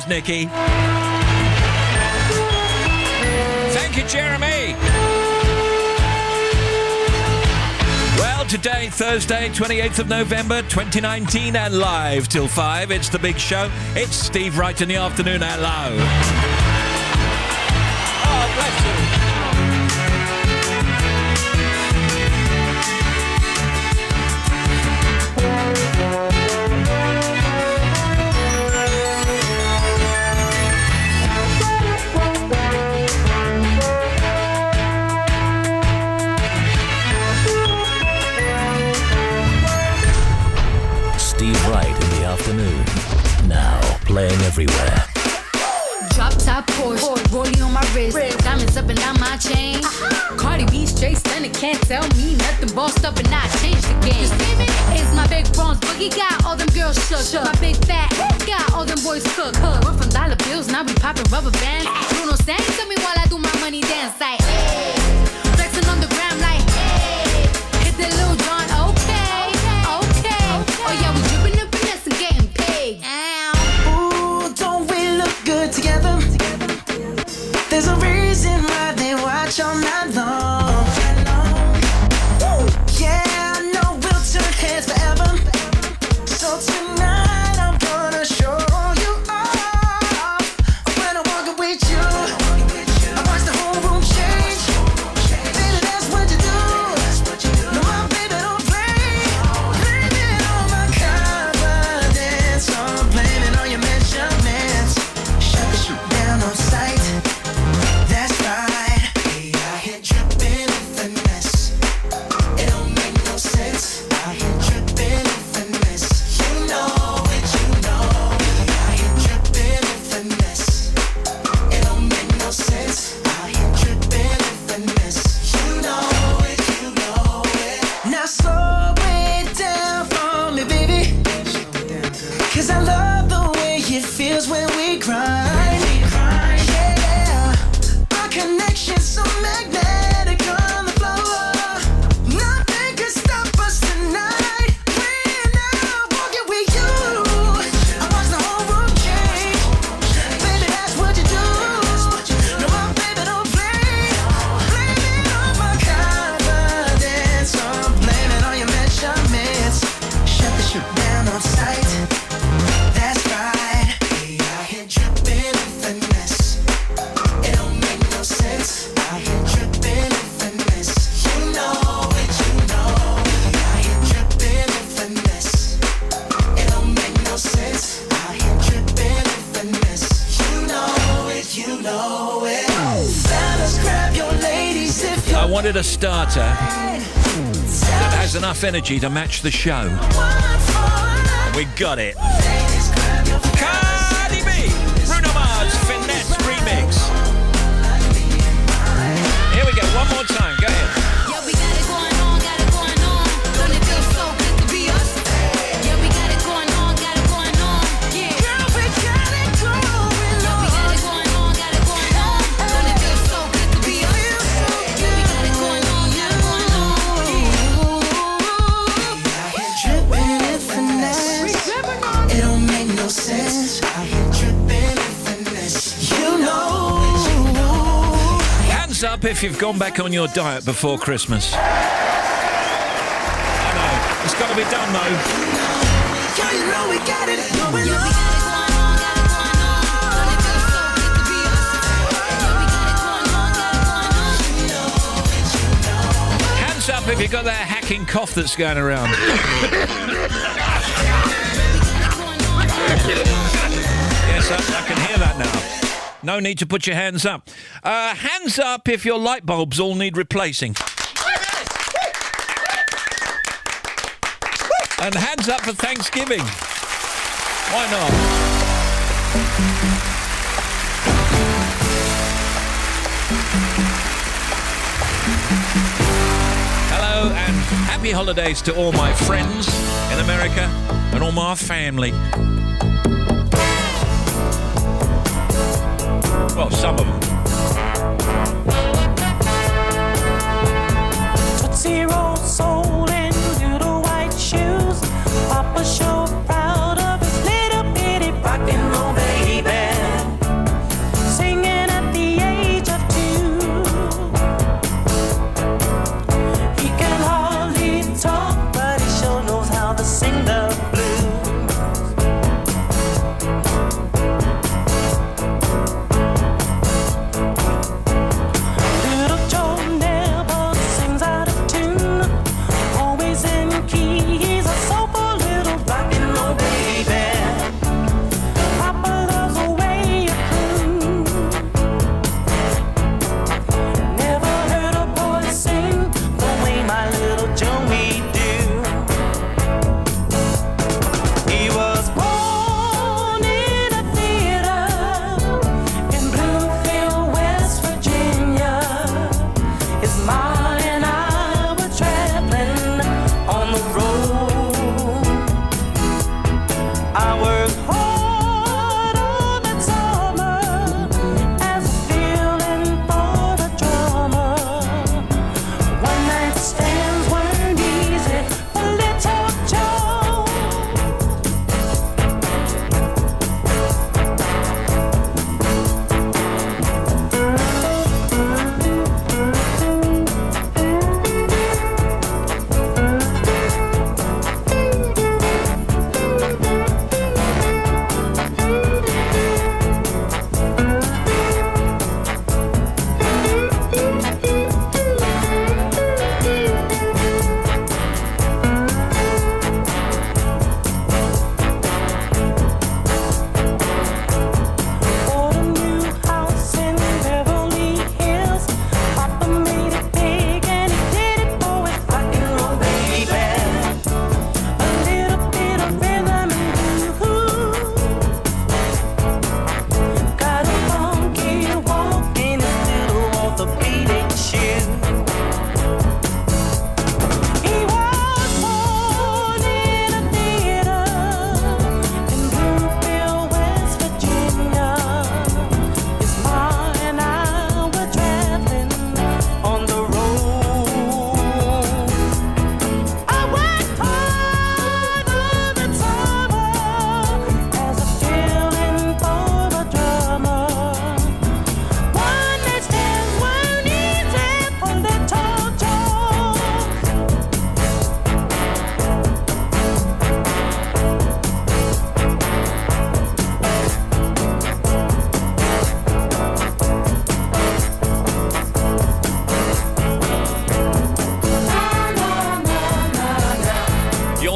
Nikki. Thank you, Jeremy. Well, today, Thursday, 28th of November, 2019, and live till 5. It's The Big Show. It's Steve Wright in the afternoon. Hello. Oh, bless you. Now playing everywhere. Drop top Porsche, rollie on my wrist, diamonds up and down my chain. Cardi B straight stunning, can't tell me nothing. Bossed up and I changed the game. It's my big bronze boogie, got all them girls shook. My big fat got all them boys cooked. We're from dollar bills, now we popping rubber bands. Bruno sang to me while I do my money dance like hey. Flexing on the gram like hey. Hit the Lil Jon, okay. Oh yeah, we dripping the finesse and getting paid. Ooh, don't we look good together? There's a reason why they watch all night long. Yeah, I know we'll turn heads forever. So tonight I'm gonna show you off. When I walk with you, I watch the whole room change. Baby, that's what you do. No, my baby don't play. Blame it on my confidence. I'm blaming on your measurements. Shut the shit down on sight. That's right. Hey, I hit tripping in finesse. It don't make no sense. I hit tripping in finesse. You know it, you know it. I hit tripping in finesse. It don't make no sense. I hit tripping in finesse. You know it, you know it. Now slow it down for me, baby. 'Cause I love the way it feels when we grind. Yeah, our connection's so magnetic on the floor. Nothing can stop us tonight. When I'm walking with you, I watch the whole room change. Baby, that's what you do. No, my baby don't play. Blame it on my confidence. I'm blaming on your measurements. Shut the shit down on sight. That's right. Hey, I hit tripping in finesse. It don't make no sense. I hit tripping in finesse. You know it, you know it. I hit tripping in finesse. It don't make no sense. I hit tripping in finesse. You know it, you know it. Fellas, grab your ladies if you I wanted a starter that has enough energy to match the show. We got it. Cardi B, Bruno Mars, Finesse Remix. Here we go, one more time, go ahead. Yeah, we got it going on, got it going on. Don't it feel so good to be us? Yeah, we got it going on, got it going on. Yeah, girl, we got it going on. Yeah, we got it going on, got it going on. Don't it feel so good to be us? Yeah, we got it going on, got it going on. I hit tripping in finesse. It don't make no sense. I hit tripping in finesse. You know. Hands up if you've gone back on your diet before Christmas. I know, it's got to be done though. Girl, you know we got it going Yeah, we on. got it going on, got it going on. Don't it feel so good to be us? Yeah, we got it going on, got it going on. Hands up if you've got that hacking cough that's going around. Yes, I can hear that now. No need to put your hands up. Hands up if your light bulbs all need replacing. And hands up for Thanksgiving. Why not? Hello and happy holidays to all my friends in America and all my family. Well, some of them. Tootsie Roll soul in little white shoes. Papa show proud of his little bitty rock and roll baby.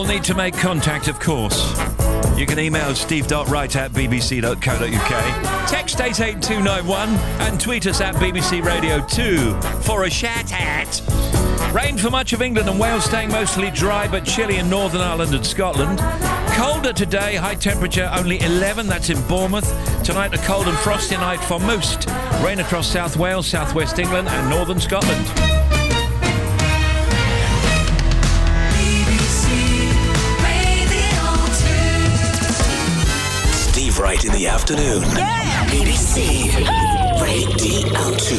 all need to make contact, of course. You can email steve.wright@bbc.co.uk, text 88291 and tweet us at BBC Radio 2 for a shout out. Rain for much of England and Wales, staying mostly dry but chilly in Northern Ireland and Scotland. Colder today, high temperature only 11, that's in Bournemouth. Tonight a cold and frosty night for most. Rain across South Wales, South West England and Northern Scotland. Steve Wright in the afternoon. Yeah! BBC Radio 2.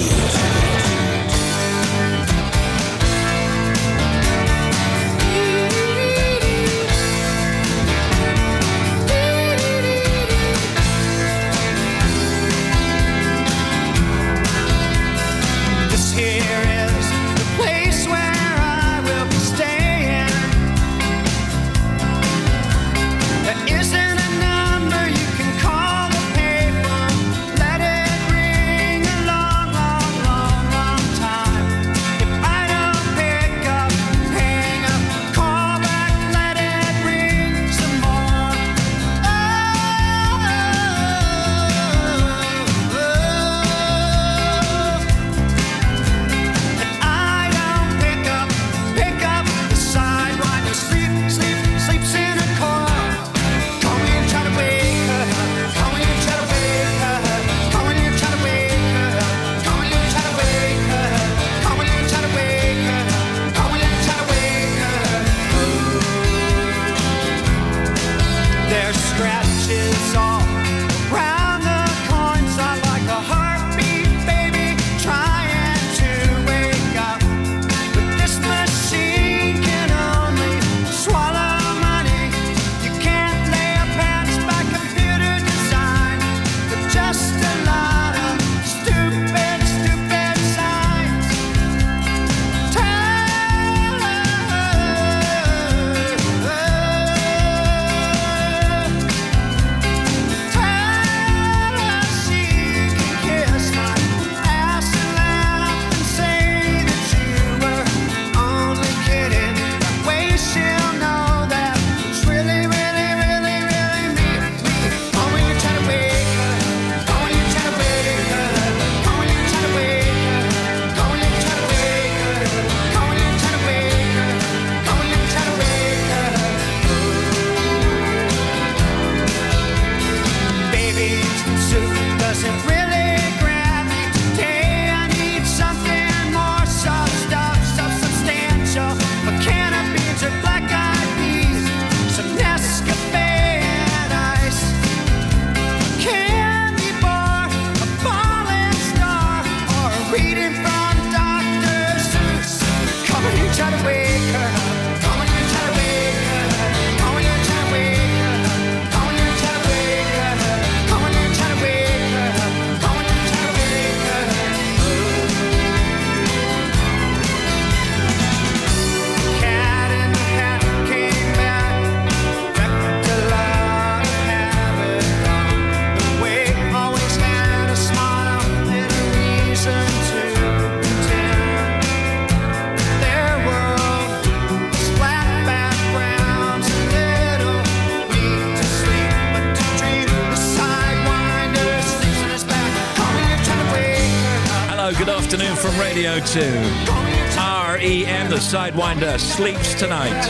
From Radio 2. REM, the Sidewinder, sleeps tonight.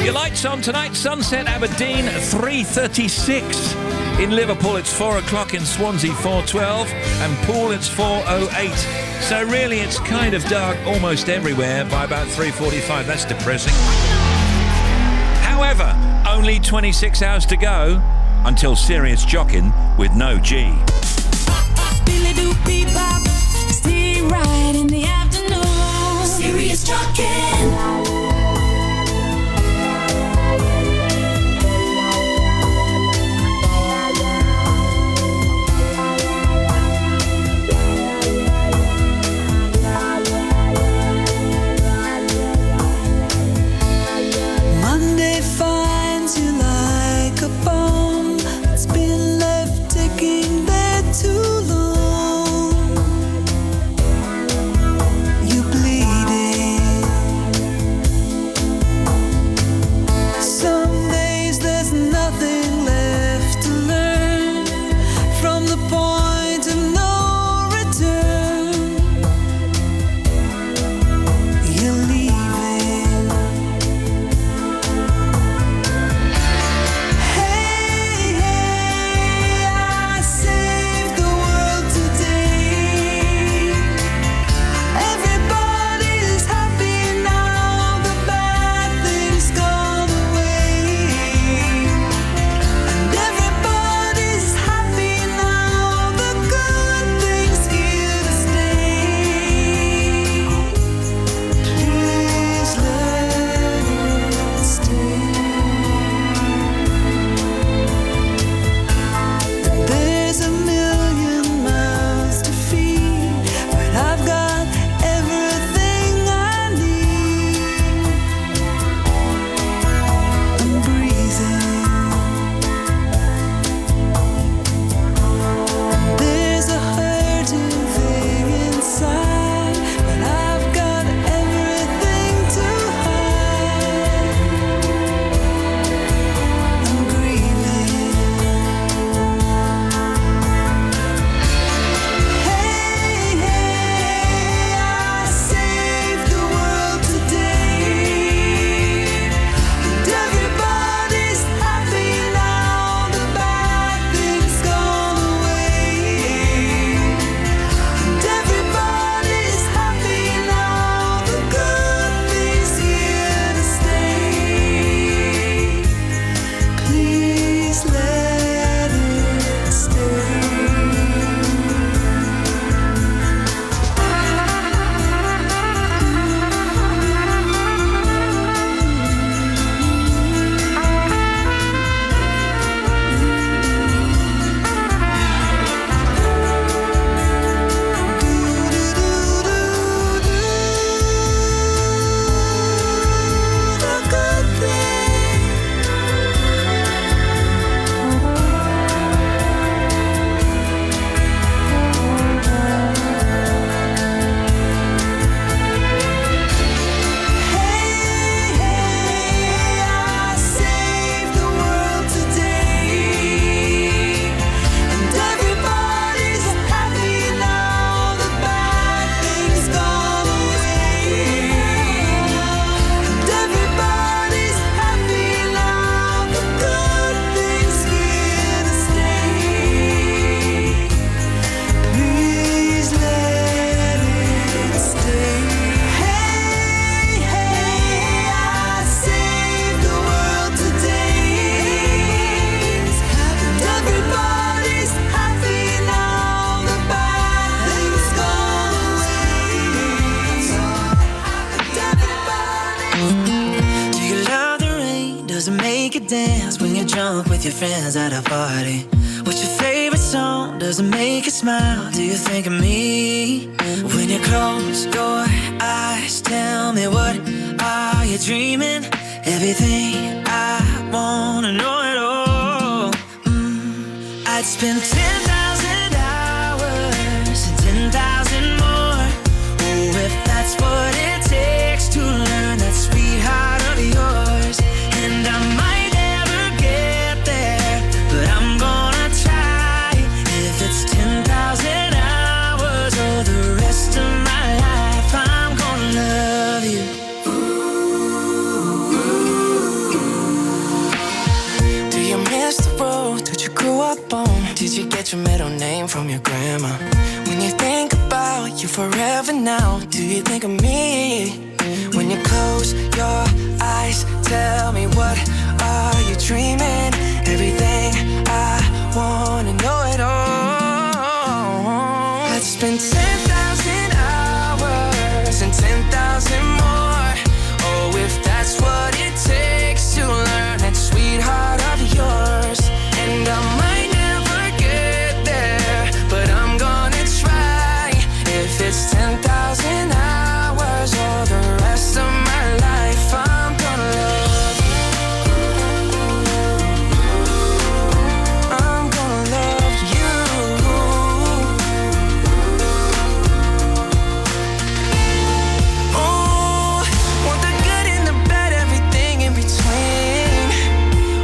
Your lights on tonight, sunset Aberdeen, 3:36. In Liverpool, it's 4 o'clock. In Swansea, 4:12. And Poole, it's 4:08. So really, it's kind of dark almost everywhere by about 3:45. That's depressing. However, only 26 hours to go until serious jocking with no G. Steve Wright in the afternoon. Serious talking. Monday finds you like a bomb that's been left ticking there too long. You bleeding dance when you're drunk with your friends at a party? What's your favorite song? Does it make you smile? Do you think of me? When you close your eyes, tell me what are you dreaming? Everything I wanna know it all. I'd spend 10,000 hours and 10,000 more. Oh, if that's what it takes to learn that sweetheart of yours. And I might never get there, but I'm gonna try. If it's 10,000 hours or the rest of my life, I'm gonna love you. Do you miss the road that you grew up on? Did you get your middle name from your grandma? When you think about you forever now, do you think of me? When you close your eyes, tell me what are you dreaming? Everything I wanna know it all. I'd spend 10,000 hours and 10,000 more. Oh, if that's what it takes to learn that sweetheart of yours. And I might never get there, but I'm gonna try. If it's 10,000 hours or the rest of my life, I'm gonna love you. I'm gonna love you. Oh, want the good and the bad, everything in between.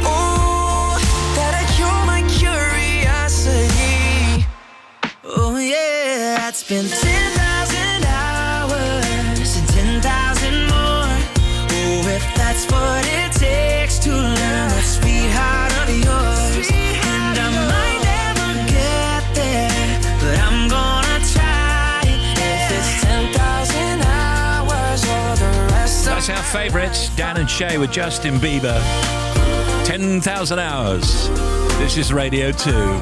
Oh, that'll cure my curiosity. Oh yeah, I'd spend 10,000 hours and 10,000 more. Oh, if that's what it takes to learn that sweetheart of yours. And I might never get there, but I'm gonna try. If it's 10,000 hours or the rest of That's our favourites, Dan and Shay with Justin Bieber. 10,000 hours. This is Radio 2.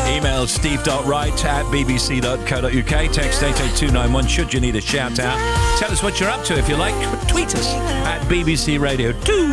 Email steve.wright@bbc.co.uk. Text 88291 should you need a shout out. Tell us what you're up to if you like. Tweet us at BBC Radio 2.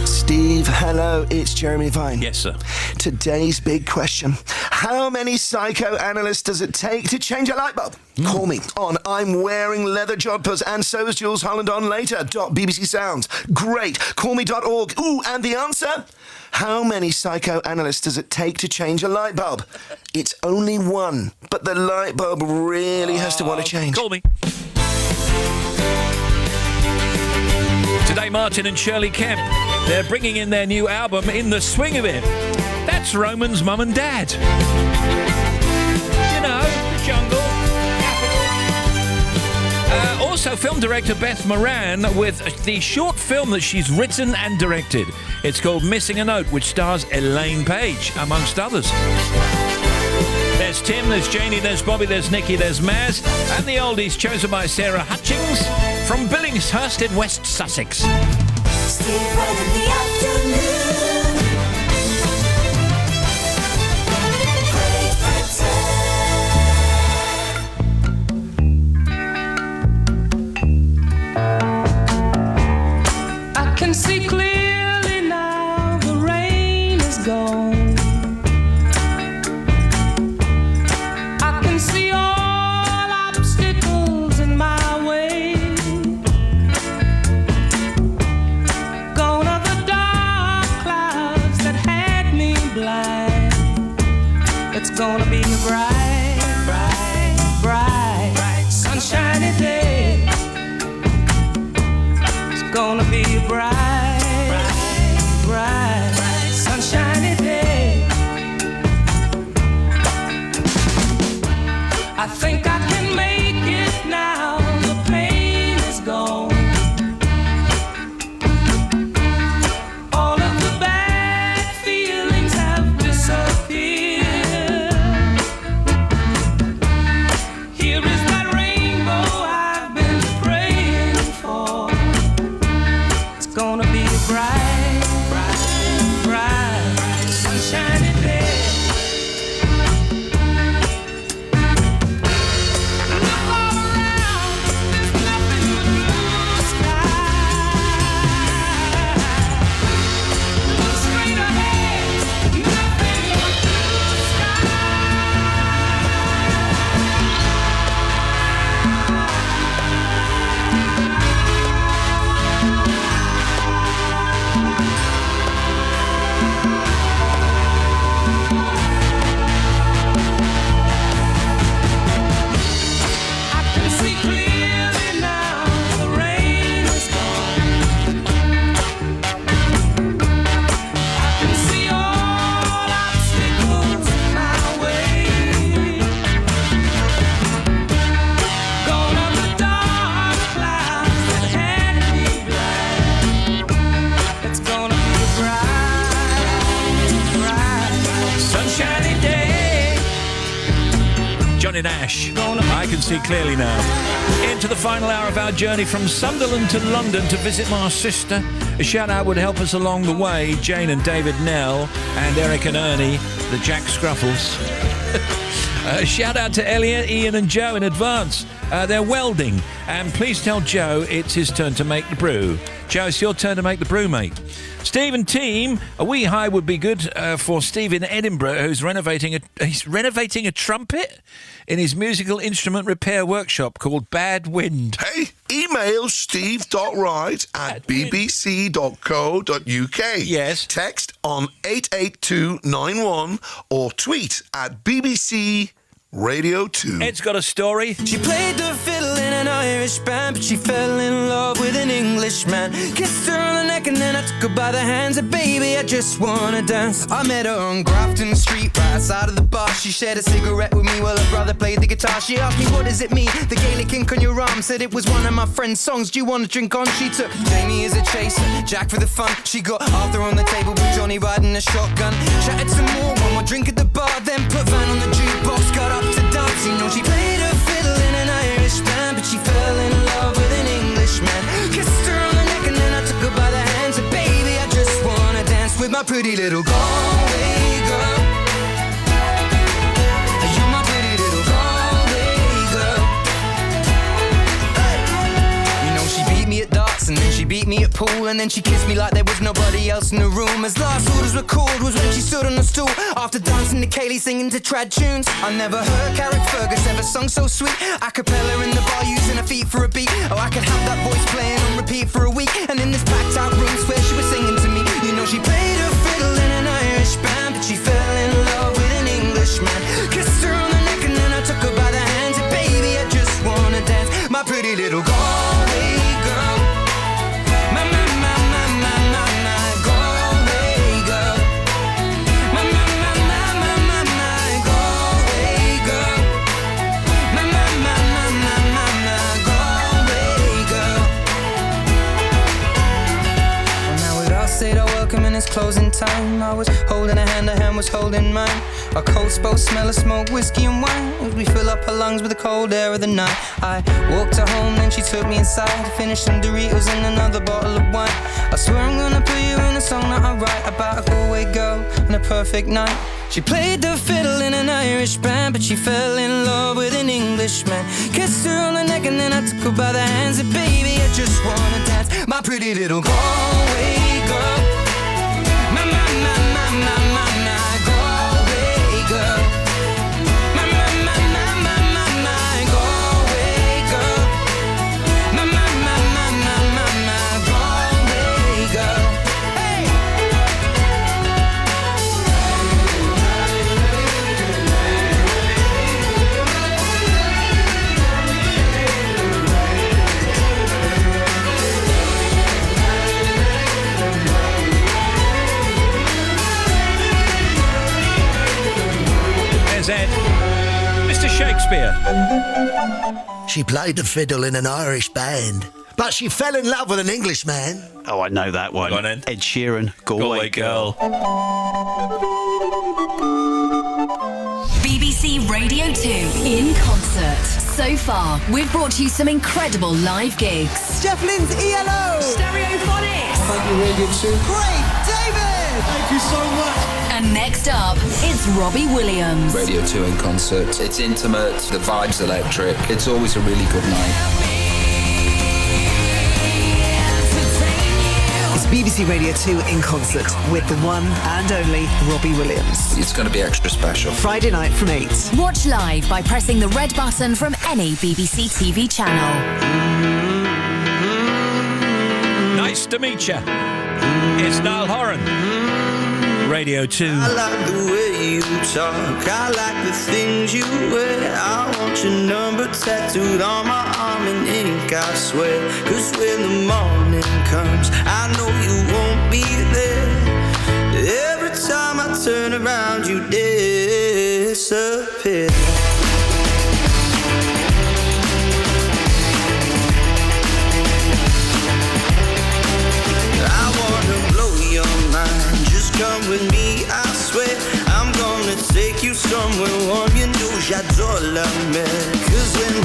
Steve, hello, it's Jeremy Vine. Yes, sir. Today's big question. How many psychoanalysts does it take to change a light bulb? Call me on I'm wearing leather jodhpurs and so is Jules Holland on later. .BBC Sounds. Great. Callme.org. Ooh, and the answer? How many psychoanalysts does it take to change a light bulb? It's only one, but the light bulb really has to want to change. Call me. Today, Martin and Shirley Kemp. They're bringing in their new album, In the Swing of It. That's Roman's mum and dad. You know, the jungle. Also, film director Beth Moran with the short film that she's written and directed. It's called Missing a Note, which stars Elaine Page, amongst others. There's Tim, there's Janie, there's Bobby, there's Nikki, there's Maz, and the oldies chosen by Sarah Hutchings from Billingshurst in West Sussex. Steve Wright in the afternoon. I can see clearly now the rain is gone. I can see all obstacles in my way. Gone are the dark clouds that had me blind. It's gonna be a bright, bright, bright, sunshiny day. It's gonna be a bright, bright, sunshiny day. I think I can make it now. The pain is gone. All of the bad feelings have disappeared. Here is that rainbow I've been praying for. It's gonna I can see clearly now. Into the final hour of our journey from Sunderland to London to visit my sister. A shout out would help us along the way. Jane and David Nell and Eric and Ernie, the Jack Scruffles. Shout out to Elliot, Ian and Joe in advance. They're welding. And please tell Joe it's his turn to make the brew. Joe, it's your turn to make the brew, mate. Steve and team, a wee high would be good for Steve in Edinburgh, who's renovating a trumpet in his musical instrument repair workshop called Bad Wind. Hey, email steve.wright@bbc.co.uk. Yes. Text on 88291 or tweet at BBC Radio 2. Ed's got a story. She played the fiddle in an Irish band, but she fell in love with an Englishman. Kissed her on the neck and then I took her by the hands. And baby, I just wanna dance. I met her on Grafton Street, right outside of the bar. She shared a cigarette with me while her brother played the guitar. She asked me, what does it mean? The Gaelic ink on your arm. Said it was one of my friend's songs. Do you want to drink on? She took Jamie as a chaser, Jack for the fun. She got Arthur on the table with Johnny riding a shotgun. Chatted some more, one more drink at the bar, then put Van on the jukebox. Got up to dance, you know she played her fiddle in an Irish band, but she fell in love with an Englishman. Kissed her on the neck and then I took her by the hands. And baby, I just wanna dance with my pretty little Galway girl. You're my pretty little Galway girl. Hey. You know she beat me at darts and then she beat me at pool, and then she kissed me like there was nobody else in the room. As last orders were called was when she stood on the stool after dancing to Kaylee singing to trad tunes. I never heard Carrick Fergus ever sung so sweet. A cappella in the bar using her feet for a beat. Oh, I could have that voice playing on repeat for a week. And in this packed out room where she was singing to me. You know she played her fiddle in an Irish band, but she fell in love with an Englishman. Kissed her on the neck and then I took her by the hands. And baby, I just wanna dance, my pretty little Galway girl. And it's closing time. I was holding her hand was holding mine. Our coats both smell of smoke, whiskey and wine as we fill up her lungs with the cold air of the night. I walked her home, then she took me inside to finish some Doritos and another bottle of wine. I swear I'm gonna put you in a song that I write about a Galway girl and a perfect night. She played the fiddle in an Irish band, but she fell in love with an Englishman. Kissed her on the neck and then I took her by the hands. And baby, I just wanna dance, my pretty little Galway girl. Ed. Mr. Shakespeare. She played the fiddle in an Irish band, but she fell in love with an Englishman. Oh, I know that one. Go on, Ed. Ed Sheeran, Galway Girl. BBC Radio 2 in concert. So far, we've brought you some incredible live gigs. Jeff Lynne's ELO. Stereophonics. Thank you, Radio 2. Great, David. Thank you so much. And next up, it's Robbie Williams. Radio 2 in concert. It's intimate, the vibe's electric. It's always a really good night. It's BBC Radio 2 in concert with the one and only Robbie Williams. It's going to be extra special. Friday night from 8. Watch live by pressing the red button from any BBC TV channel. Nice to meet you. It's Niall Horan. Radio 2. I like the way you talk, I like the things you wear. I want your number tattooed on my arm in ink, I swear. Cause when the morning comes, I know you won't be there. Every time I turn around, you disappear. I wanna blow your mind, just come with me, I swear. I'm gonna take you somewhere warm, you know j'adore la mer. Cause when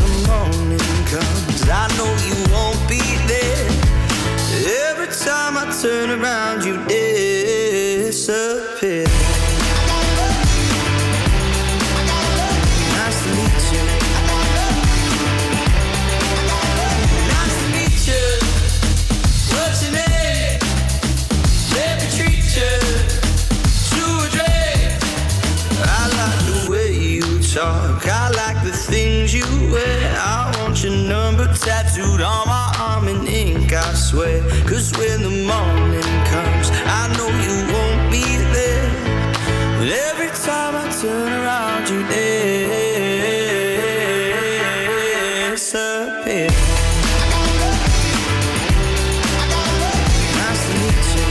tattooed on my arm in ink, I swear. 'Cause when the morning comes, I know you won't be there. But every time I turn around, you disappear. Nice to meet you.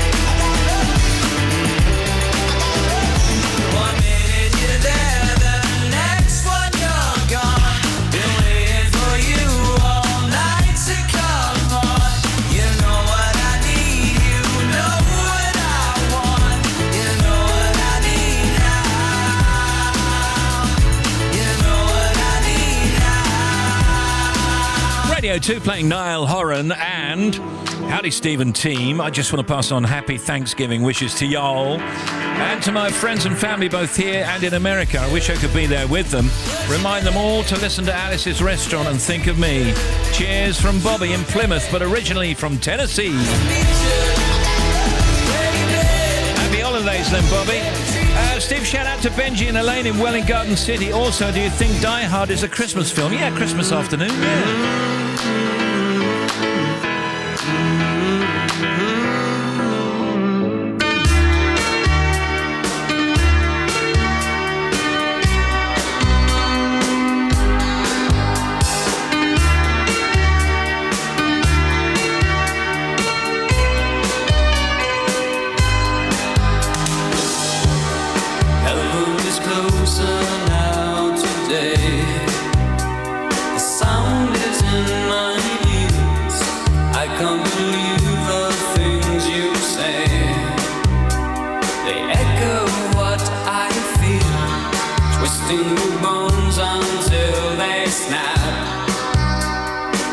One minute you're there, the next one you're gone. Been waiting for you all night to come on. You know what I need, you know what I want. You know what I need now. You know what I need now. Radio 2 playing Niall Horan and howdy Steve and team. I just want to pass on happy Thanksgiving wishes to y'all and to my friends and family both here and in America. I wish I could be there with them. Remind them all to listen to Alice's Restaurant and think of me. Cheers from Bobby in Plymouth, but originally from Tennessee. Happy holidays then, Bobby. Steve, shout out to Benji and Elaine in Welling Garden City. Also, do you think Die Hard is a Christmas film? Yeah, Christmas afternoon, yeah. Heaven is closer now today. The sound is in my ears. I can't believe the things you say. They echo what I feel, twisting the bones until they snap.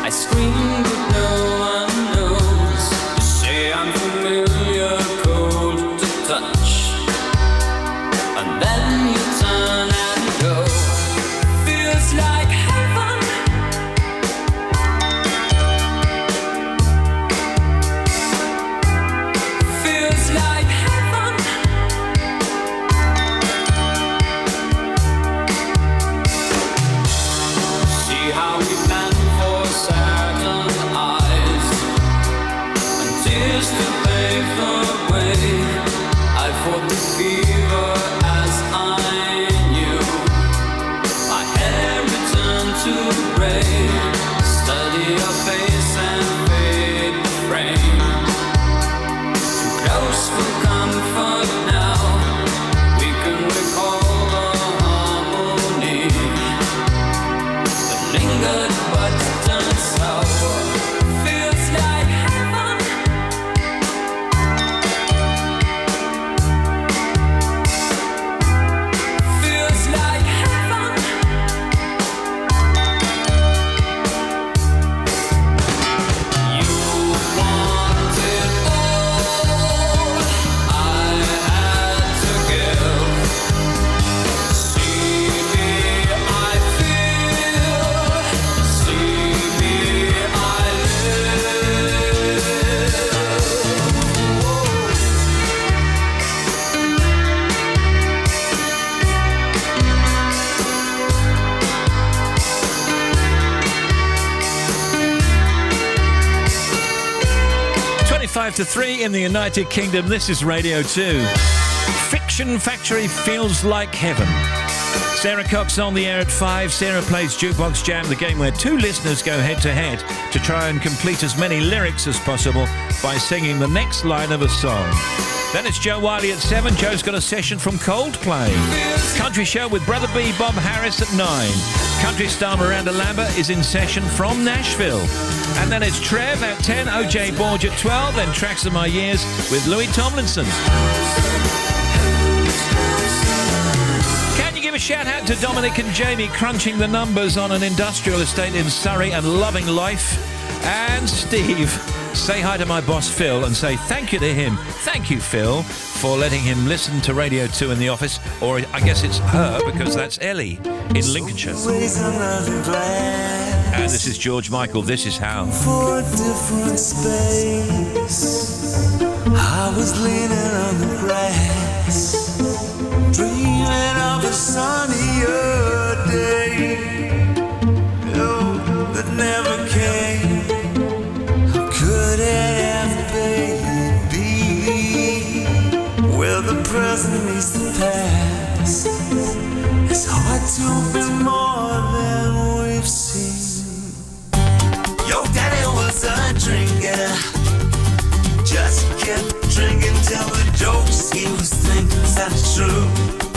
I scream but no one knows. You say I'm familiar, cold to touch. And then you turn and go. Feels like heaven. Feels like heaven. See how we plan for Saturn eyes and tears to pave the way. I fought the fever as I knew. My hair returned to gray. Study your face and fade the frame. Too close for comfort now. We can recall the harmony that lingered but turned sour. Feels like heaven. Feels like heaven. You want it all. I had to give. See me, I feel. See me, I live. 25 to 3 in the United Kingdom. This is Radio 2. Fiction Factory feels like heaven. Sarah Cox on the air at 5. Sarah plays Jukebox Jam, the game where two listeners go head-to-head to try and complete as many lyrics as possible by singing the next line of a song. Then it's Joe Wiley at 7. Joe's got a session from Coldplay. Country Show with Brother B, Bob Harris at 9. Country star Miranda Lambert is in session from Nashville. And then it's Trev at 10, OJ Borge at 12, then Tracks of My Years with Louis Tomlinson. Can you give a shout out to Dominic and Jamie crunching the numbers on an industrial estate in Surrey and loving life? And Steve, say hi to my boss Phil and say thank you to him. Thank you, Phil, for letting him listen to Radio 2 in the office. Or I guess it's her, because that's Ellie in Lincolnshire. And this is George Michael, This Is How. For a different space, I was leaning on the grass, dreaming of a sunnier day, oh, that never came. present meets the past, it's hard to be more than we've seen. Your daddy was a drinker, just kept drinking till the jokes he was thinking sounded true.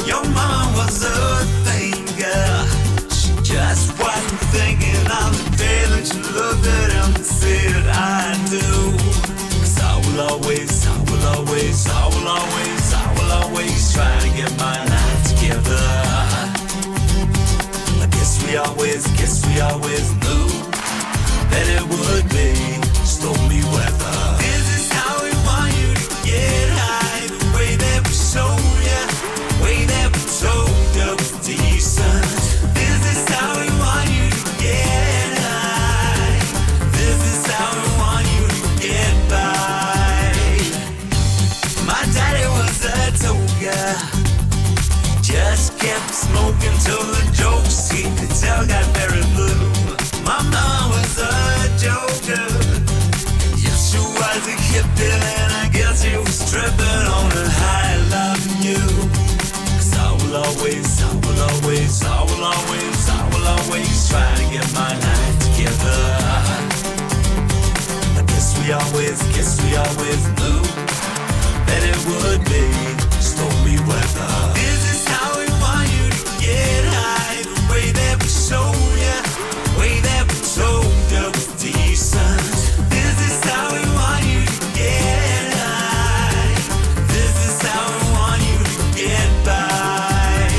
Your mama was a thinker, she just wasn't thinking on the day that you looked at him and said, I do. 'Cause I will always try to get my life together. I guess we always knew that it would be stormy weather. This is how we want you to get high, the way that we showed ya, the way that we told ya was decent. This is how we want you to get high. This is how we want you to get by. My daddy was a toga, just kept smoking till the jokes he could tell got very blue. My mom was a joker, yes she was a hippie, and I guess she was tripping on a high loving you. 'Cause I will always try to get my life together. I guess we always knew that it would be stormy weather. This is how we want you to get high, the way that we show ya, the way that we told ya was decent. This is how we want you to get high. This is how we want you to get by.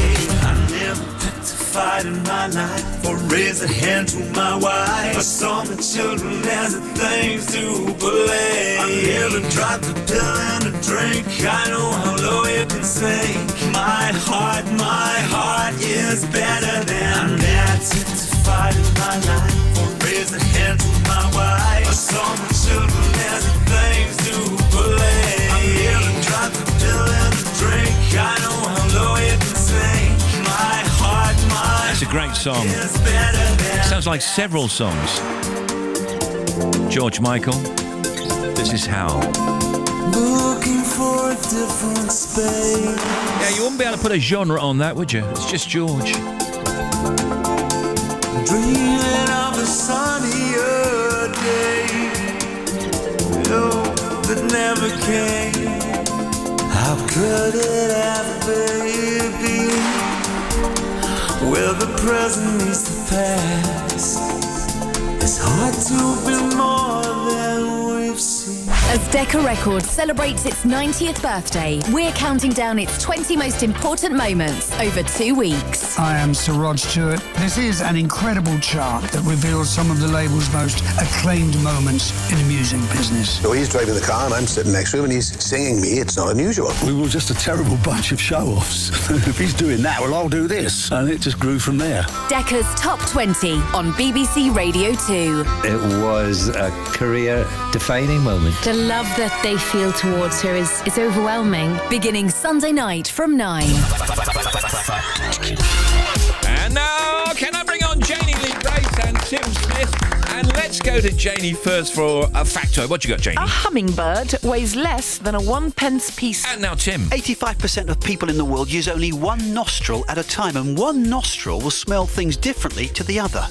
I never picked a fight in my life or raised a hand to my wife. I saw my children as the things to play. I never dropped a pill and a drink. I know how low you can sink. My heart is better than that. Picked a fight in my life or raised a hand to my wife. I saw my children as the things to play. I never dropped a pill and a drink. I know how low you can sink. My heart It's a great song. is better than Sounds like several songs. George Michael, This Is How. looking for a different space. Yeah, you wouldn't be able to put a genre on that, would you? It's just George. Dreaming of a sunnier day, oh, that never came. How could it ever be? Where the present meets the past, it's hard to be more than we've seen. As Decca Records celebrates its 90th birthday, we're counting down its 20 most important moments over 2 weeks. I am Sir Rod Stewart. This is an incredible chart that reveals some of the label's most acclaimed moments in the music business. So he's driving the car and I'm sitting next to him and he's singing me. It's not unusual. We were just a terrible bunch of show-offs. If he's doing that, well, I'll do this. And it just grew from there. Decca's Top 20 on BBC Radio 2. It was a career-defining moment. The love that they feel towards her is overwhelming. Beginning Sunday night from 9. And now, can I bring on Janie Lee Grace and Tim Smith? And let's go to Janie first for a factoid. What you got, Janie? A hummingbird weighs less than a 1p piece. And now, Tim. 85% of people in the world use only one nostril at a time, and one nostril will smell things differently to the other.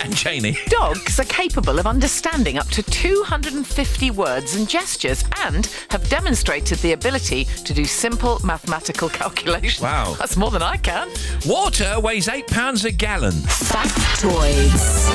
And Janie. Dogs are capable of understanding up to 250 words and gestures and have demonstrated the ability to do simple mathematical calculations. Wow. That's more than I can. Water weighs 8 pounds a gallon. Factoids.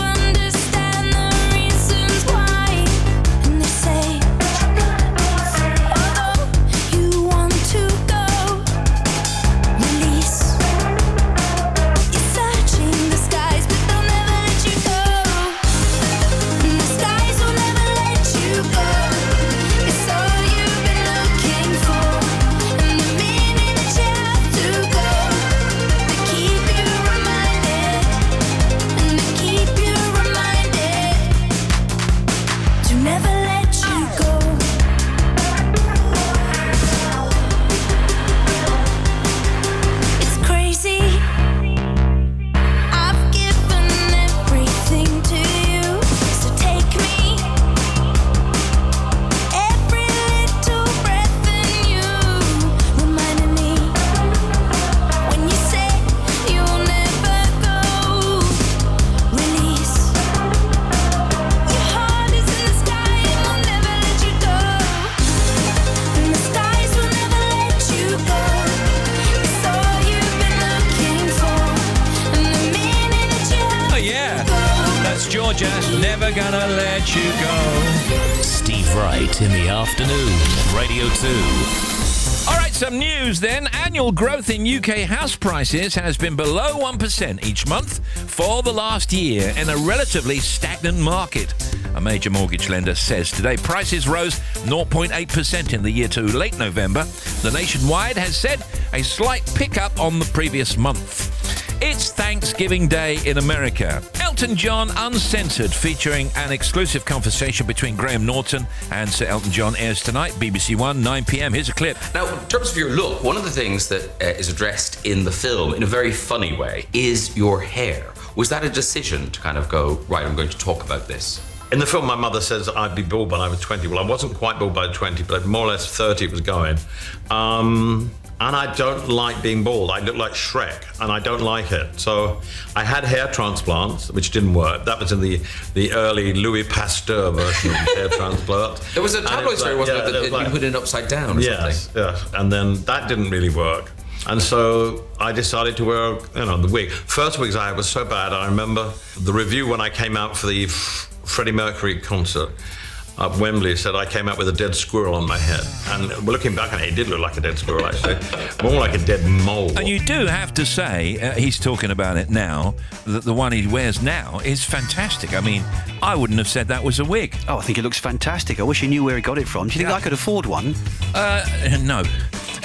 Understand the reason never let you go. It's crazy. I've given everything to you, so take me. Every little breath in you, reminding me when you say you'll never go. Release. Your heart is in the sky and will never let you go. And the skies will never let you go. It's all you've been looking for. And the minute that you have Oh, yeah. That's Georgia. Never gonna let you go. Steve Wright in the afternoon. Radio 2. All right, some news then. Annual growth in UK house prices has been below 1% each month for the last year in a relatively stagnant market. A major mortgage lender says today prices rose 0.8% in the year to late November. The Nationwide has said a slight pickup on the previous month. It's Thanksgiving Day in America. Elton John Uncensored, featuring an exclusive conversation between Graham Norton and Sir Elton John, airs tonight, BBC One, 9 p.m. Here's a clip. Now, in terms of your look, one of the things that is addressed in the film in a very funny way is your hair. Was that a decision to kind of go, right, I'm going to talk about this? In the film, my mother says I'd be bald when I was 20. Well, I wasn't quite bald by 20, but more or less 30 it was going. And I don't like being bald. I look like Shrek, and I don't like it. So I had hair transplants, which didn't work. That was in the early Louis Pasteur version of hair transplant. There was a tabloid story, wasn't it, that you put it upside down or something? Yes, and then that didn't really work. And so I decided to wear, the wig. First wigs I had was so bad. I remember the review when I came out for the Freddie Mercury concert at Wembley said I came out with a dead squirrel on my head. And looking back on it, it did look like a dead squirrel, actually. More like a dead mole. And you do have to say, he's talking about it now, that the one he wears now is fantastic. I mean, I wouldn't have said that was a wig. Oh, I think it looks fantastic. I wish he knew where he got it from. Do you think I could afford one? No.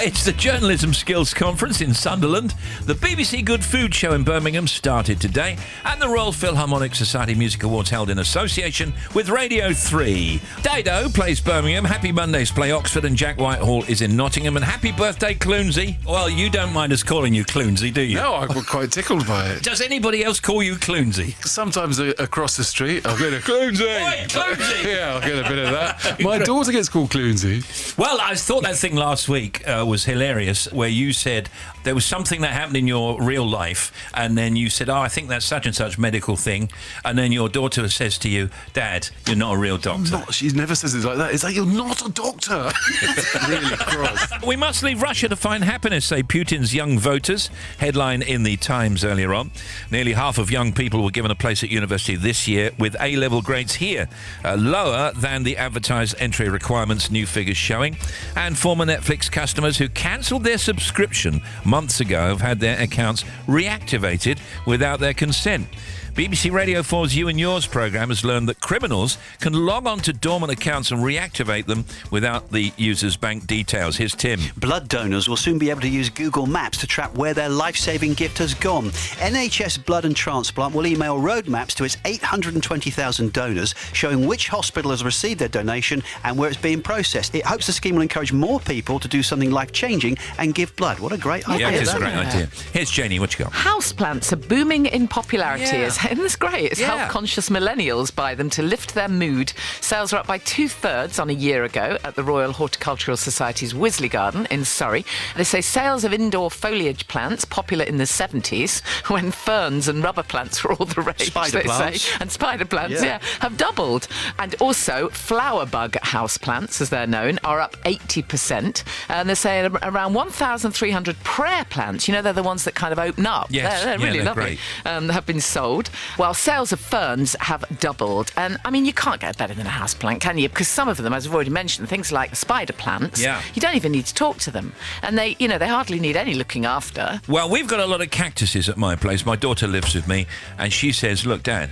It's the Journalism Skills Conference in Sunderland. The BBC Good Food Show in Birmingham started today, and the Royal Philharmonic Society Music Awards held in association with Radio 3. Dido plays Birmingham, Happy Mondays play Oxford, and Jack Whitehall is in Nottingham. And happy birthday, Clunesy. Well, you don't mind us calling you Clunesy, do you? No, I'm quite tickled by it. Does anybody else call you Clunesy? Sometimes across the street, I'll get a Clunesy. Oi, Clunesy! Yeah, I'll get a bit of that. My daughter gets called Clunesy. Well, I thought that thing last week was hilarious, where you said there was something that happened in your real life, and then you said, I think that's such and such medical thing, and then your daughter says to you, Dad, you're not a real doctor. She never says it like that. It's like, you're not a doctor. It's really cross. We must leave Russia to find happiness, say Putin's young voters. Headline in the Times earlier on. Nearly half of young people were given a place at university this year, with A-level grades here lower than the advertised entry requirements, new figures showing. And former Netflix customers who cancelled their subscription months ago have had their accounts reactivated without their consent. BBC Radio 4's You and Yours programme has learned that criminals can log on to dormant accounts and reactivate them without the user's bank details. Here's Tim. Blood donors will soon be able to use Google Maps to track where their life-saving gift has gone. NHS Blood and Transplant will email roadmaps to its 820,000 donors, showing which hospital has received their donation and where it's being processed. It hopes the scheme will encourage more people to do something life-changing and give blood. What a great idea. Yeah, it's a great idea. Here's Janie, what you got? Houseplants are booming in popularity. Yeah. Isn't this great? As health-conscious millennials buy them to lift their mood. Sales are up by 2/3 on a year ago at the Royal Horticultural Society's Wisley Garden in Surrey. They say sales of indoor foliage plants, popular in the 70s, when ferns and rubber plants were all the rage, Spider plants. and spider plants, have doubled. And also flower bug houseplants, as they're known, are up 80%. And they're saying around 1,300 prayer plants, they're the ones that kind of open up. Yes. They're really lovely. Have been sold. Well, sales of ferns have doubled. And, I mean, you can't get better than a houseplant, can you? Because some of them, as I've already mentioned, things like spider plants, you don't even need to talk to them. And they hardly need any looking after. Well, we've got a lot of cactuses at my place. My daughter lives with me, and she says, look, Dad,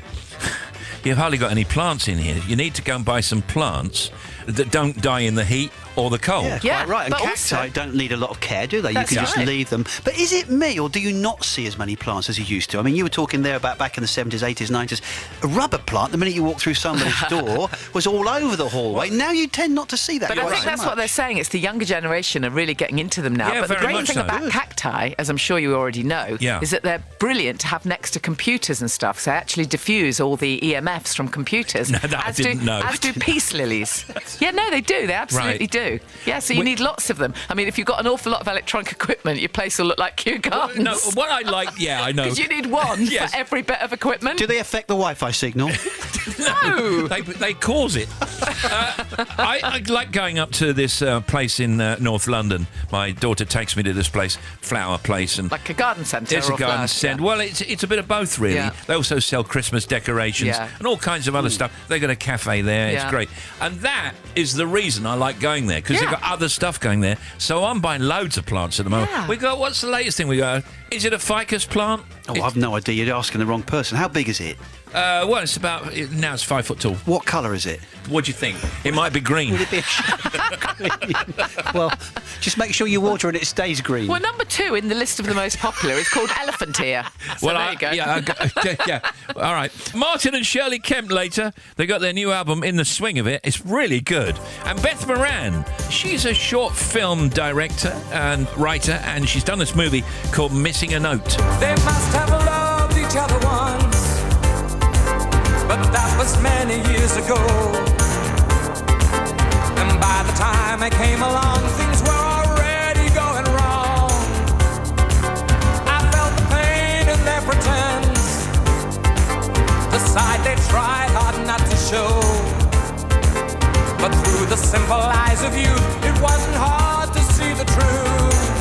you've hardly got any plants in here. You need to go and buy some plants that don't die in the heat or the cold. Yeah, quite right. And cacti don't need a lot of care, do they? You can just leave them. But is it me, or do you not see as many plants as you used to? I mean, you were talking there about back in the 70s, 80s, 90s. A rubber plant, the minute you walk through somebody's door, was all over the hallway. Now you tend not to see that. But I think that's what they're saying. It's the younger generation are really getting into them now. Yeah, but the very great much thing so. about cacti, as I'm sure you already know, is that they're brilliant to have next to computers and stuff. So they actually diffuse all the EMFs from computers. No, that I didn't know. As do peace lilies. Yeah, no, they do. They absolutely do. Yeah, so you need lots of them. I mean, if you've got an awful lot of electronic equipment, your place will look like Kew Gardens. No, what I like, I know. Because you need one for every bit of equipment. Do they affect the Wi-Fi signal? No. They cause it. I like going up to this place in North London. My daughter takes me to this place, Flower Place. And like a garden centre? It's a garden centre. Well, it's a bit of both, really. Yeah. They also sell Christmas decorations and all kinds of other stuff. They've got a cafe there. It's great. And that is the reason I like going there, because they've got other stuff going there. So I'm buying loads of plants at the moment. We got, what's the latest thing we got? Is it a ficus plant? Oh, I've no idea. You're asking the wrong person. How big is it? Well, it's about, now it's 5 foot tall. What colour is it? What do you think? It might be green. Would it be Well, just make sure you water and it stays green. Well, number 2 in the list of the most popular is called elephant ear. So there you go. Yeah. All right. Martin and Shirley Kemp later. They got their new album In the Swing of It. It's really good. And Beth Moran, she's a short film director and writer, and she's done this movie called Missing a Note. They must have loved each other once, but that was many years ago. And by the time I came along, things were already going wrong. I felt the pain in their pretense, the side they tried hard not to show. But through the simple eyes of youth, it wasn't hard to see the truth.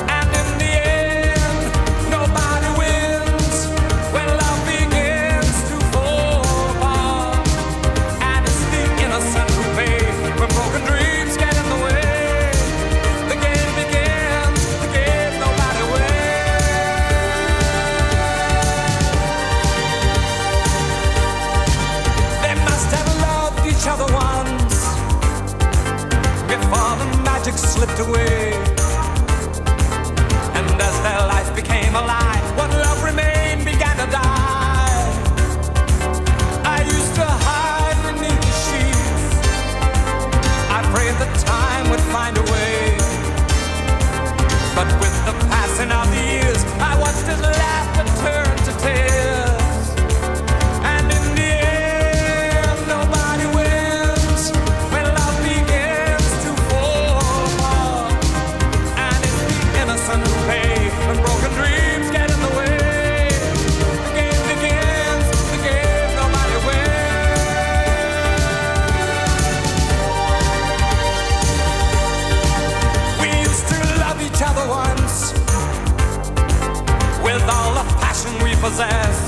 And in the end, nobody wins when love begins to fall apart. And it's the innocent who pay when broken dreams get in the way. The game begins, the game nobody wins. They must have loved each other once before the magic slipped away. And as their life became a lie, what love remained began to die. I used to hide beneath the sheets, I prayed that time would find a way. But with the passing of the years, I watched his laughter turn to tears. And in the end, nobody wins when love begins to fall apart. And it's the innocent who pay when broken dreams get in the way. The game begins, the game nobody wins. We used to love each other once with all the passion we possessed.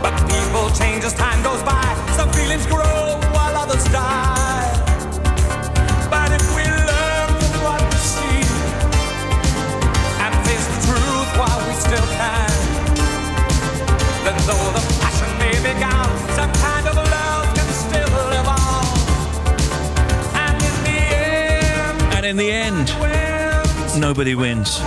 But people change as time goes by. Some feelings grow while others die. But if we learn from what we see and face the truth while we still can, then though the passion may be gone, some kind of love can still live on. And in the end, nobody wins.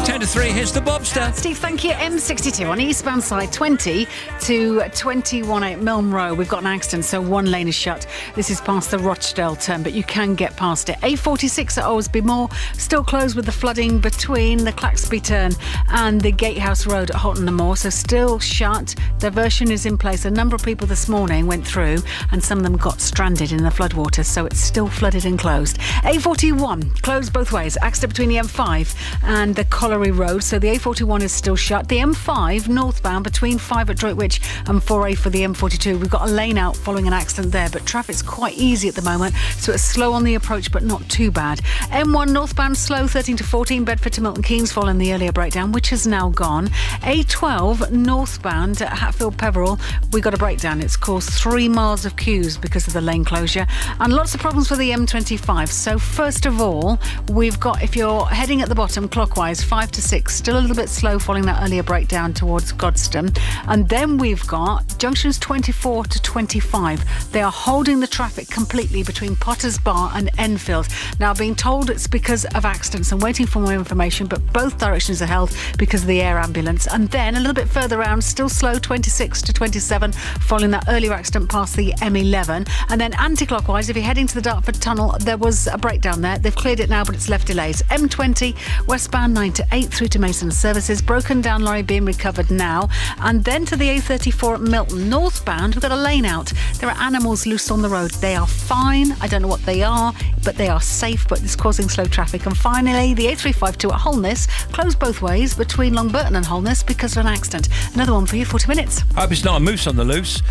10 to 3, here's the Bobster. Steve, thank you. M62 on eastbound side, 20 to 21 at Milne Road. We've got an accident, so one lane is shut. This is past the Rochdale turn, but you can get past it. A46 at Oldsby Moor, still closed with the flooding between the Claxby turn and the Gatehouse Road at Houghton and Moor, so still shut. Diversion is in place. A number of people this morning went through, and some of them got stranded in the floodwaters, so it's still flooded and closed. A41, closed both ways. Accident between the M5 and the Colliery Road, so the A41 is still shut. The M5 northbound between 5 at Droitwich and 4A for the M42. We've got a lane out following an accident there, but traffic's quite easy at the moment, so it's slow on the approach but not too bad. M1 northbound slow 13 to 14 Bedford to Milton Keynes following the earlier breakdown, which has now gone. A12 northbound at Hatfield Peveril, we got a breakdown. It's caused 3 miles of queues because of the lane closure, and lots of problems for the M25. So first of all, we've got, if you're heading at the bottom clockwise, 5 to 26, still a little bit slow following that earlier breakdown towards Godstone. And then we've got junctions 24 to 25. They are holding the traffic completely between Potters Bar and Enfield. Now, being told it's because of accidents and waiting for more information, but both directions are held because of the air ambulance. And then a little bit further around, still slow, 26 to 27, following that earlier accident past the M11. And then anti-clockwise, if you're heading to the Dartford Tunnel, there was a breakdown there. They've cleared it now, but it's left delays. M20, westbound 9 to 8 through to Mason Services. Broken down lorry being recovered now. And then to the A34 at Milton. Northbound, we've got a lane out. There are animals loose on the road. They are fine. I don't know what they are, but they are safe, but it's causing slow traffic. And finally, the A352 at Holness, closed both ways between Longburton and Holness because of an accident. Another one for you, 40 minutes. Hope it's not a moose on the loose.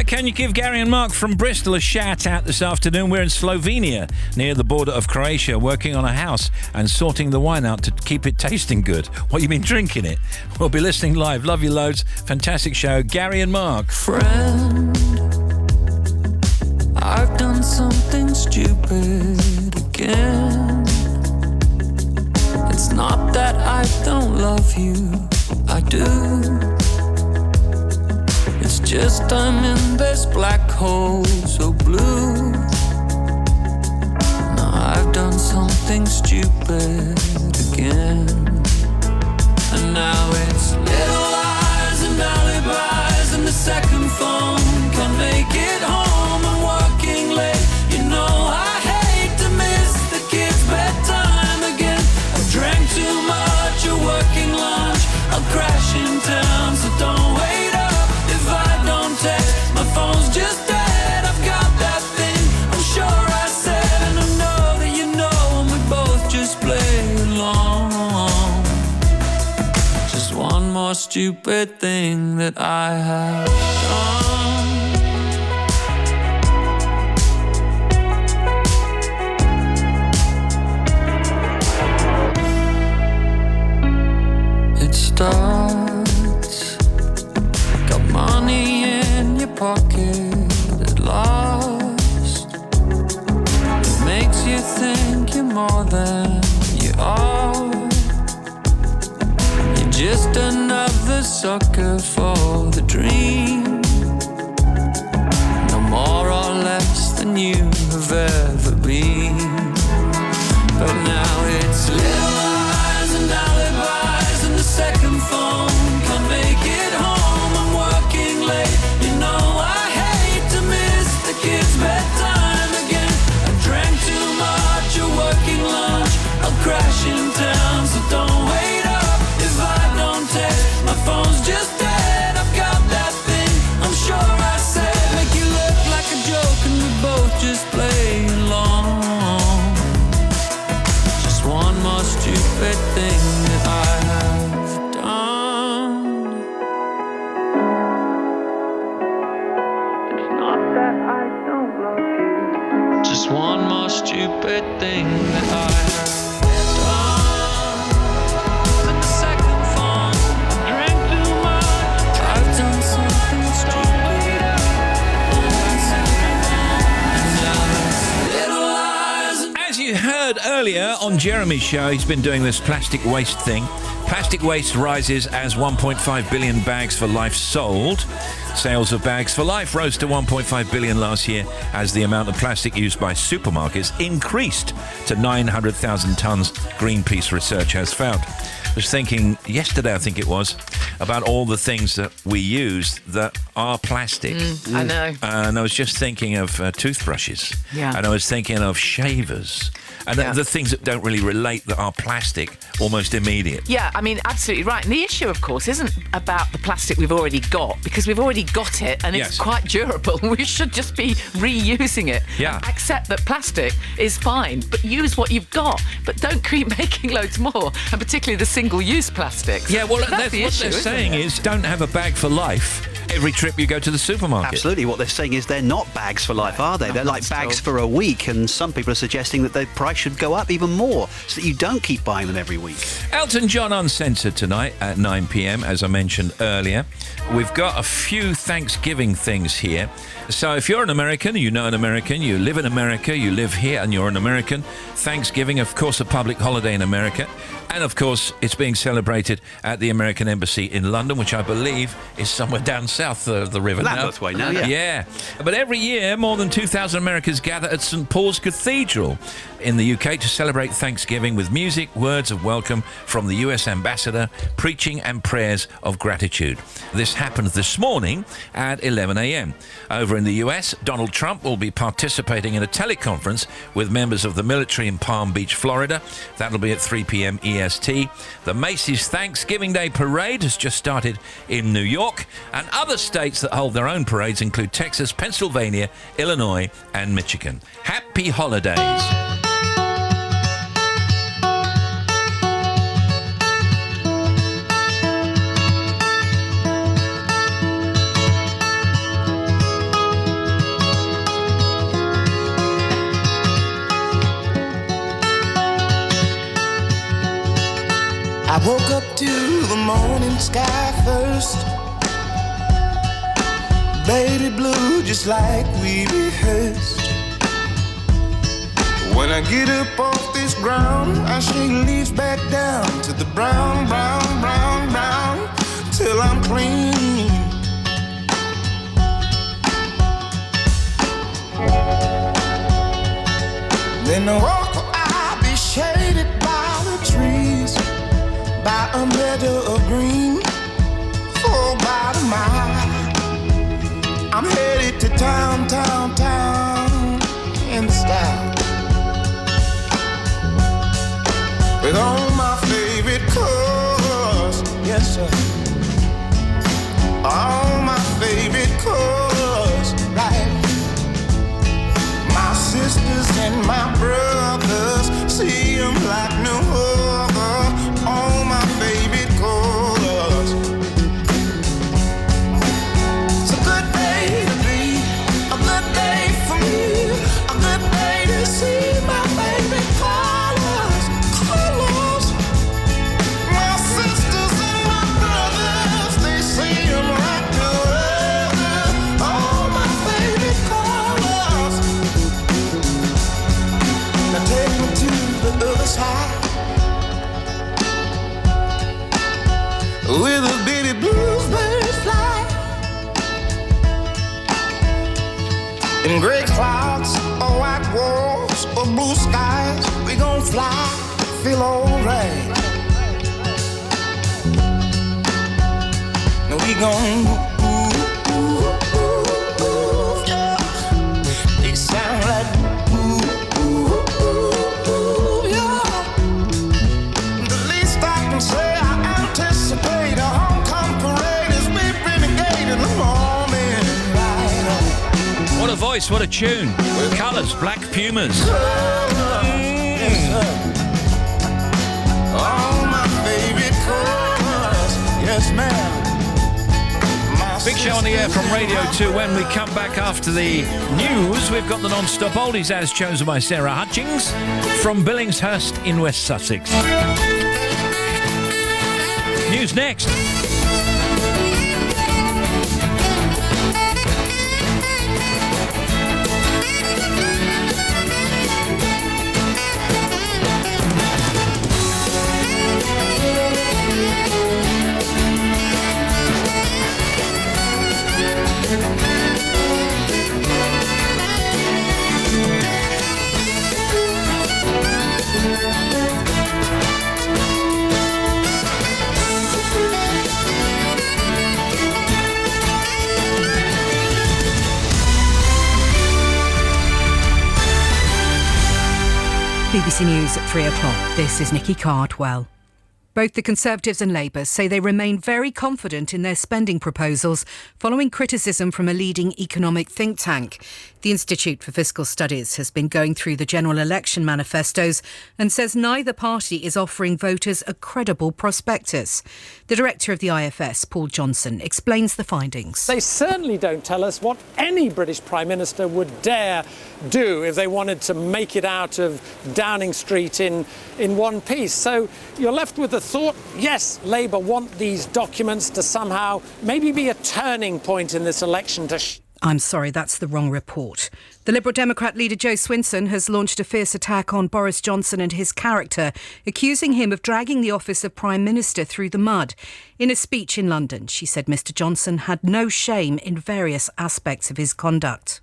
Can you give Gary and Mark from Bristol a shout out this afternoon? We're in Slovenia, near the border of Croatia, working on a house and sorting the wine out to keep it tasting good. What, you been drinking it? We'll be listening live. Love you loads. Fantastic show. Gary and Mark. Friend, I've done something stupid again. It's not that I don't love you, I do. It's just I'm in this black hole so blue. Now I've done something stupid again. And now it's little lies and alibis, and the second phone can't make it home. I'm working late, you know I hate to miss the kids' bedtime again. I've drank too much, a working lunch, I'll crash in town, so don't wait up if I don't text. My phone's just dead, I've got that thing I'm sure I said, and I know that you know, and we both just play along. Just one more stupid thing that I have done. It starts, got money in your pocket at last. It makes you think you're more than you are. You're just another sucker for the dream. No more or less than you have ever been. But now it's little lies and alibis, and the second phone can't make it home. I'm working late, you know I hate to miss the kids' bedtime again. I drank too much, a working lunch, I'll crash in town, so don't wait up if I don't text. My phone's just dead, I've got that thing I'm sure I said, make you look like a joke, and we both just play along. Just one more stupid thing that I have done. It's not that I don't love you, just one more stupid thing that I have done. And the second phone, I drank too much, I've done something stupid. And now there's little lies and As you heard earlier on Jeremy's show, he's been doing this plastic waste thing. Plastic waste rises as 1.5 billion bags for life sold. Sales of bags for life rose to 1.5 billion last year as the amount of plastic used by supermarkets increased to 900,000 tonnes, Greenpeace research has found. I was thinking yesterday, I think it was, about all the things that we use that are plastic. I know. And I was just thinking of toothbrushes. Yeah. And I was thinking of shavers. And the things that don't really relate that are plastic, almost immediate. Yeah, I mean, absolutely right. And the issue, of course, isn't about the plastic we've already got, because we've already got it and it's quite durable. We should just be reusing it. Yeah. And accept that plastic is fine, but use what you've got. But don't keep making loads more, and particularly the single-use plastics. Yeah, well, that's the what issue, they're isn't saying it? is don't have a bag for life. every trip you go to the supermarket. Absolutely. What they're saying is they're not bags for life, are they? They're like bags for a week, and some people are suggesting that the price should go up even more so that you don't keep buying them every week. Elton John Uncensored tonight at 9 p.m, as I mentioned earlier. We've got a few Thanksgiving things here. So if you're an American, you know an American, you live in America, you live here and you're an American, Thanksgiving, of course, a public holiday in America. And, of course, it's being celebrated at the American Embassy in London, which I believe is somewhere down south of the river now. Lambeth way now, yeah. Yeah. But every year, more than 2,000 Americans gather at St Paul's Cathedral in the UK to celebrate Thanksgiving with music, words of welcome from the US ambassador, preaching and prayers of gratitude. This happened this morning at 11 a.m. Over in the US, Donald Trump will be participating in a teleconference with members of the military in Palm Beach, Florida. That'll be at 3 p.m. EST. The Macy's Thanksgiving Day Parade has just started in New York, and other states that hold their own parades include Texas, Pennsylvania, Illinois, and Michigan. Happy holidays. I woke up to the morning sky first. Baby blue, just like we rehearsed. When I get up off this ground, I shake leaves back down to the brown, brown, brown, brown, till I'm clean. Then the walk I'll be shaded by the trees, by a meadow of green, for about a mile. I'm headed to town, town, town, in style, with all my favorite colors, yes sir, all my favorite colors, right. My sisters and my brothers, see them like no other, all my favorite colors. It's a good day to be, a good day for me, a good day to see my favorite colors, colors. My sisters and my brothers, they see them like no other, all my favorite colors. Now take me to the other side, where the bitty bluebirds fly, in gray clouds or white walls or blue skies, we gon' fly, feel alright. Now we gon' ooh, ooh, ooh, ooh, yeah. They sound like ooh, ooh, ooh, ooh, yeah. The least I can say, I anticipate a homecoming parade as we renegade in the morning light. What a voice, what a tune. Colours, Black Pumas. All my favorite colors, yes ma'am. Big show on the air from Radio 2. When we come back after the news, we've got the non-stop oldies as chosen by Sarah Hutchings from Billingshurst in West Sussex. News next. BBC News at 3 o'clock. This is Nikki Cardwell. Both the Conservatives and Labour say they remain very confident in their spending proposals following criticism from a leading economic think tank. The Institute for Fiscal Studies has been going through the general election manifestos and says neither party is offering voters a credible prospectus. The director of the IFS, Paul Johnson, explains the findings. They certainly don't tell us what any British Prime Minister would dare do if they wanted to make it out of Downing Street in one piece. So you're left with the thought, yes, Labour want these documents to somehow maybe be a turning point in this election to... I'm sorry, that's the wrong report. The Liberal Democrat leader Jo Swinson has launched a fierce attack on Boris Johnson and his character, accusing him of dragging the office of Prime Minister through the mud. In a speech in London, she said Mr Johnson had no shame in various aspects of his conduct.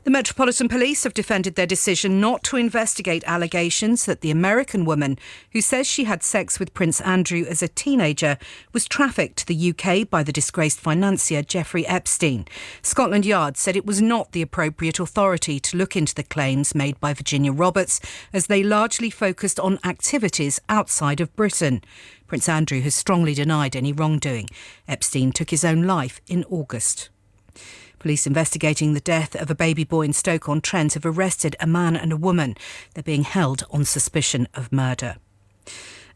The Metropolitan Police have defended their decision not to investigate allegations that the American woman who says she had sex with Prince Andrew as a teenager was trafficked to the UK by the disgraced financier Jeffrey Epstein. Scotland Yard said it was not the appropriate authority to look into the claims made by Virginia Roberts, as they largely focused on activities outside of Britain. Prince Andrew has strongly denied any wrongdoing. Epstein took his own life in August. Police investigating the death of a baby boy in Stoke-on-Trent have arrested a man and a woman. They're being held on suspicion of murder.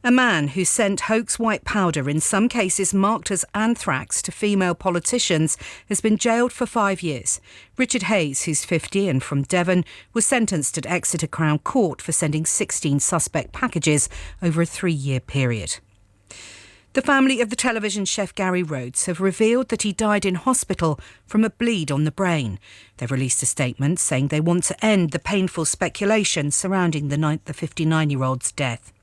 A man who sent hoax white powder, in some cases marked as anthrax, to female politicians has been jailed for 5 years. Richard Hayes, who's 50 and from Devon, was sentenced at Exeter Crown Court for sending 16 suspect packages over a 3-year period. The family of the television chef Gary Rhodes have revealed that he died in hospital from a bleed on the brain. They've released a statement saying they want to end the painful speculation surrounding the 59-year-old's death.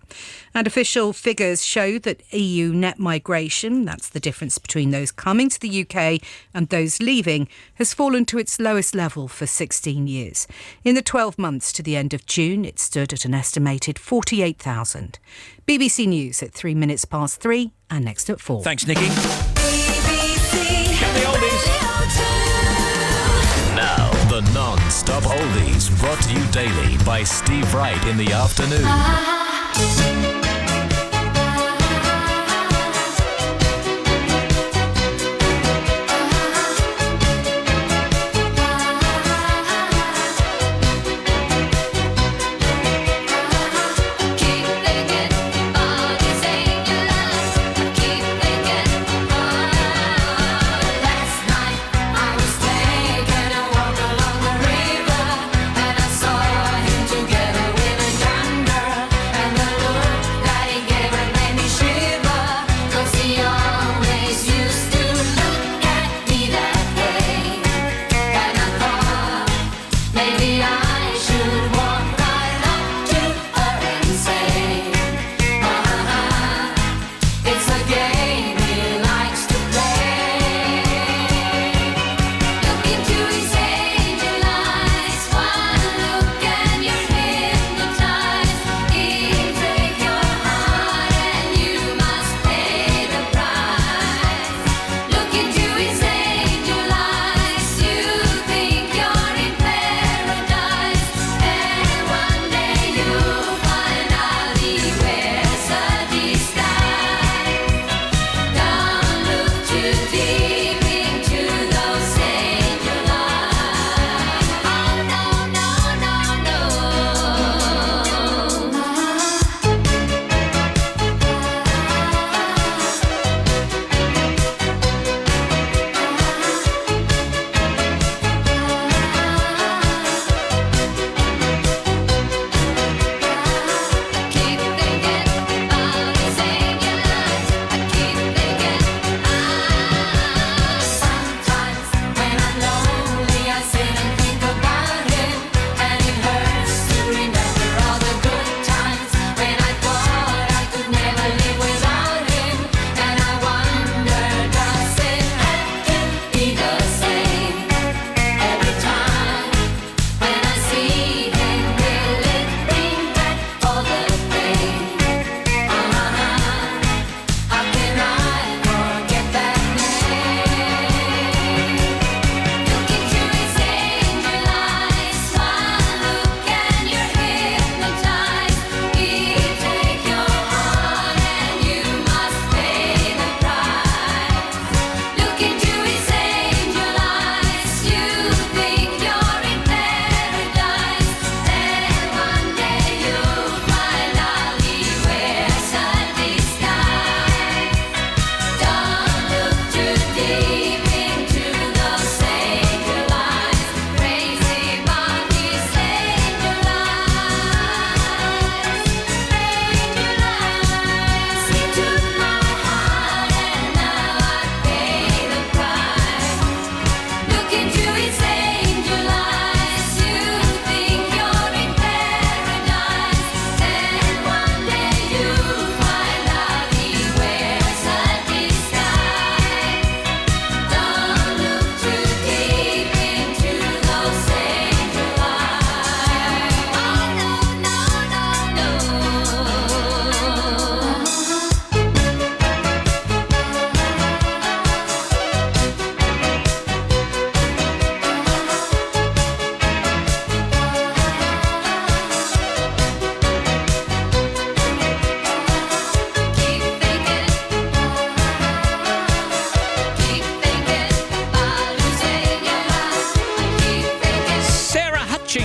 And official figures show that EU net migration, that's the difference between those coming to the UK and those leaving, has fallen to its lowest level for 16 years. In the 12 months to the end of June, it stood at an estimated 48,000. BBC News at 3 minutes past 3 and next at 4. Thanks, Nikki. BBC. Get the oldies. Now, the non-stop oldies brought to you daily by Steve Wright in the afternoon.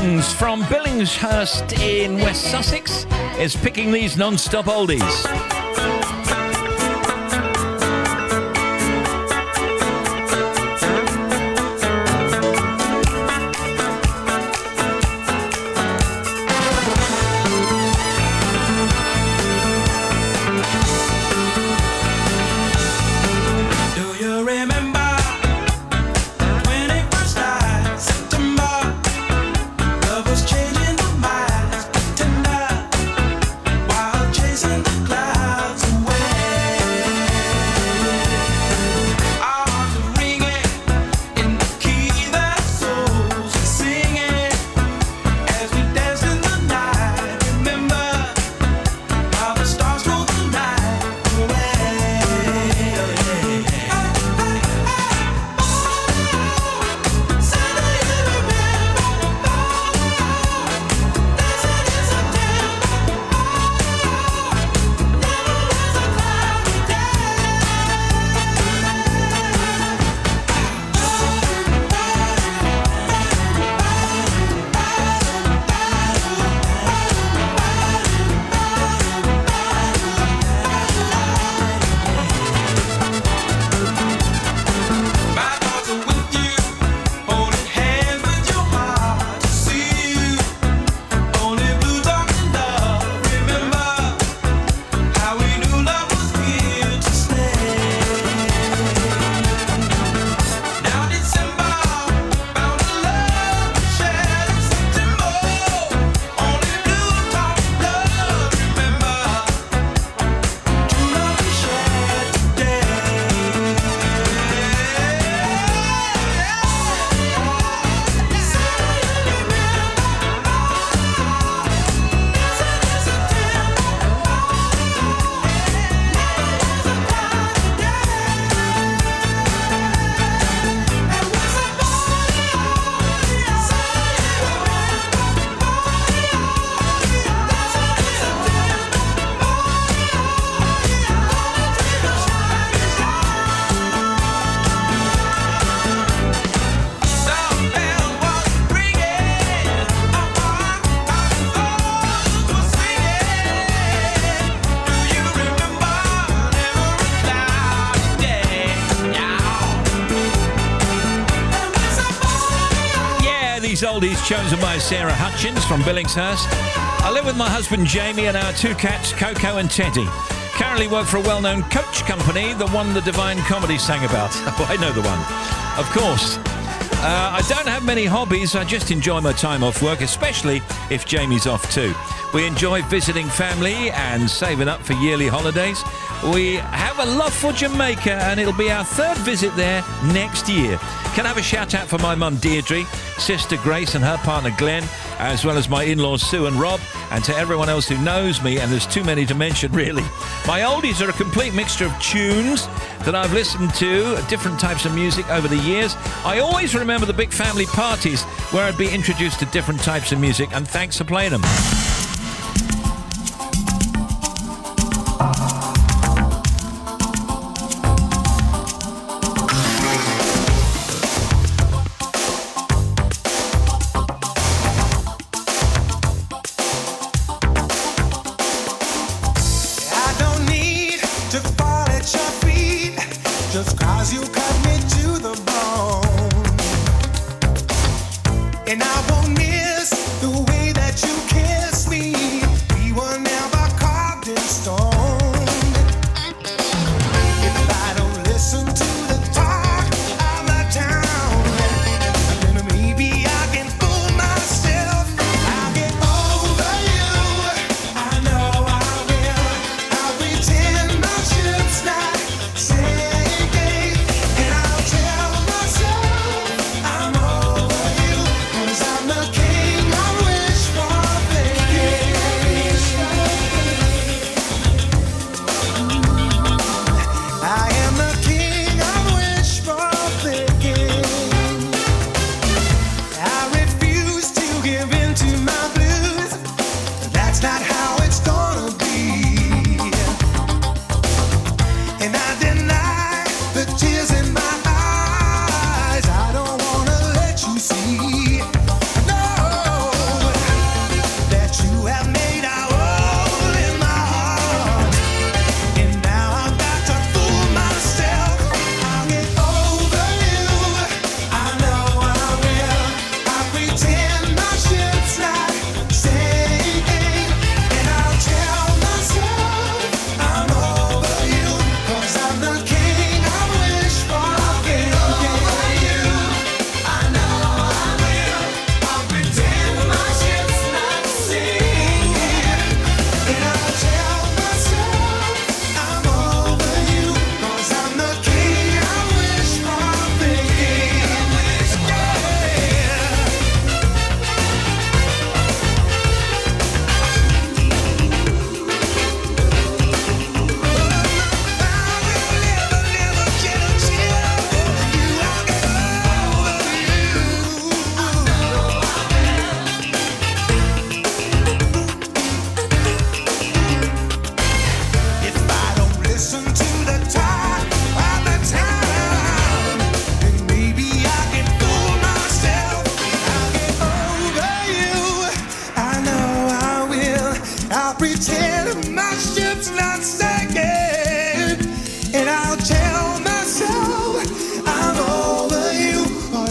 Billings from Billingshurst in West Sussex is picking these non-stop oldies. Oldies chosen by Sarah Hutchins from Billingshurst. I live with my husband Jamie and our two cats, Coco and Teddy. Currently work for a well-known coach company, the one the Divine Comedy sang about. Oh, I know the one. Of course. I don't have many hobbies. I just enjoy my time off work, especially if Jamie's off too. We enjoy visiting family and saving up for yearly holidays. We have a love for Jamaica, and it'll be our third visit there next year. Can I have a shout out for my mum Deirdre, sister Grace and her partner Glenn, as well as my in-laws Sue and Rob, and to everyone else who knows me, and there's too many to mention really. My oldies are a complete mixture of tunes that I've listened to, different types of music over the years. I always remember the big family parties where I'd be introduced to different types of music, and thanks for playing them. And I won't miss the way that you kiss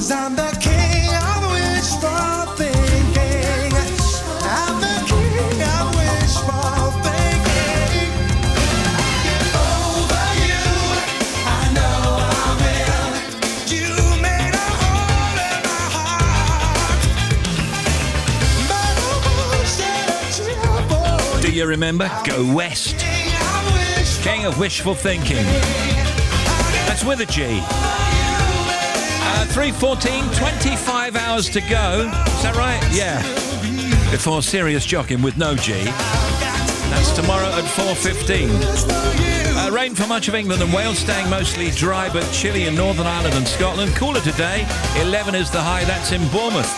'Cause I'm the king of wishful thinking. I'm the king of wishful thinking. Over you, I know I will. You made a hole in my heart. But I won't shed a tear for Do you remember? Go West. King of Wishful Thinking. That's with a G. 3:14, 25 hours to go. Is that right? Yeah. Before Serious Jogging with no G. That's tomorrow at 4:15. Rain for much of England and Wales, staying mostly dry but chilly in Northern Ireland and Scotland. Cooler today. 11 is the high. That's in Bournemouth.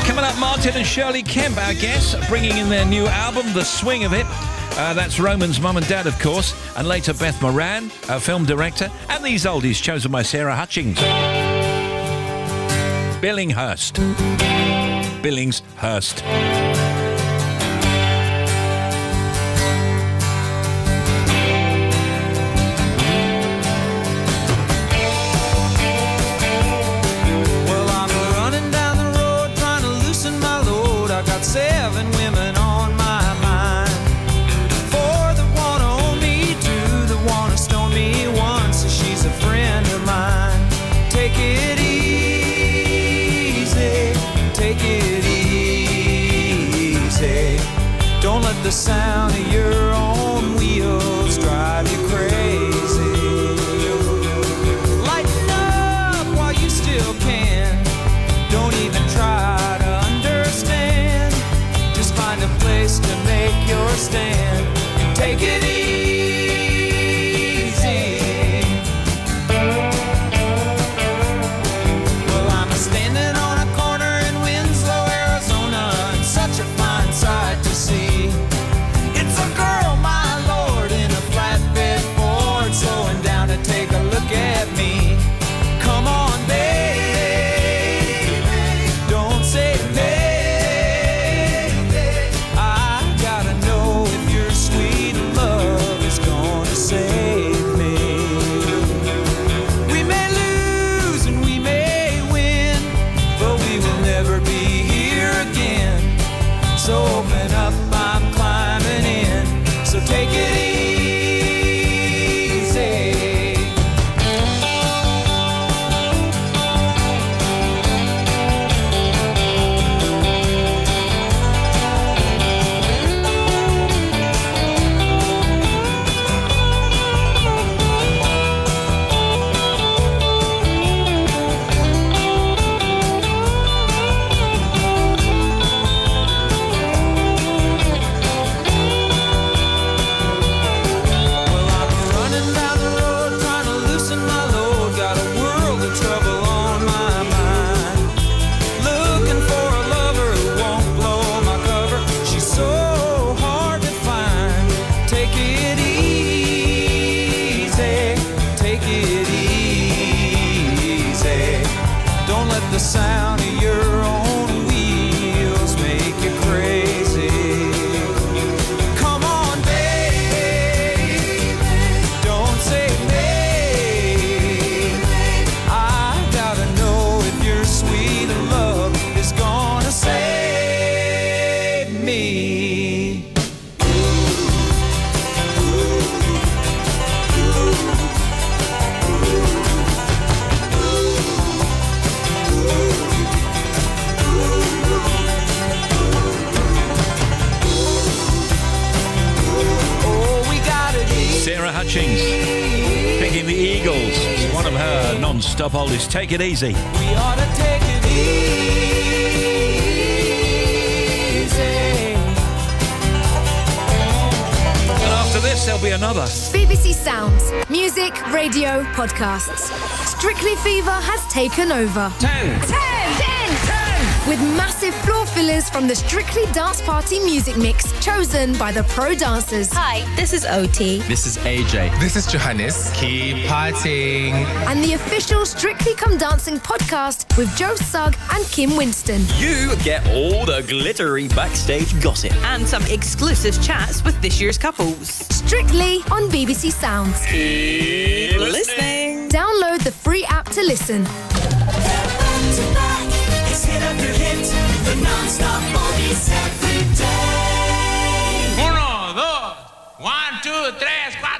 Coming up, Martin and Shirley Kemp, our guests, bringing in their new album, The Swing of It. That's Roman's mum and dad, of course, and later Beth Moran, a film director, and these oldies chosen by Sarah Hutchings. Billinghurst. Billingshurst. Well, I'm running down the road trying to loosen my load. I got 7 women on my mind. 4 that wanna own me, 2 that wanna stone me, 1 says she's a friend of mine. Take it easy, take it easy. Don't let the sound of your own wheels drive you crazy. Lighten up while you still can. Don't even try to understand. Just find a place to make your stand and take it easy. Well, I'm standing on a corner in Winslow, Arizona, and such a fine sight to see. It's a girl, my lord, in a flatbed Ford, slowing down to take a look at me. Come on, baby, don't say maybe. I gotta know if your sweet love is gonna save me. We may lose and we may win, but we will never be here again. So open up, I'm climbing in. So take it easy. Well, I'm running down the road trying to loosen my load. Got a world of trouble on my mind. Looking for a lover who won't blow my cover. She's so hard to find. Take it easy, take it easy. Don't let the sound of your own wheels make you crazy. Come on, baby, don't say maybe. I gotta know if your sweet love is gonna save me. Oh, we got it easy. Sarah Hutchings, picking the Eagles. It's one of her non-stop oldies. Take it easy. We ought to take it easy. And after this, there'll be another. BBC Sounds, music, radio, podcasts. Strictly Fever has taken over. 10. 10! 10! 10! With massive floor fillers from the Strictly Dance Party music mix chosen by the pro dancers. Hi, this is OT. This is AJ. This is Johannes. Keep partying. And the official Strictly Come Dancing podcast with Joe Sugg and Kim Winston. You get all the glittery backstage gossip. And some exclusive chats with this year's couples. Strictly on BBC Sounds. Keep listening. Download the free app to listen. 2, 3, 4.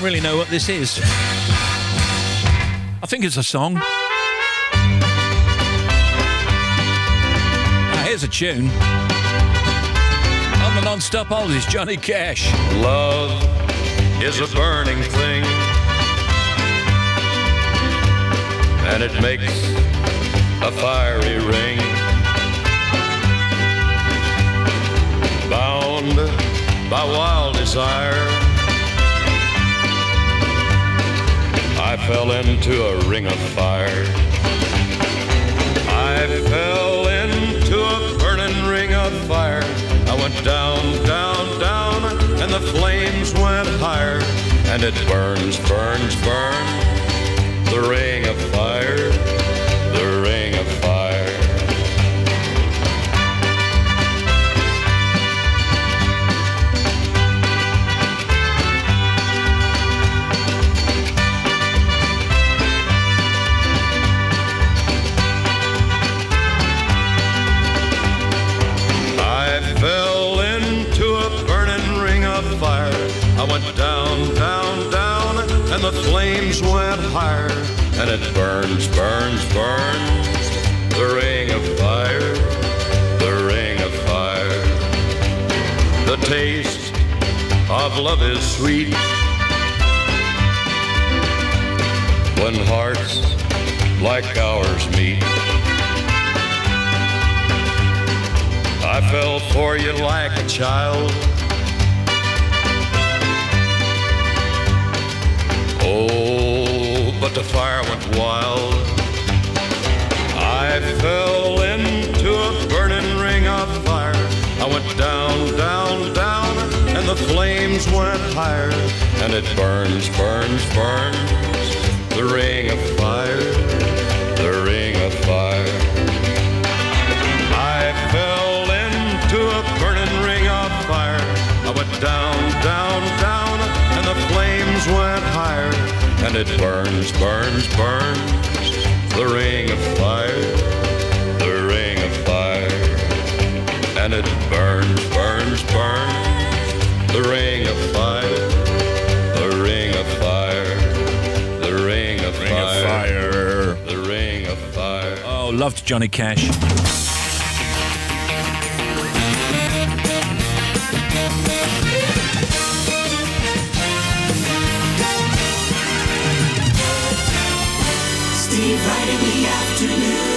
Really know what this is. I think it's a song. Here's a tune. On the non-stop oldies, Johnny Cash. Love is a burning thing, and it makes a fiery ring. Bound by wild desire, I fell into a ring of fire. I fell into a burning ring of fire. I went down, down, down, and the flames went higher. And it burns, burns, burns, the ring of fire, the ring of fire. I went down, down, down, and the flames went higher. And it burns, burns, burns, the ring of fire, the ring of fire. The taste of love is sweet when hearts like ours meet. I fell for you like a child. Oh, but the fire went wild. I fell into a burning ring of fire. I went down, down, down, and the flames went higher. And it burns, burns, burns, the ring of fire, the ring of fire. I fell into a burning ring of fire. I went down, down, down, and the flames went higher. And it burns, burns, burns, the ring of fire, the ring of fire. And it burns, burns, burns, the ring of fire, the ring of fire, the ring of fire, the ring of fire. Oh, loved Johnny Cash. Right in the afternoon.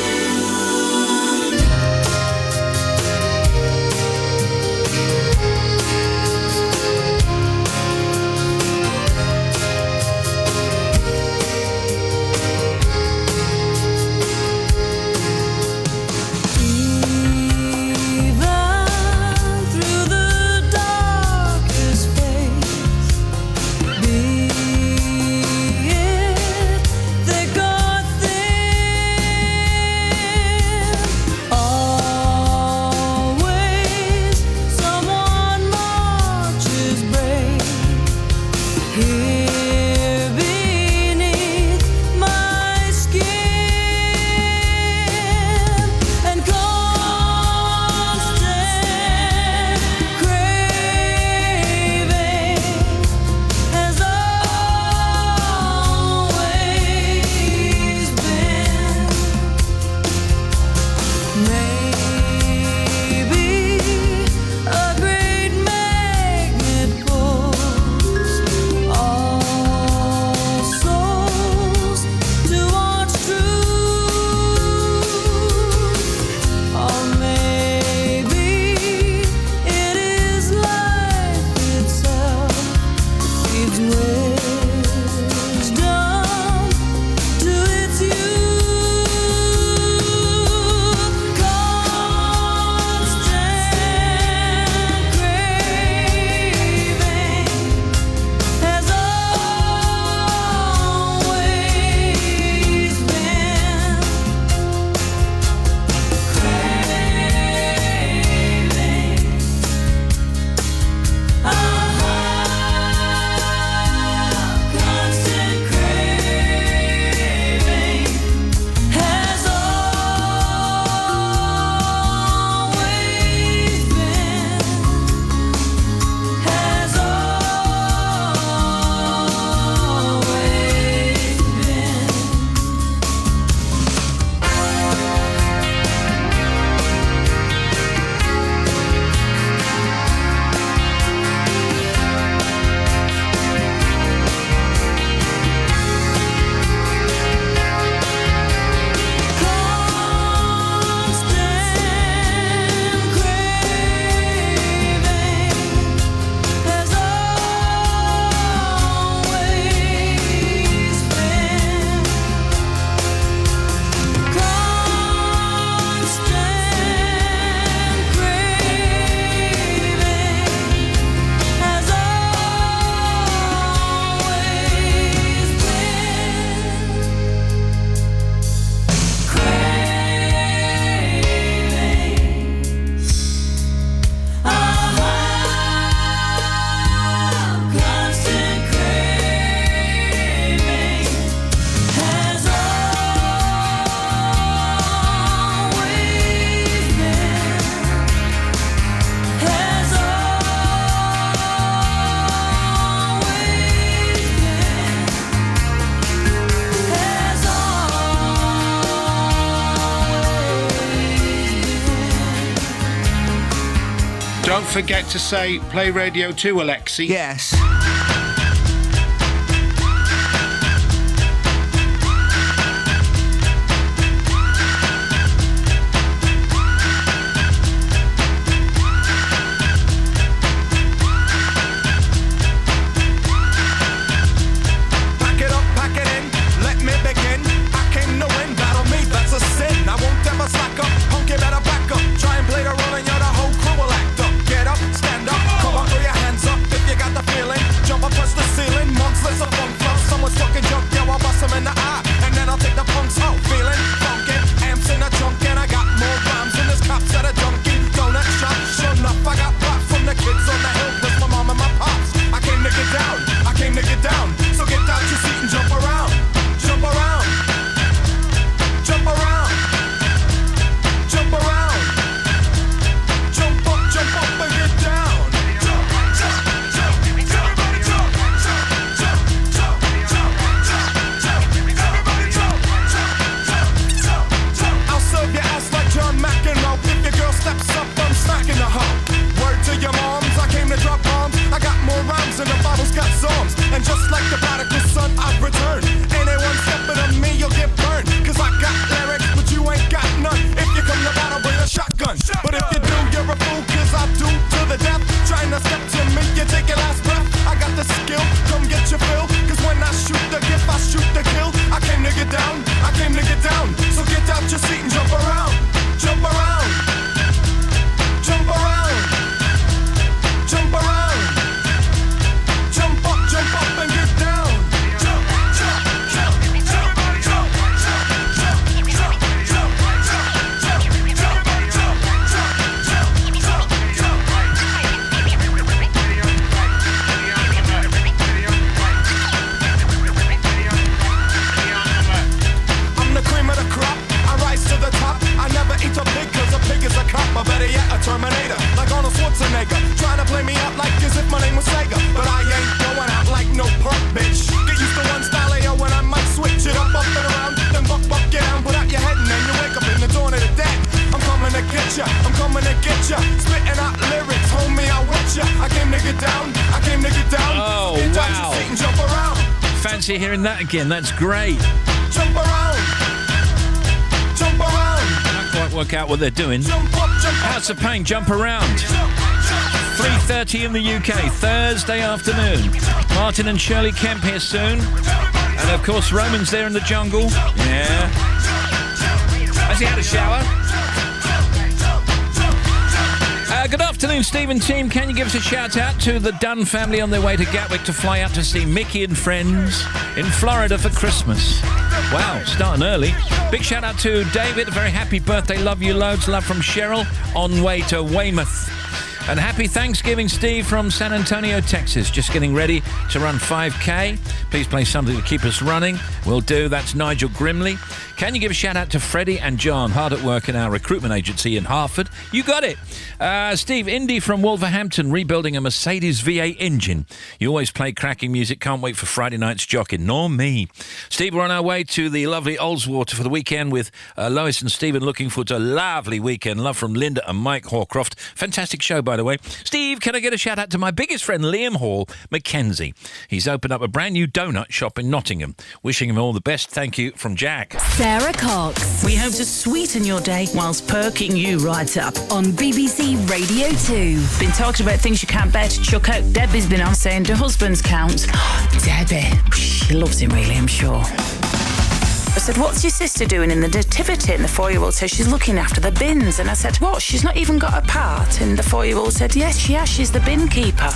Don't forget to say play Radio 2, Alexi. Yes. Stand up, come on, throw your hands up if you got the feeling. Terminator, like Arnold Schwarzenegger. Trying to play me out like as if my name was Sega. But I ain't going out like no punk bitch. Get used to one style AO when I might switch it up and around. Then buck, get down, put out your head and then you wake up in the dawn of the dead. I'm coming to get ya, I'm coming to get ya. Spitting out lyrics, homie, I with ya. I came to get down, I came to get down. Oh, Get down, wow. sit and jump around. Fancy hearing that again. That's great. Jump around. Jump around. Can't quite work out what they're doing. Jump up, House of Pain, Jump Around. 3:30 in the UK, Thursday afternoon. Martin and Shirley Kemp here soon. And of course, Roman's there in the jungle. Yeah. Has he had a shower? Good afternoon, Stephen team. Can you give us a shout out to the Dunn family on their way to Gatwick to fly out to see Mickey and friends in Florida for Christmas? Wow, starting early. Big shout out to David. A very happy birthday. Love you loads. Love from Cheryl on way to Weymouth. And happy Thanksgiving, Steve, from San Antonio, Texas. Just getting ready to run 5K. Please play something to keep us running. Will do. That's Nigel Grimley. Can you give a shout out to Freddie and John, hard at work in our recruitment agency in Hartford? You got it. Steve, Indy from Wolverhampton, rebuilding a Mercedes V8 engine. You always play cracking music. Can't wait for Friday night's jocking. Nor me. Steve, we're on our way to the lovely Oldswater for the weekend with Lois and Stephen. Looking forward to a lovely weekend. Love from Linda and Mike Hawcroft. Fantastic show, by the way. Steve, can I get a shout out to my biggest friend, Liam Hall Mackenzie? He's opened up a brand new donut shop in Nottingham. Wishing him all the best. Thank you from Jack. Sarah Cox. We hope to sweeten your day whilst perking you right up. On BBC Radio 2. Been talking about things you can't bear to chuck out. Debbie's been on saying her husband's count. Debbie, she loves him really, I'm sure. I said, what's your sister doing in the nativity? And the 4-year-old said, she's looking after the bins. And I said, what, she's not even got a part? And the 4-year-old said, yes, she has, she's the bin keeper.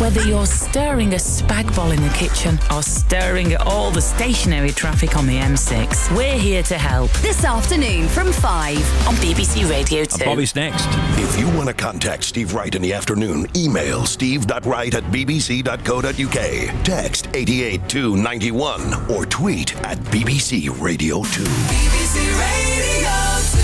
Whether you're stirring a spag bol in the kitchen or stirring at all the stationary traffic on the M6, we're here to help. This afternoon from 5 on BBC Radio 2. Bobby's next. If you want to contact Steve Wright in the afternoon, email steve.wright@bbc.co.uk, text 88291 or tweet at BBC Radio 2. BBC Radio 2.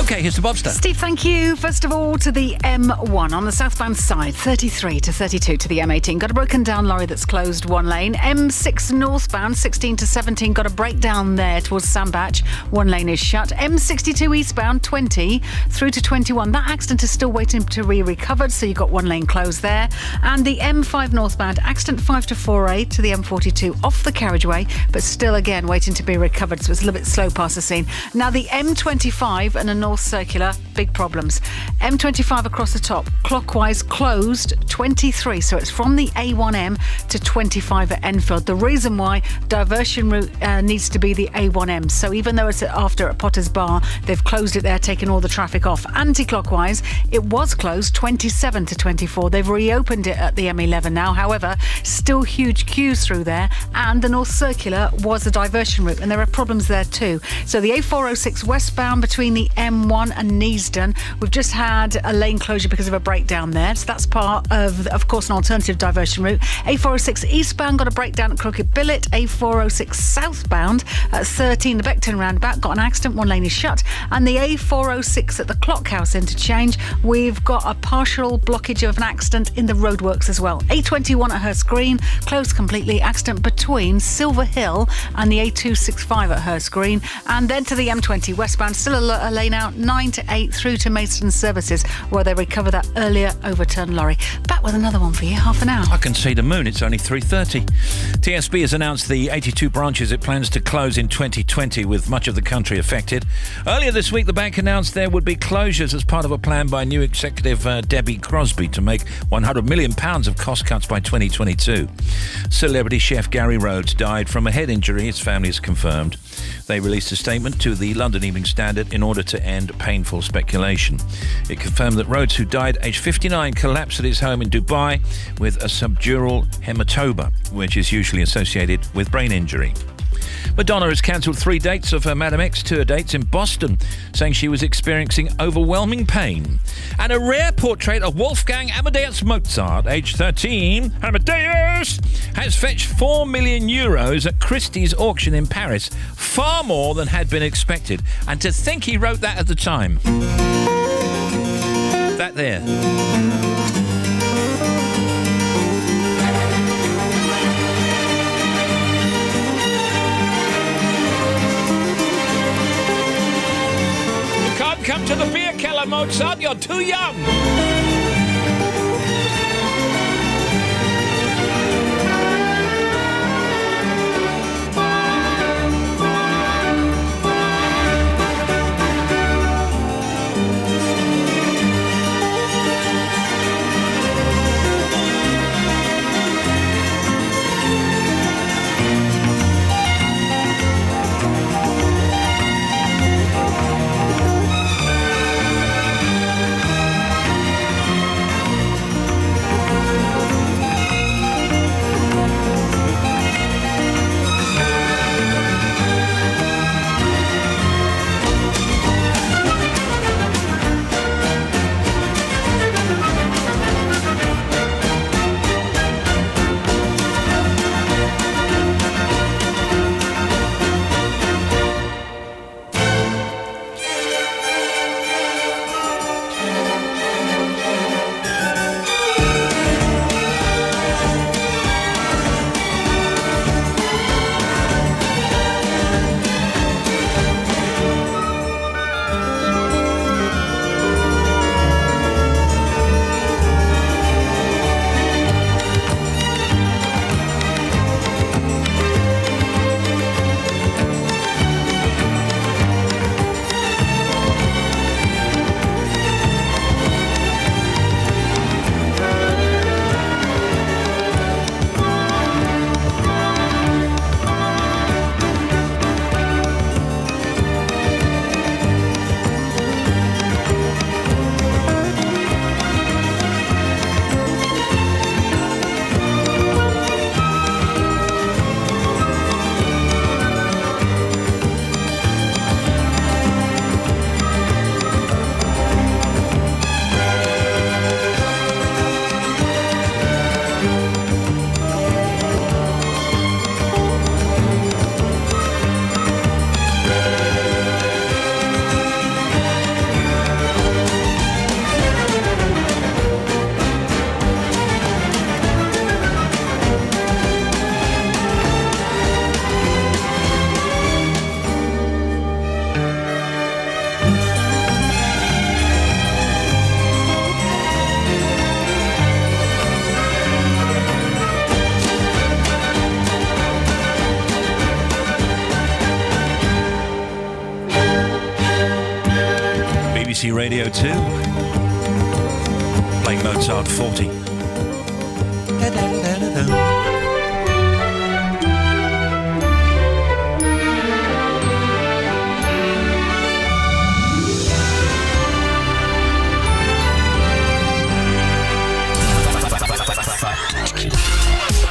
Okay, here's the Bobster. Steve, thank you. First of all, to the M1 on the southbound side, 33 to 32 to the M18. Got a broken down lorry that's closed one lane. M6 northbound, 16 to 17. Got a breakdown there towards Sandbach. One lane is shut. M62 eastbound, 20 through to 21. That accident is still waiting to be recovered, so you've got one lane closed there. And the M5 northbound, accident 5 to 4A to the M42 off the carriageway, but still again waiting to be recovered, so it's a little bit slow past the scene. Now the M25 and the North Circular, big problems. M25 across the top, clockwise closed 23, so it's from the A1M to 25 at Enfield. The reason why, diversion route needs to be the A1M, so even though it's after at Potter's Bar, they've closed it there, taken all the traffic off. Anti-clockwise, it was closed 27 to 24. They've reopened it at the M11 now, however, still huge queues through there, and the North Circular was a diversion route, and there are problems there too. So the A406 westbound between the M1 and Neasden, we've just had a lane closure because of a breakdown there, so that's part of course, an alternative diversion route. A406 eastbound got a breakdown at Crooked Billet. A406 southbound at 13, the Beckton roundabout, got an accident, one lane is shut. And the A406 at the Clockhouse interchange, we've got a partial blockage of an accident in the roadworks as well. A21 at Hurst Green, closed completely, accident between Silver Hill and the A265 at Hurst Green. And then to the M20 westbound, still a lane out, 9 to 8 through to Maidstone Services, where they recover that earlier overturned lorry. Back with another one for you, half an hour. I can see the moon. It's only 3:30. TSB has announced the 82 branches it plans to close in 2020, with much of the country affected. Earlier this week, the bank announced there would be closures as part of a plan by new executive Debbie Crosby to make £100 million of cost cuts by 2022. Celebrity chef Gary Rhodes died from a head injury, his family has confirmed. They released a statement to the London Evening Standard in order to end painful speculation. It confirmed that Rhodes, who died aged 59, collapsed at his home in Dubai with a subdural hematoma, which is usually associated with brain injury. Madonna has cancelled 3 dates of her Madam X tour dates in Boston, saying she was experiencing overwhelming pain. And a rare portrait of Wolfgang Amadeus Mozart, aged 13, Amadeus, has fetched €4 million at Christie's auction in Paris, far more than had been expected. And to think he wrote that at the time. That there. You can't come to the beer keller, Mozart. You're too young. BBC Radio 2, playing Mozart 40.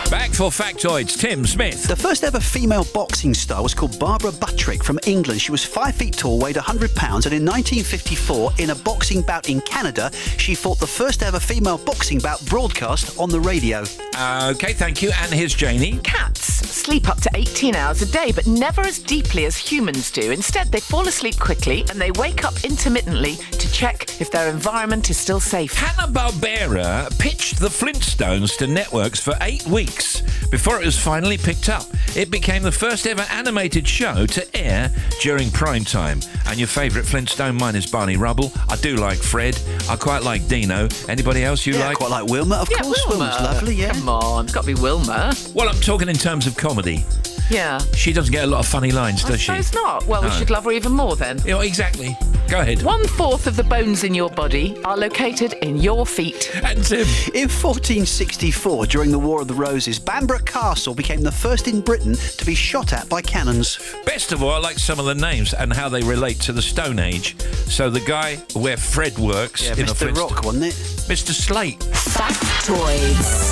Back for factoids, Tim Smith. The first ever female boxing star was called Barbara Buttrick from England. She was 5 feet tall, weighed 100 pounds, and in 1954, in a boxing bout in Canada, she fought the first ever female boxing bout broadcast on the radio. OK, thank you. And here's Janie. Cats sleep up to 18 hours a day, but never as deeply as humans do. Instead, they fall asleep quickly and they wake up intermittently to check if their environment is still safe. Hanna-Barbera pitched the Flintstones to networks for 8 weeks before it was finally picked up. It became the first ever animated show to air during prime time. And your favourite Flintstone, mine is Barney Rubble. I do like Fred. I quite like Dino. Anybody else you like? I quite like Wilma, of course. Wilma. Wilma's lovely, yeah. Come on, it's got to be Wilma. Well, I'm talking in terms of comedy. Yeah. She doesn't get a lot of funny lines, does she? I suppose not. Well, we should love her even more then. Yeah, exactly. Go ahead. 1/4 of the bones in your body are located in your feet. And Tim. In 1464, during the War of the Roses, Bamburgh Castle became the first in Britain to be shot at by cannons. Best of all, I like some of the names and how they relate to the Stone Age. So the guy where Fred works... Yeah, in Mr. Rock, wasn't it? Mr. Slate. Factoids.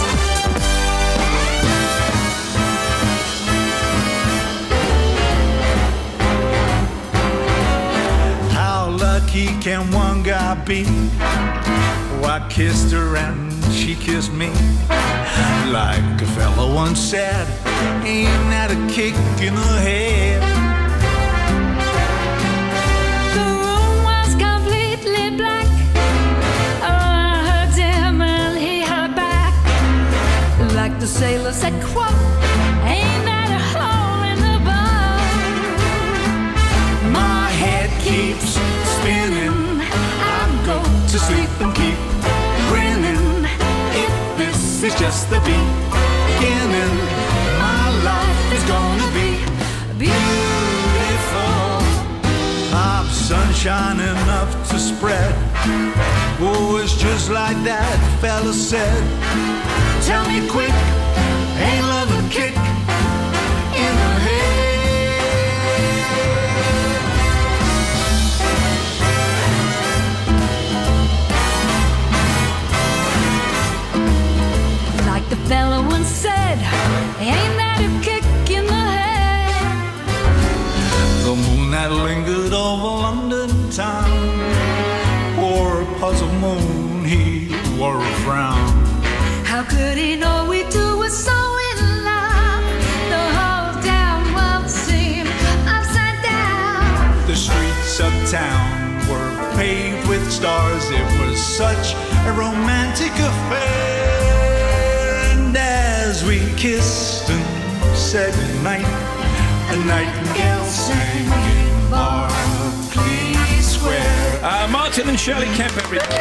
Lucky can one guy be? Oh, I kissed her and she kissed me. Like a fella once said, ain't that a kick in the head? The room was completely black. fella said, quote, ain't that a hole in the bone? My head keeps spinning. I go to sleep and keep grinning. If this is just the beginning, my life is gonna be beautiful. I'm sunshine enough to spread. Oh, it's just like that fella said. Tell me quick, ain't love a kick in the head? Like the fella once said, ain't that a kick in the head? The moon that lingered over London town, wore a puzzle moon, he wore a frown. How could he know we two were so in love? The whole damn world seemed upside down. The streets of town were paved with stars. It was such a romantic affair. And as we kissed and said goodnight, a nightingale sang in Berkeley Square. Martin and Shirley Kemp, everybody,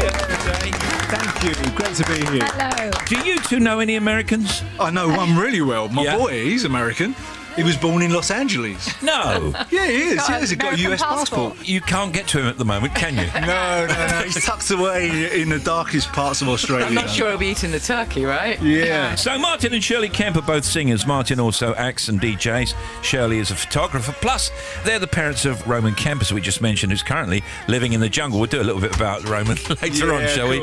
here today. Thank you. Great to be here. Hello. Do you two know any Americans? I know one really well. My boy, he's American. He was born in Los Angeles. No. Yeah, he is. He's got a US passport. You can't get to him at the moment, can you? No. He's tucked away in the darkest parts of Australia. I'm not sure he'll be eating the turkey, right? Yeah. So Martin and Shirley Kemp are both singers. Martin also acts and DJs. Shirley is a photographer. Plus, they're the parents of Roman Kemp, as we just mentioned, who's currently living in the jungle. We'll do a little bit about Roman later on, shall we?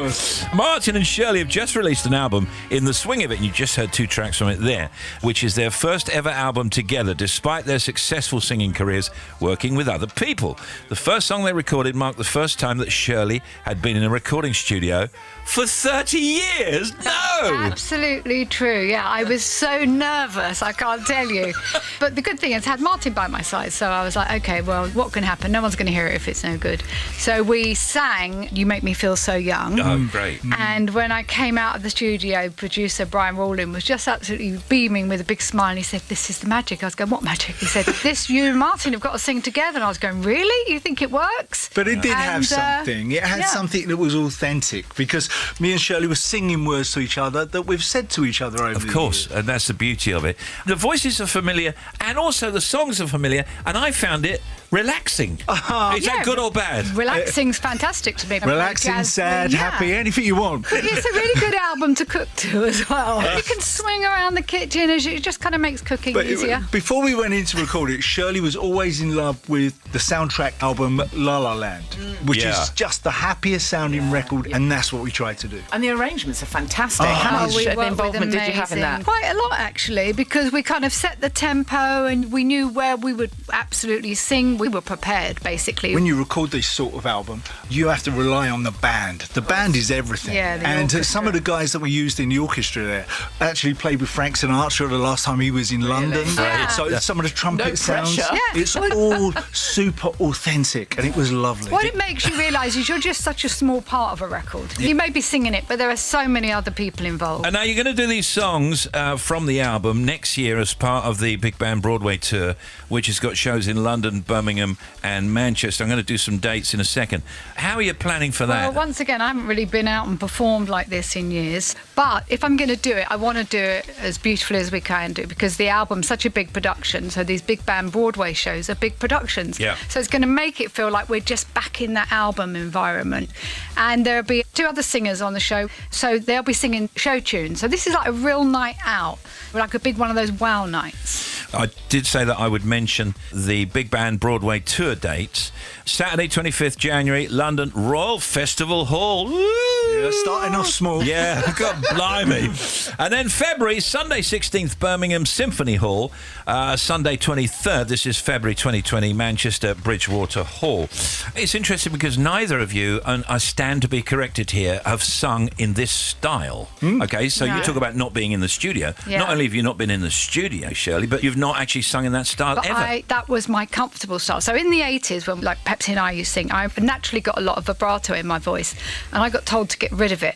Martin and Shirley have just released an album in the swing of it, and you just heard 2 tracks from it there, which is their first ever album together, despite their successful singing careers working with other people. The first song they recorded marked the first time that Shirley had been in a recording studio for 30 years. No! Absolutely true. Yeah, I was so nervous, I can't tell you. But the good thing is I had Martin by my side, so I was like, okay, well, what can happen? No one's going to hear it if it's no good. So we sang You Make Me Feel So Young. Oh, great. And when I came out of the studio, producer Brian Rawlin was just absolutely beaming with a big smile, and he said, this is the magic. I was going, what magic? He said, this, you and Martin have got to sing together. And I was going, really? You think it works? But it did have something. It had something that was authentic, because me and Shirley were singing words to each other that we've said to each other over the Of course, and that's the beauty of it. The voices are familiar, and also the songs are familiar, and I found it relaxing. Is that good or bad? Relaxing's fantastic to me. Relaxing, sad, happy, anything you want. But it's a really good album to cook to as well. You can swing around the kitchen, it just kind of makes cooking easier. Before we went in to record it, Shirley was always in love with the soundtrack album La La Land, which is just the happiest sounding record, and that's what we tried to do. And the arrangements are fantastic. How much involvement did you have in that? Quite a lot, actually, because we kind of set the tempo and we knew where we would absolutely sing. We were prepared, basically. When you record this sort of album, you have to rely on the band. The band is everything. Yeah, and some of the guys that we used in the orchestra there actually played with Frank Sinatra the last time he was in London. Yeah. So some of the trumpet sounds, Yeah. it's all super authentic, and it was lovely. What it makes you realise is you're just such a small part of a record. You may be singing it, but there are so many other people involved. And now you're going to do these songs from the album next year as part of the Big Band Broadway tour, which has got shows in London, Birmingham and Manchester. I'm going to do some dates in a second. How are you planning for that? Well, once again, I haven't really been out and performed like this in years. But if I'm going to do it, I want to do it as beautifully as we can do, because the album's such a big production. So these Big Band Broadway shows are big productions. Yeah. So it's going to make it feel like we're just back in that album environment. And there'll be 2 other singers on the show. So they'll be singing show tunes. So this is like a real night out, like a big one of those wow nights. I did say that I would mention the Big Band Broadway tour dates. Saturday, 25th January, London Royal Festival Hall. Yeah, starting off small. Yeah, God blimey. And then February, Sunday 16th, Birmingham Symphony Hall. Sunday 23rd, this is February 2020, Manchester Bridgewater Hall. It's interesting because neither of you, and I stand to be corrected here, have sung in this style. Okay, so you talk about not being in the studio. Yeah. Not only have you not been in the studio, Shirley, but you've not actually sung in that style But ever. that was my comfortable style. So in the 80s, when like Pepsi and I used to sing, I naturally got a lot of vibrato in my voice, and I got told to get rid of it.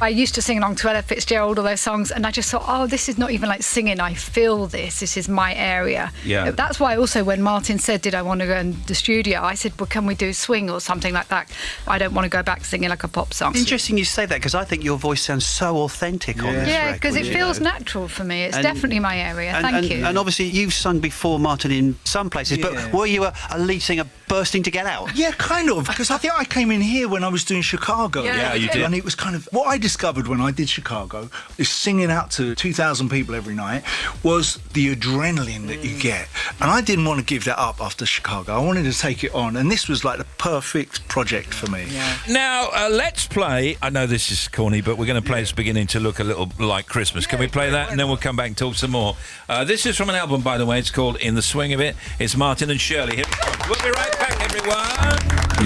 I used to sing along to Ella Fitzgerald, all those songs, and I just thought, oh, this is not even like singing. I feel this. This is my area. Yeah. That's why also when Martin said, did I want to go in the studio, I said, well, can we do swing or something like that? I don't want to go back singing like a pop song. Interesting you say that, because I think your voice sounds so authentic on this Yeah, record. because it feels natural for me. It's definitely my area. Thank you. And obviously you've sung before, Martin, in some places, but were you a lead singer bursting to get out? Yeah, kind of, because I think I came in here when I was doing Chicago. Yeah, you did. And it was kind of what I discovered when I did Chicago is singing out to 2,000 people every night was the adrenaline that you get. And I didn't want to give that up after Chicago. I wanted to take it on, and this was like the perfect project for me. Now, let's play. I know this is corny, but we're going to play It's Beginning to Look a Little Like Christmas. Can we play that? And then we'll come back and talk some more. This is from an album, by the way. It's called In the Swing of It. It's Martin and Shirley. Here we go. We'll be right back, everyone.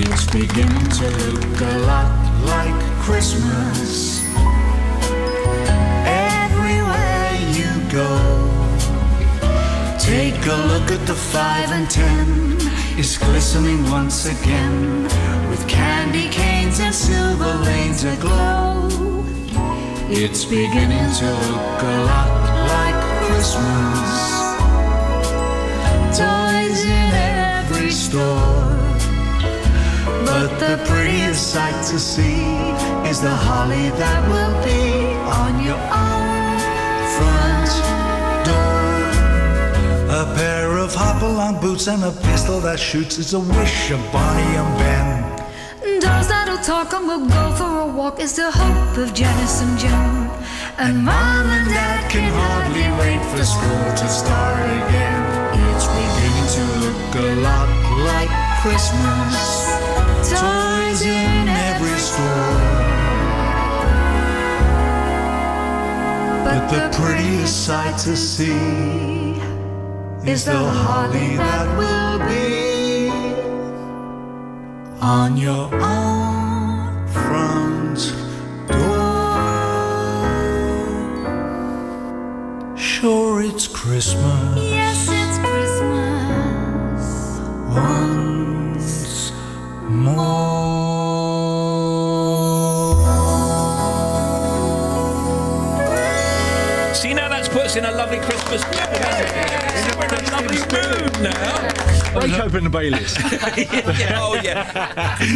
It's beginning to look a lot like Christmas everywhere you go. Take a look at the 5 and 10. It's glistening once again with candy canes and silver lanes aglow. It's beginning to look a lot like Christmas. Toys in every store, but the prettiest sight to see is the holly that will be on your own front door. A pair of hop-along boots and a pistol that shoots is a wish of Bonnie and Ben. Dolls that'll talk and we'll go for a walk is the hope of Janice and Joan. And Mom and Dad can hardly wait for school to start again. It's beginning to look a lot like Christmas. Toys in every store, but the prettiest sight to see is the holly that will be on your own front door. Sure, it's Christmas. Yes, it's Christmas. Once more. See, now that's put us in a lovely Christmas mood. We're in a lovely mood now. Break open the Baileys.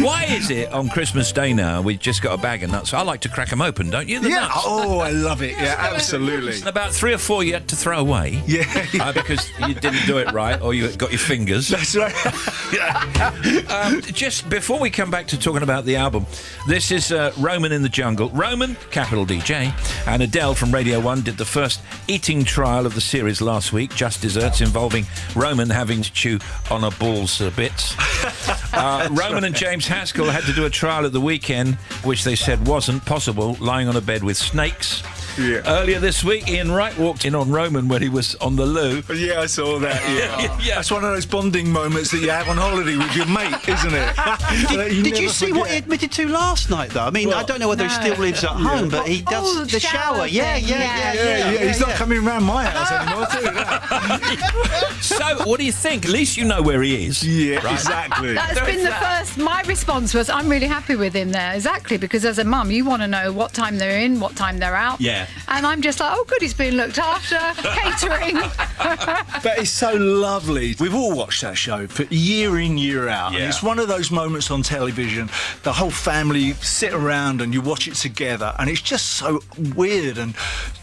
Why is it on Christmas Day now we've just got a bag of nuts? I like to crack them open, don't you? The nuts. Oh, I love it. Yeah, absolutely. And about 3 or 4 you had to throw away. Yeah. Because you didn't do it right, or you got your fingers. That's right. Just before we come back to talking about the album, this is Roman in the Jungle. Roman, capital DJ, and Adele from Radio 1 did the first eating trial of the series last week, Just Desserts, involving Roman having to chew on her balls bits. Roman and James Haskell had to do a trial at the weekend, which they said wasn't possible, lying on a bed with snakes. Yeah. Earlier this week, Ian Wright walked in on Roman when he was on the loo. Yeah, I saw that. Yeah. That's one of those bonding moments that you have on holiday with your mate, isn't it? Did you see what he admitted to last night, though? I mean, I don't know whether he still lives at home, but he does the shower. Yeah. He's not coming round my house anymore, I'll tell you that. So, what do you think? At least you know where he is. Yeah, right? exactly. That's been the first. My response was, I'm really happy with him there. Exactly, because as a mum, you want to know what time they're in, what time they're out. Yeah. And I'm just like, oh, good, he's being looked after, catering. But it's so lovely. We've all watched that show for year in, year out. Yeah. And it's one of those moments on television, the whole family sit around and you watch it together, and it's just so weird and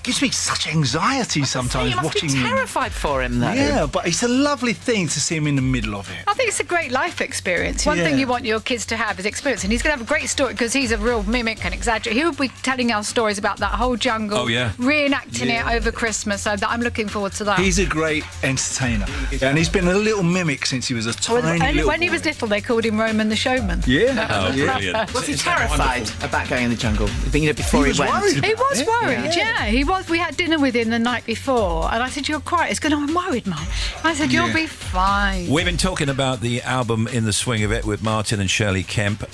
gives me such anxiety sometimes You must watching be terrified for him, though. Yeah, but it's a lovely thing to see him in the middle of it. I think it's a great life experience. One Yeah. thing you want your kids to have is experience, and he's going to have a great story because he's a real mimic and exaggerate. He will be telling us stories about that whole jungle, reenacting it over Christmas. So that I'm looking forward to that. He's a great entertainer, and he's been a little mimic since he was a tiny little when he was little, they called him Roman the Showman. Yeah. Oh, brilliant. Was he terrified about going in the jungle? Before he went? He was worried, yeah. He was. We had dinner with him the night before, and I said, "You're quiet." He's going, "I'm worried, Mum." I said, "You'll be fine." We've been talking about the album In the Swing of It with Martin and Shirley Kemp.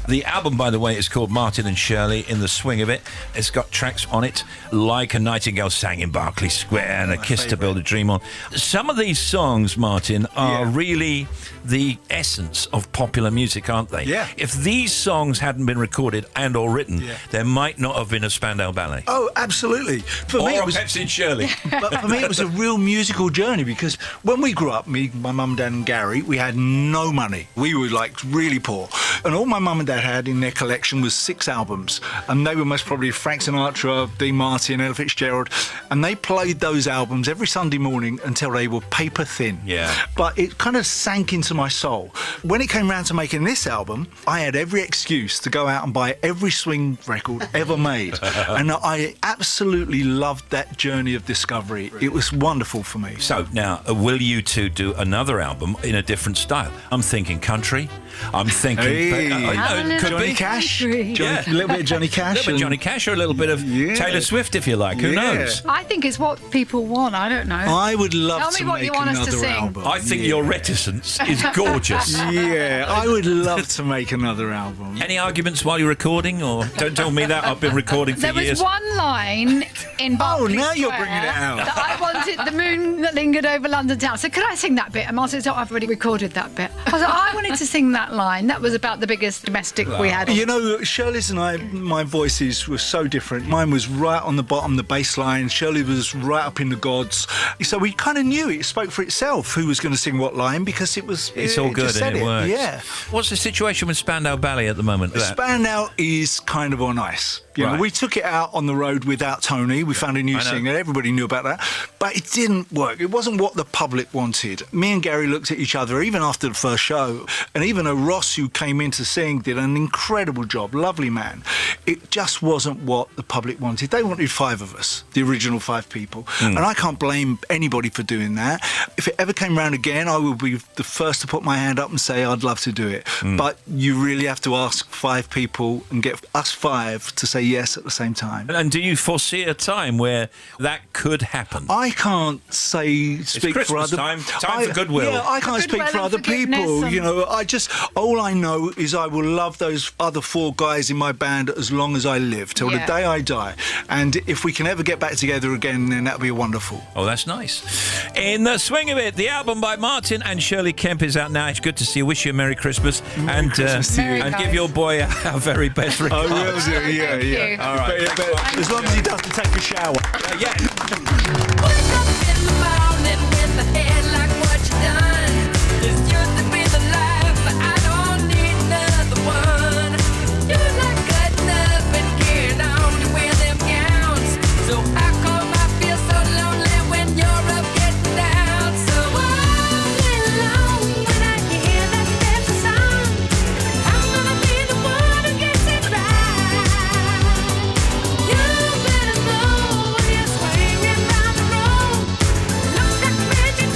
The album, by the way, is called Martin and Shirley In the Swing of It. It's got tracks on it like A Nightingale Sang in Berkeley Square and A Kiss to Build a Dream On. Some of these songs, Martin, are really the essence of popular music, aren't they? Yeah. If these songs hadn't been recorded and or written, there might not have been a Spandau Ballet. Oh, absolutely. For me, Or it a was Pepsi and Shirley. But for me, it was a real musical journey because when we grew up, me, my mum, dad, and Gary, we had no money. We were like really poor, and all my mum and dad had in their collection was 6 albums, and they were most probably Frank Sinatra, Dean Martin, Ella Fitzgerald, and they played those albums every Sunday morning until they were paper thin. Yeah. But it kind of sank into my soul. When it came round to making this album, I had every excuse to go out and buy every swing record ever made. And I absolutely loved that journey of discovery. It was wonderful for me. So now, will you two do another album in a different style? I'm thinking country. I'm thinking it could Johnny be Cash. A Yeah. little bit of Johnny Cash. A little bit of Johnny Cash or a little bit of Taylor Swift, if you like. Who knows? I think it's what people want. I don't know. I would love Tell to me what make you want us to another sing. album. I think your reticence is gorgeous. Yeah, I would love to make another album. Any arguments while you're recording? Or don't tell me that. I've been recording for There was years. one line in Berkeley now you're Square bringing it out. that I wanted, the moon that lingered over London town. So could I sing that bit? And Martin said, I've already recorded that bit. I was like, I wanted to sing that line. That was about the biggest domestic we had. You know, Shirley's and I, my voices were so different. Mine was right on the bottom, the bass line. Shirley was right up in the gods. So we kind of knew it spoke for itself who was going to sing what line because it was... It's all good just said and it works. Yeah. What's the situation with Spandau Ballet at the moment? Spandau is kind of on ice. You know, Right. we took it out on the road without Tony. We found a new I know. singer. Everybody knew about that. But it didn't work. It wasn't what the public wanted. Me and Gary looked at each other, even after the first show. And even Ross, who came in to sing, did an incredible job. Lovely man. It just wasn't what the public wanted. They wanted 5 of us, the original 5 people. And I can't blame anybody for doing that. If it ever came round again, I would be the first to put my hand up and say I'd love to do it. But you really have to ask 5 people and get us 5 to say yes at the same time. And do you foresee a time where that could happen? I can't speak for Christmas other time for goodwill. Yeah, I can't speak for other people. You know, all I know is I will love those other 4 guys in my band as long as I live, till the day I die. And if we can ever get back together again, then that'll be wonderful. Oh, that's nice. In the swing of it, the album by Martin and Shirley Kemp is out now. It's good to see you. Wish you a Merry Christmas. Merry Christmas to you. And give your boy our very best regards. I will do, yeah. All right. But as long as he doesn't take a shower. Swinging down the road, looks like magic.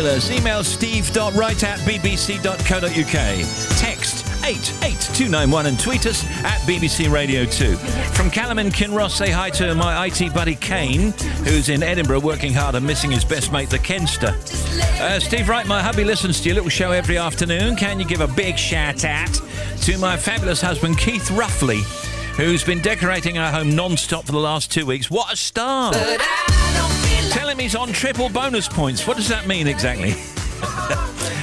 Fabulous. Email steve.wright@bbc.co.uk. Text 88291 and tweet us at BBC Radio 2. From Callum and Kinross, say hi to my IT buddy Kane, who's in Edinburgh working hard and missing his best mate, the Kenster. Steve Wright, my hubby, listens to your little show every afternoon. Can you give a big shout out to my fabulous husband, Keith Ruffley, who's been decorating our home non-stop for the last 2 weeks? What a star! Tell him he's on triple bonus points. What does that mean exactly?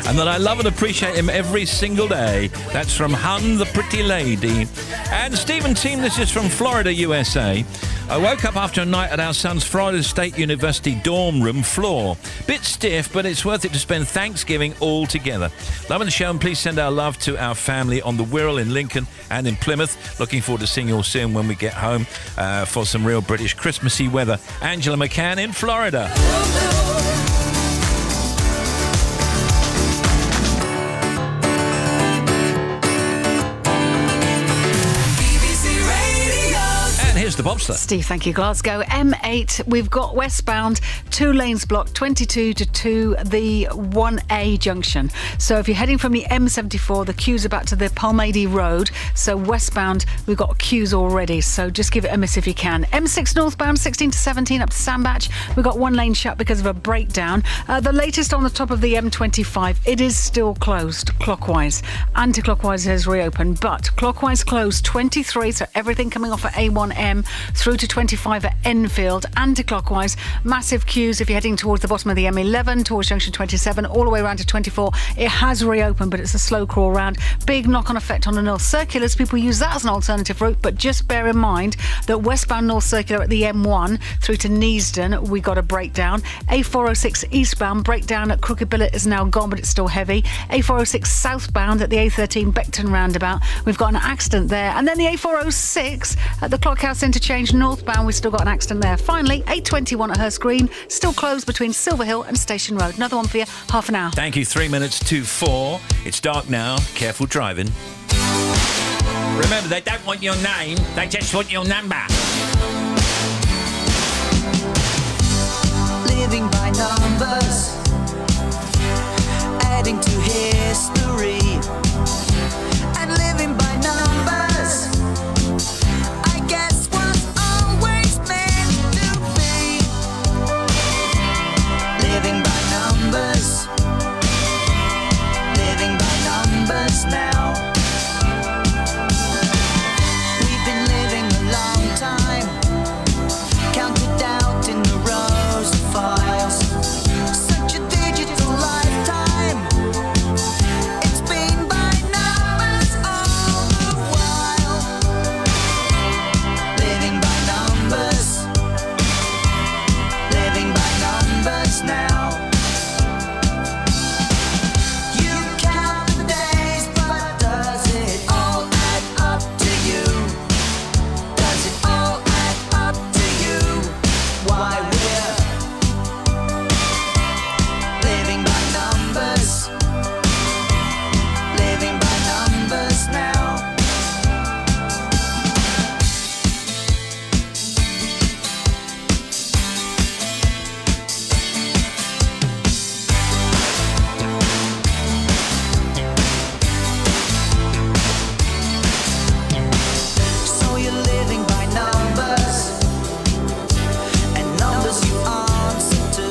And that I love and appreciate him every single day. That's from Hun, the pretty lady. And Stephen Team, this is from Florida, USA. I woke up after a night at our son's Florida State University dorm room floor. Bit stiff, but it's worth it to spend Thanksgiving all together. Loving the show, and please send our love to our family on the Wirral in Lincoln and in Plymouth. Looking forward to seeing you all soon when we get home for some real British Christmassy weather. Angela McCann in Florida. Here's the Bobster. Steve, thank you. Glasgow M8. We've got westbound 2 lanes blocked, 22 to 2, the 1A junction. So if you're heading from the M74, the queues are back to the Palmady Road. So westbound, we've got queues already. So just give it a miss if you can. M6 northbound, 16 to 17 up to Sandbach. We've got 1 lane shut because of a breakdown. The latest on the top of the M25, it is still closed clockwise. Anti-clockwise has reopened, but clockwise closed 23. So everything coming off at A1M through to 25 at Enfield. Anti-clockwise, massive queues if you're heading towards the bottom of the M11, towards junction 27, all the way around to 24. It has reopened, but it's a slow crawl round. Big knock-on effect on the North Circulars. People use that as an alternative route, but just bear in mind that westbound North Circular at the M1 through to Neasden, we got a breakdown. A406 eastbound, breakdown at Crooked Billet is now gone, but it's still heavy. A406 southbound at the A13 Beckton roundabout, we've got an accident there. And then the A406 at the Clockhouse interchange northbound, we've still got an accident there. Finally, 821 at Hurst Green, still closed between Silver Hill and Station Road. Another one for you, half an hour. Thank you. 3 minutes to 4. It's dark now. Careful driving. Remember, they don't want your name, they just want your number. Living by numbers, adding to history, and living by numbers, I guess was always meant to be. Living by numbers, living by numbers now. We've been living a long time, counted out in the rows of files. Such a digital lifetime. It's been by numbers all the while. Living by numbers, living by numbers now. You count the days, but does it all add up to you? Does it all add up to you? Why we're living by numbers, living by numbers now. So you're living by numbers, and numbers you answer to.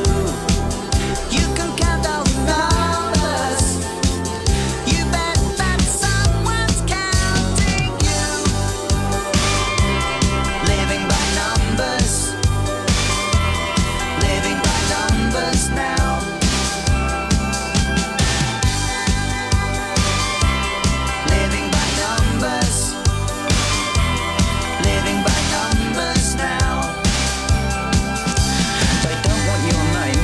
You can count all the numbers. You bet that someone's counting you. Living by numbers, living by numbers now. Living by numbers, living by numbers now. They don't want your name.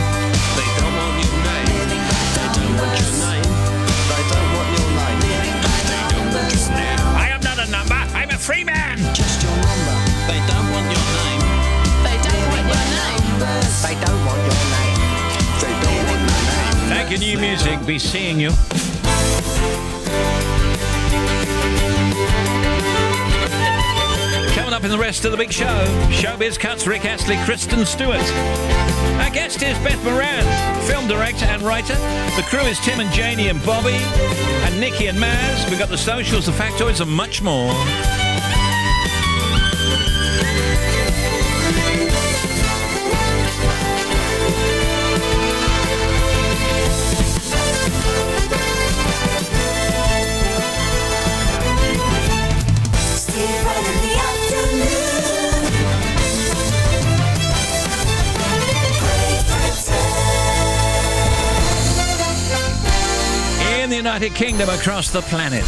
They don't want your name. They don't want your name. They don't want your name. They don't want your name. I am not a number, I'm a free man. Just your number. They don't want your name. They don't want your name. They don't want your name. They don't want your name. Thank you, new music. Be seeing you. Coming up in the rest of the big show. Showbiz Cuts, Rick Astley, Kristen Stewart. Our guest is Beth Moran, film director and writer. The crew is Tim and Janie and Bobby, and Nikki and Maz. We've got the socials, the factoids, and much more. In the United Kingdom, across the planet.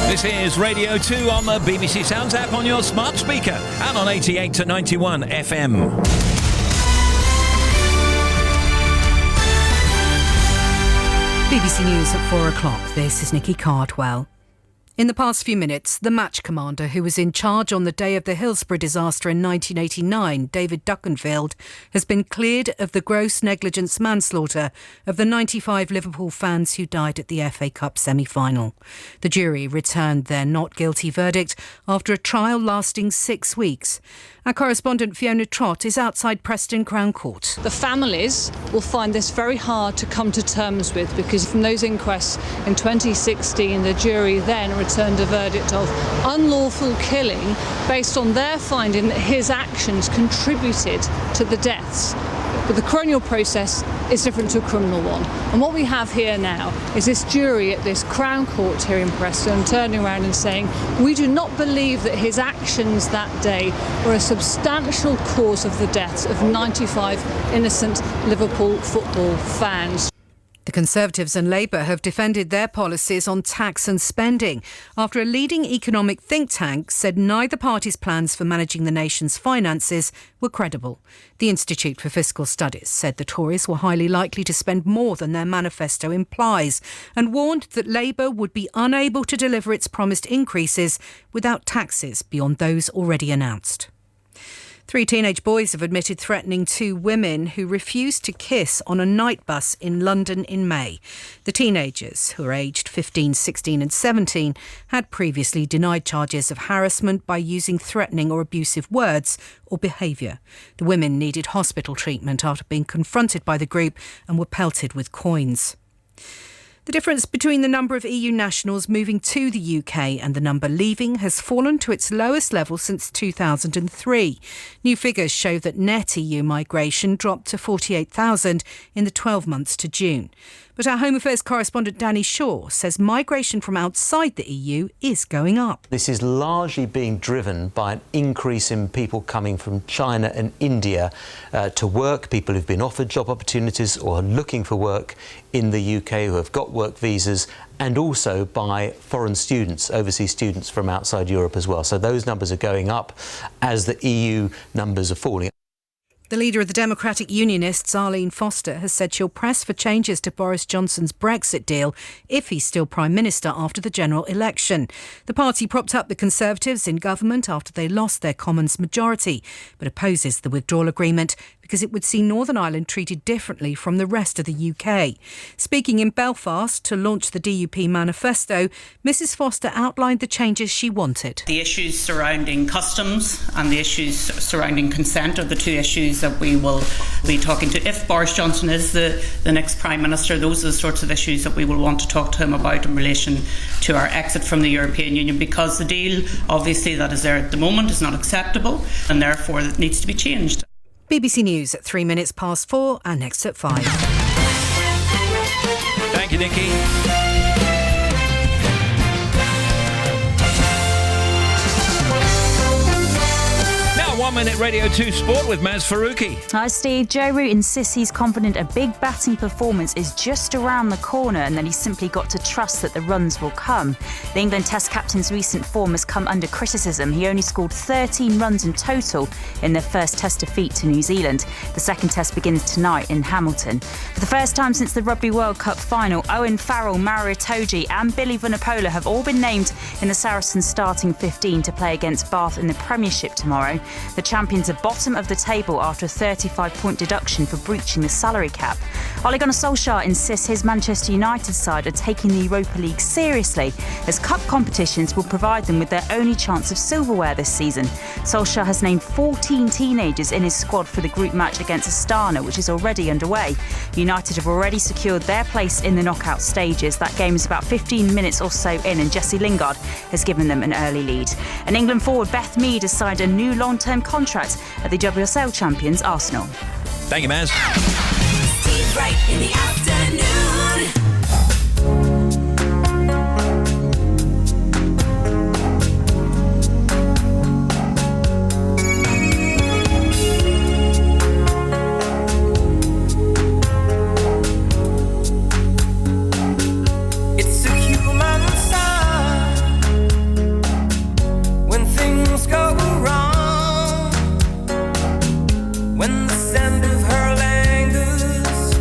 This is Radio 2 on the BBC Sounds app, on your smart speaker, and on 88 to 91 FM. BBC News at 4 o'clock. This is Nikki Cardwell. In the past few minutes, the match commander who was in charge on the day of the Hillsborough disaster in 1989, David Duckenfield, has been cleared of the gross negligence manslaughter of the 95 Liverpool fans who died at the FA Cup semi-final. The jury returned their not guilty verdict after a trial lasting 6 weeks. Our correspondent Fiona Trott is outside Preston Crown Court. The families will find this very hard to come to terms with, because from those inquests in 2016, the jury then returned a verdict of unlawful killing based on their finding that his actions contributed to the deaths. But the coronial process is different to a criminal one. And what we have here now is this jury at this Crown Court here in Preston turning around and saying, we do not believe that his actions that day were a substantial cause of the deaths of 95 innocent Liverpool football fans. The Conservatives and Labour have defended their policies on tax and spending after a leading economic think tank said neither party's plans for managing the nation's finances were credible. The Institute for Fiscal Studies said the Tories were highly likely to spend more than their manifesto implies and warned that Labour would be unable to deliver its promised increases without taxes beyond those already announced. 3 teenage boys have admitted threatening 2 women who refused to kiss on a night bus in London in May. The teenagers, who are aged 15, 16 and 17, had previously denied charges of harassment by using threatening or abusive words or behaviour. The women needed hospital treatment after being confronted by the group and were pelted with coins. The difference between the number of EU nationals moving to the UK and the number leaving has fallen to its lowest level since 2003. New figures show that net EU migration dropped to 48,000 in the 12 months to June. But our Home Affairs correspondent Danny Shaw says migration from outside the EU is going up. This is largely being driven by an increase in people coming from China and India to work, people who've been offered job opportunities or are looking for work in the UK who have got work visas, and also by foreign students, overseas students from outside Europe as well. So those numbers are going up as the EU numbers are falling. The leader of the Democratic Unionists, Arlene Foster, has said she'll press for changes to Boris Johnson's Brexit deal if he's still Prime Minister after the general election. The party propped up the Conservatives in government after they lost their Commons majority, but opposes the withdrawal agreement because it would see Northern Ireland treated differently from the rest of the UK. Speaking in Belfast to launch the DUP manifesto, Mrs Foster outlined the changes she wanted. The issues surrounding customs and the issues surrounding consent are the 2 issues that we will be talking to. If Boris Johnson is the next Prime Minister, those are the sorts of issues that we will want to talk to him about in relation to our exit from the European Union, because the deal, obviously, that is there at the moment is not acceptable and therefore it needs to be changed. BBC News at 3 minutes past 4 and next at 5. Thank you, Nikki. Now, 1 Minute Radio 2 Sport with Maz Faruqi. Hi Steve. Joe Root insists he's confident a big batting performance is just around the corner and that he's simply got to trust that the runs will come. The England Test captain's recent form has come under criticism. He only scored 13 runs in total in their first Test defeat to New Zealand. The second Test begins tonight in Hamilton. For the first time since the Rugby World Cup final, Owen Farrell, Mario Itoje and Billy Vunipola have all been named in the Saracens starting 15 to play against Bath in the Premiership tomorrow. The The champions are bottom of the table after a 35-point deduction for breaching the salary cap. Ole Gunnar Solskjaer insists his Manchester United side are taking the Europa League seriously, as cup competitions will provide them with their only chance of silverware this season. Solskjaer has named 14 teenagers in his squad for the group match against Astana, which is already underway. United have already secured their place in the knockout stages. That game is about 15 minutes or so in, and Jesse Lingard has given them an early lead. And England forward Beth Mead has signed a new long-term contract at the WSL champions Arsenal. Thank you, Maz. Steve Wright in the afternoon. It's a human sign when things go wrong, when the scent of her lingers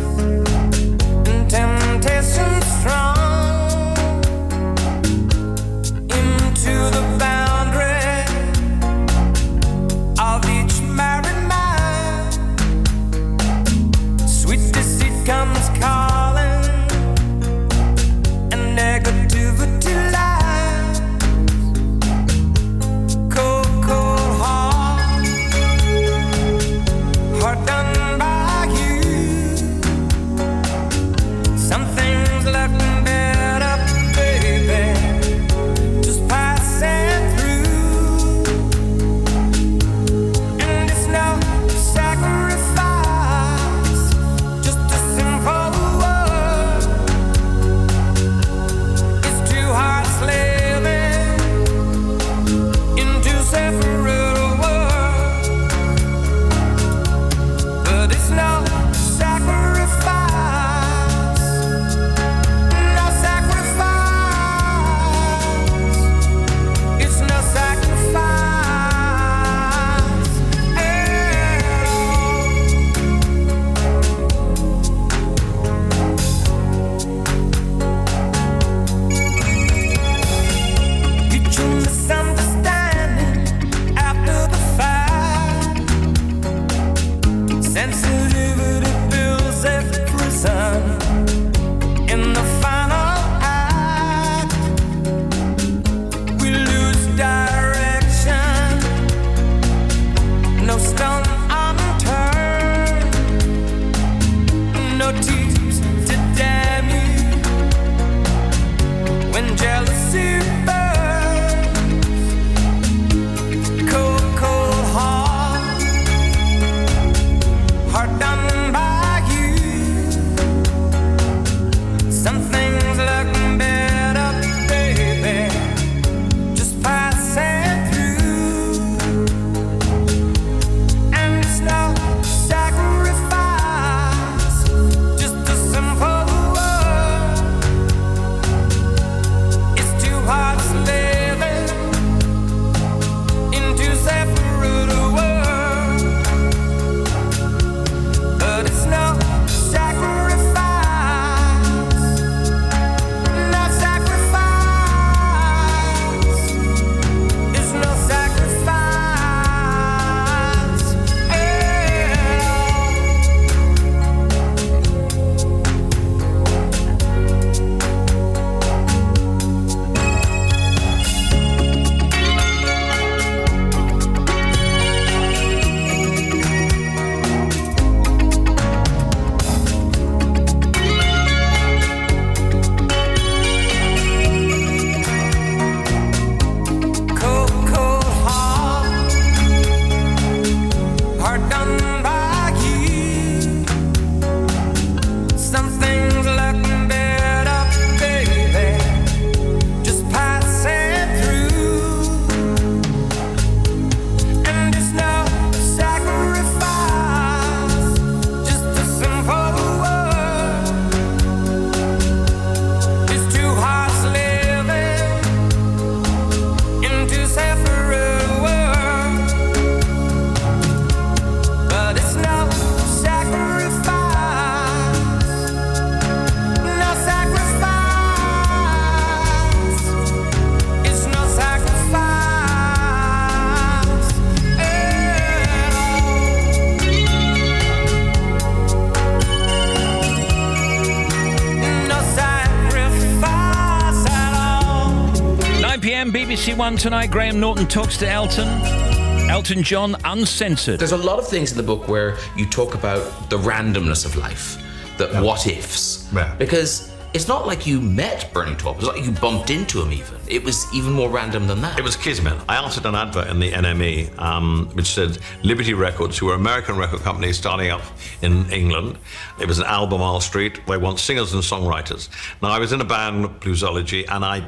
9 p.m, BBC One tonight. Graham Norton talks to Elton John uncensored. There's a lot of things in the book where you talk about the randomness of life, the what ifs. Yeah. Because it's not like you met Bernie Taupman, it's not like you bumped into him even. It was even more random than that. It was kismet. I answered an advert in the NME which said Liberty Records, who were an American record company starting up in England. It was an Albemarle Street. They want singers and songwriters. Now, I was in a band, Bluesology, and I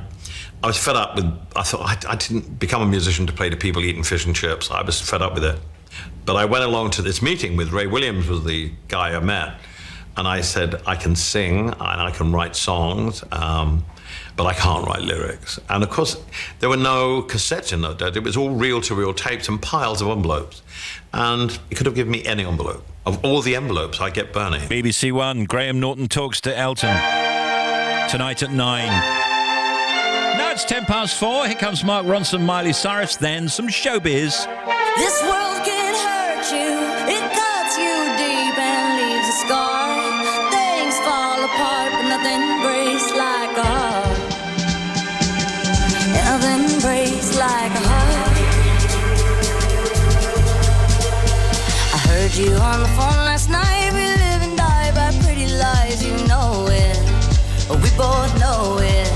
was fed up with, I thought I didn't become a musician to play to people eating fish and chips. I was fed up with it. But I went along to this meeting with Ray Williams, was the guy I met. And I said, I can sing and I can write songs, but I can't write lyrics. And of course, there were no cassettes in those days. It was all reel-to-reel tapes and piles of envelopes. And he could have given me any envelope. Of all the envelopes, I get Bernie. BBC One, Graham Norton talks to Elton. Tonight at 9. Now it's 4:10. Here comes Mark Ronson, Miley Cyrus, then some showbiz. This world can hurt you, it cuts you deep and leaves a scar. Things fall apart, but nothing breaks like a heart. Nothing breaks like a heart. I heard you on the phone last night. We live and die by pretty lies, you know it. We both know it.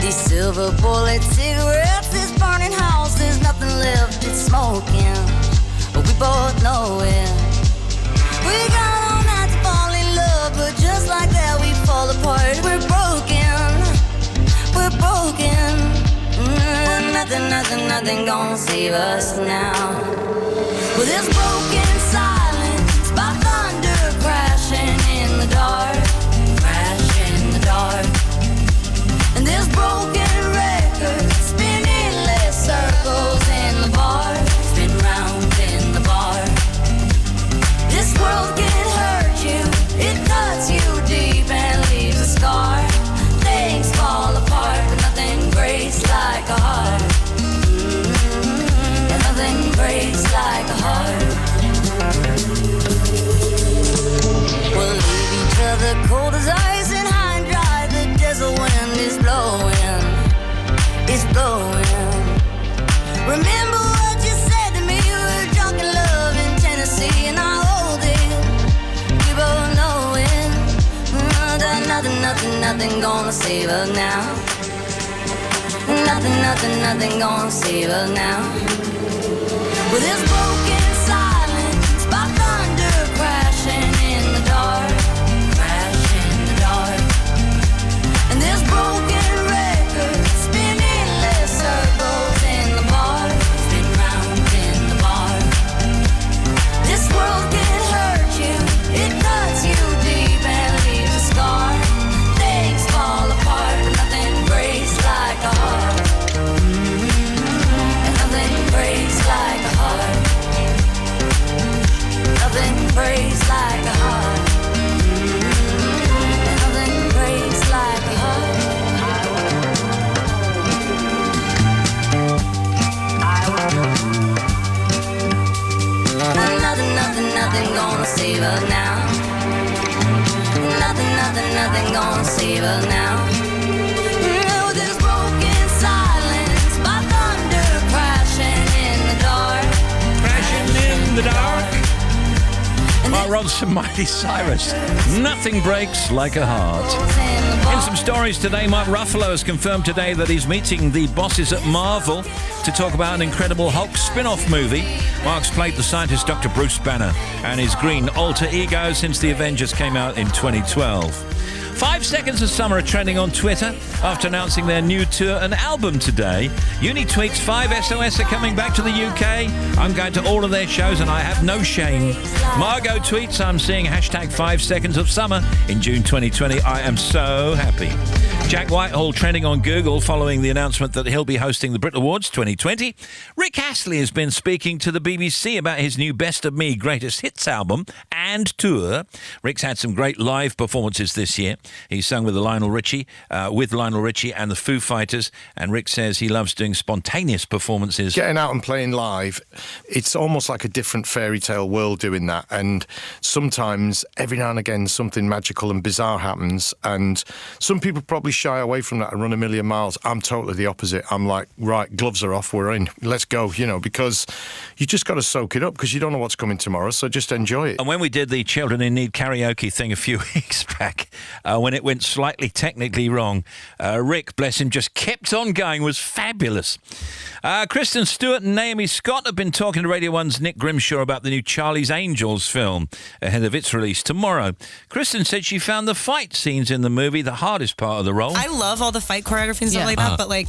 These silver bullet cigarettes, this burning house, there's nothing left, it's smoking. We both know it. We got all night to fall in love, but just like that we fall apart. We're broken, we're broken. Nothing gonna save us now. Well, this broken silence by thunder crashing in the dark, crashing in the dark. And this broken record spin endless circles in the bar, spin round in the bar. This world can hurt you, it cuts you deep and leaves a scar. Things fall apart, but nothing breaks like a heart. And nothing breaks like a heart. We'll leave each other cold as ice and high and dry. The desert wind is blowing, it's blowing. Remember what you said to me, we were drunk in love in Tennessee, and I hold it, we both know it. Nothing gonna save us now. Nothing gonna save us now. With this broken silence by thunder crashing in the dark, crashing in the dark. And this broken record spin endless circles in the bar, spin round in the bar. This world can hurt you, it cuts you deep and leaves a scar. Things fall apart, but nothing breaks like a heart. And nothing breaks like a heart. Nothing breaks like a heart. And nothing breaks like a heart. Nothing gonna save us now. Nothing gonna save us now. With this broken silence by thunder crashing in the dark, crashing in the dark. Mark Ronson, Miley Cyrus. Nothing breaks like a heart. In some stories today, Mark Ruffalo has confirmed today that he's meeting the bosses at Marvel to talk about an Incredible Hulk spin-off movie. Mark's played the scientist Dr. Bruce Banner and his green alter ego since the Avengers came out in 2012. 5 Seconds of Summer are trending on Twitter after announcing their new tour and album today. Uni tweets 5SOS are coming back to the UK. I'm going to all of their shows and I have no shame. Margot tweets, I'm seeing hashtag 5 Seconds of Summer in June 2020. I am so happy. Jack Whitehall trending on Google following the announcement that he'll be hosting the Brit Awards 2020. Rick Astley has been speaking to the BBC about his new Best of Me Greatest Hits album and tour. Rick's had some great live performances this year. He sung with Lionel Richie and the Foo Fighters, and Rick says he loves doing spontaneous performances. Getting out and playing live, it's almost like a different fairy tale world doing that, and sometimes every now and again something magical and bizarre happens, and some people probably shy away from that and run a million miles. I'm totally the opposite. I'm like, right, gloves are off, we're in, let's go, you know, because you just got to soak it up because you don't know what's coming tomorrow, so just enjoy it. And when we did the Children in Need karaoke thing a few weeks back, when it went slightly technically wrong, Rick, bless him, just kept on going, was fabulous. Kristen Stewart and Naomi Scott have been talking to Radio 1's Nick Grimshaw about the new Charlie's Angels film ahead of its release tomorrow. Kristen said she found the fight scenes in the movie the hardest part of the role. I love all the fight choreography and stuff like that, but like,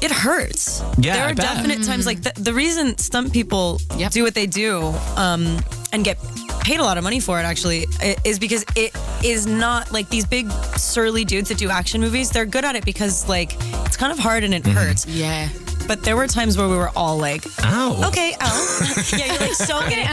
it hurts. Yeah, there I are bet. definite times like the reason stunt people do what they do and get paid a lot of money for it actually is because it is not like these big surly dudes that do action movies. They're good at it because like it's kind of hard and it hurts. Yeah. But there were times where we were all like, ow. Okay, ow. Yeah, you're like, so in it.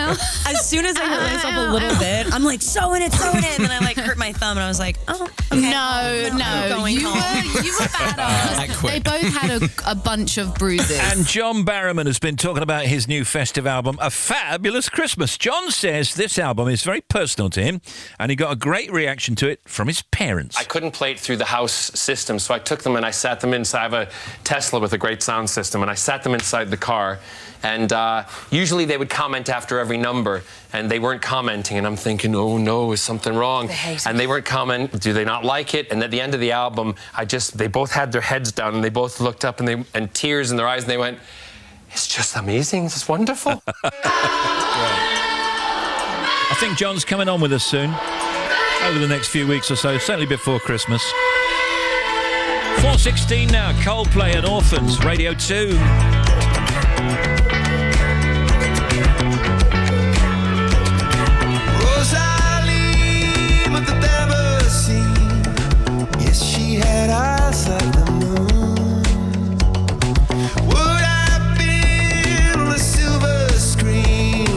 As soon as I hurt myself a little bit, I'm like, so in it. And then I like hurt my thumb and I was like, oh, okay. No. You were badass. They both had a bunch of bruises. And John Barrowman has been talking about his new festive album, A Fabulous Christmas. John says this album is very personal to him and he got a great reaction to it from his parents. I couldn't play it through the house system, so I took them and I sat them inside. I have a Tesla with a great sound system, and I sat them inside the car. And usually they would comment after every number, and they weren't commenting. And I'm thinking, oh no, is something wrong? And they weren't commenting. Do they not like it? And at the end of the album, they both had their heads down, and they both looked up, and tears in their eyes, and they went, "It's just amazing. It's wonderful." I think John's coming on with us soon, over the next few weeks or so, certainly before Christmas. 4:16 now, Coldplay and Orphans, Radio 2. Rosalie, but the never seen. Yes, she had eyes like the moon. Would I been on a silver screen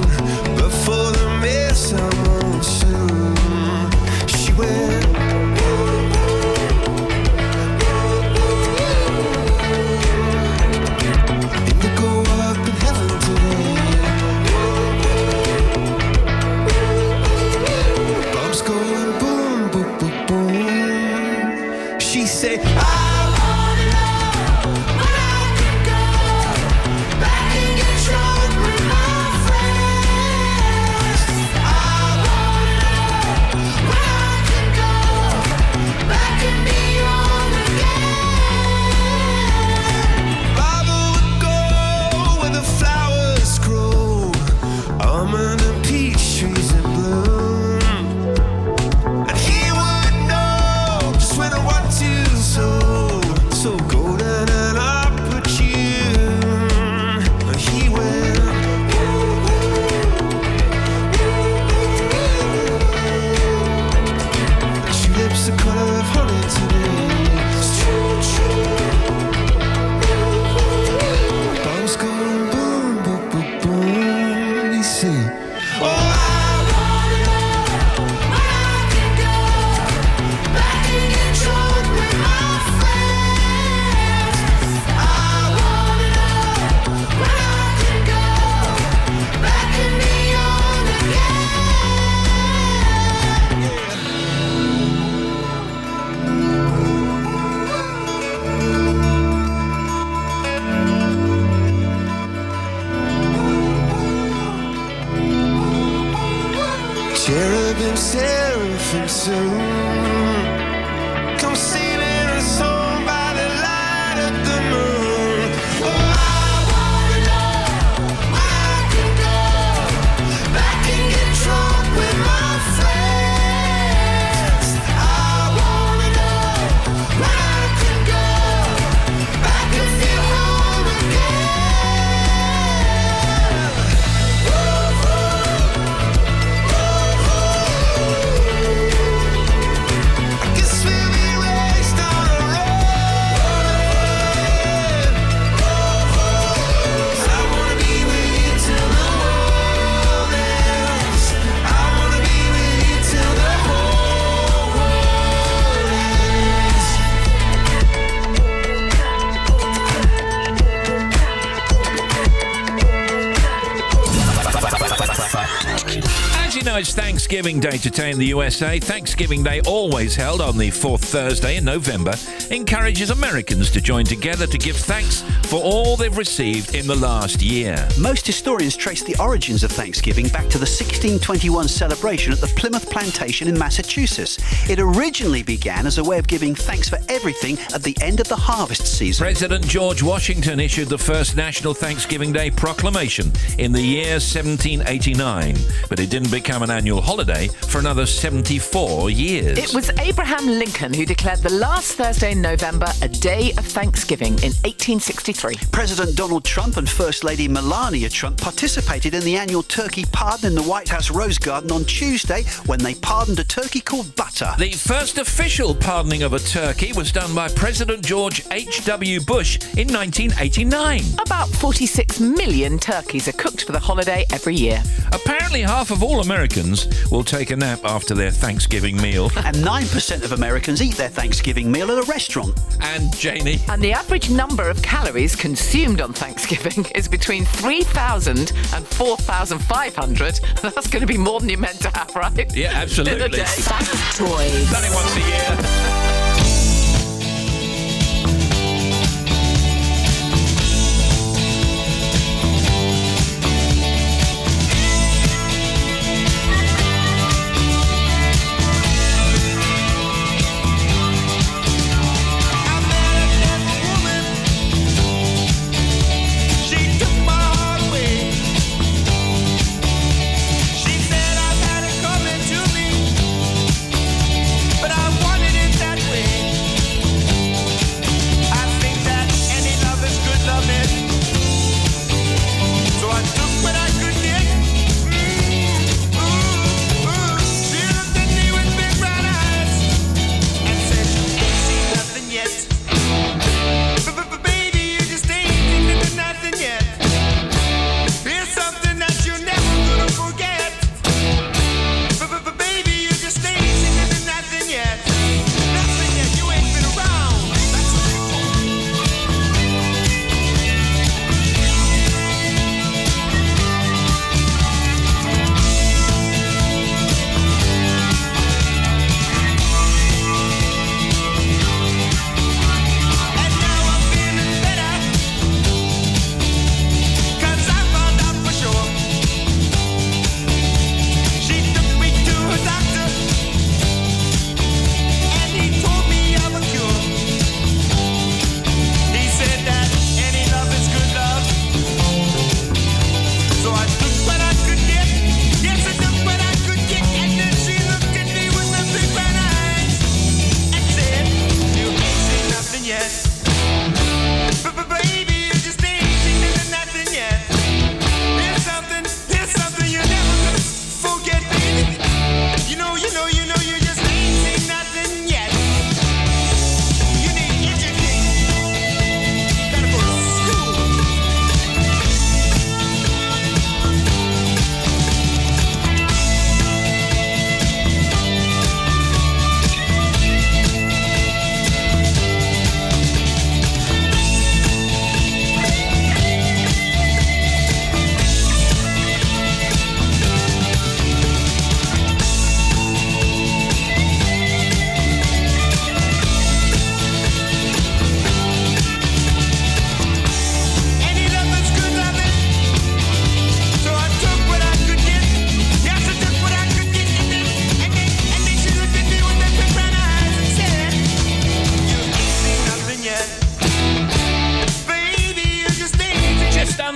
before the midsummer soon? She went. Say, I wanna know when I can go back and get drunk with my friends. I wanna know when I can go back and be young again. Baba would go where the flowers grow, almond and peach trees in bloom, and he would know just when I want to. So golden and up with you. He went. Tulips the color of honey today. It's true, true. Bombs going boom, boom, boom, boom. He said, oh, I wanna know when I can go back and get drunk with my cherubim, seraphim soon come singing a song by the light of the moon. Oh, I wanna know when I can go back and get drunk with my friends. I wanna know when I can go back and feel home again. As you know, it's Thanksgiving Day today in the USA. Thanksgiving Day always held on the fourth Thursday in November encourages Americans to join together to give thanks for all they've received in the last year. Most historians trace the origins of Thanksgiving back to the 1621 celebration at the Plymouth Plantation in Massachusetts. It originally began as a way of giving thanks for everything at the end of the harvest season. President George Washington issued the first National Thanksgiving Day proclamation in the year 1789, but it didn't become an annual holiday for another 74 years. It was Abraham Lincoln who declared the last Thursday in November a day of Thanksgiving in 1863. President Donald Trump and First Lady Melania Trump participated in the annual turkey pardon in the White House Rose Garden on Tuesday when they pardoned a turkey called Butter. The first official pardoning of a turkey was done by President George H.W. Bush in 1989. About 46 million turkeys are cooked for the holiday every year. Apparently half of all Americans will take a nap after their Thanksgiving meal. And 9% of Americans eat their Thanksgiving meal at a restaurant. And Janie. And the average number of calories consumed on Thanksgiving is between 3,000 and 4,500. That's going to be more than you're meant to have, right? Yeah, absolutely. In a day. Fast toys. Only once a year.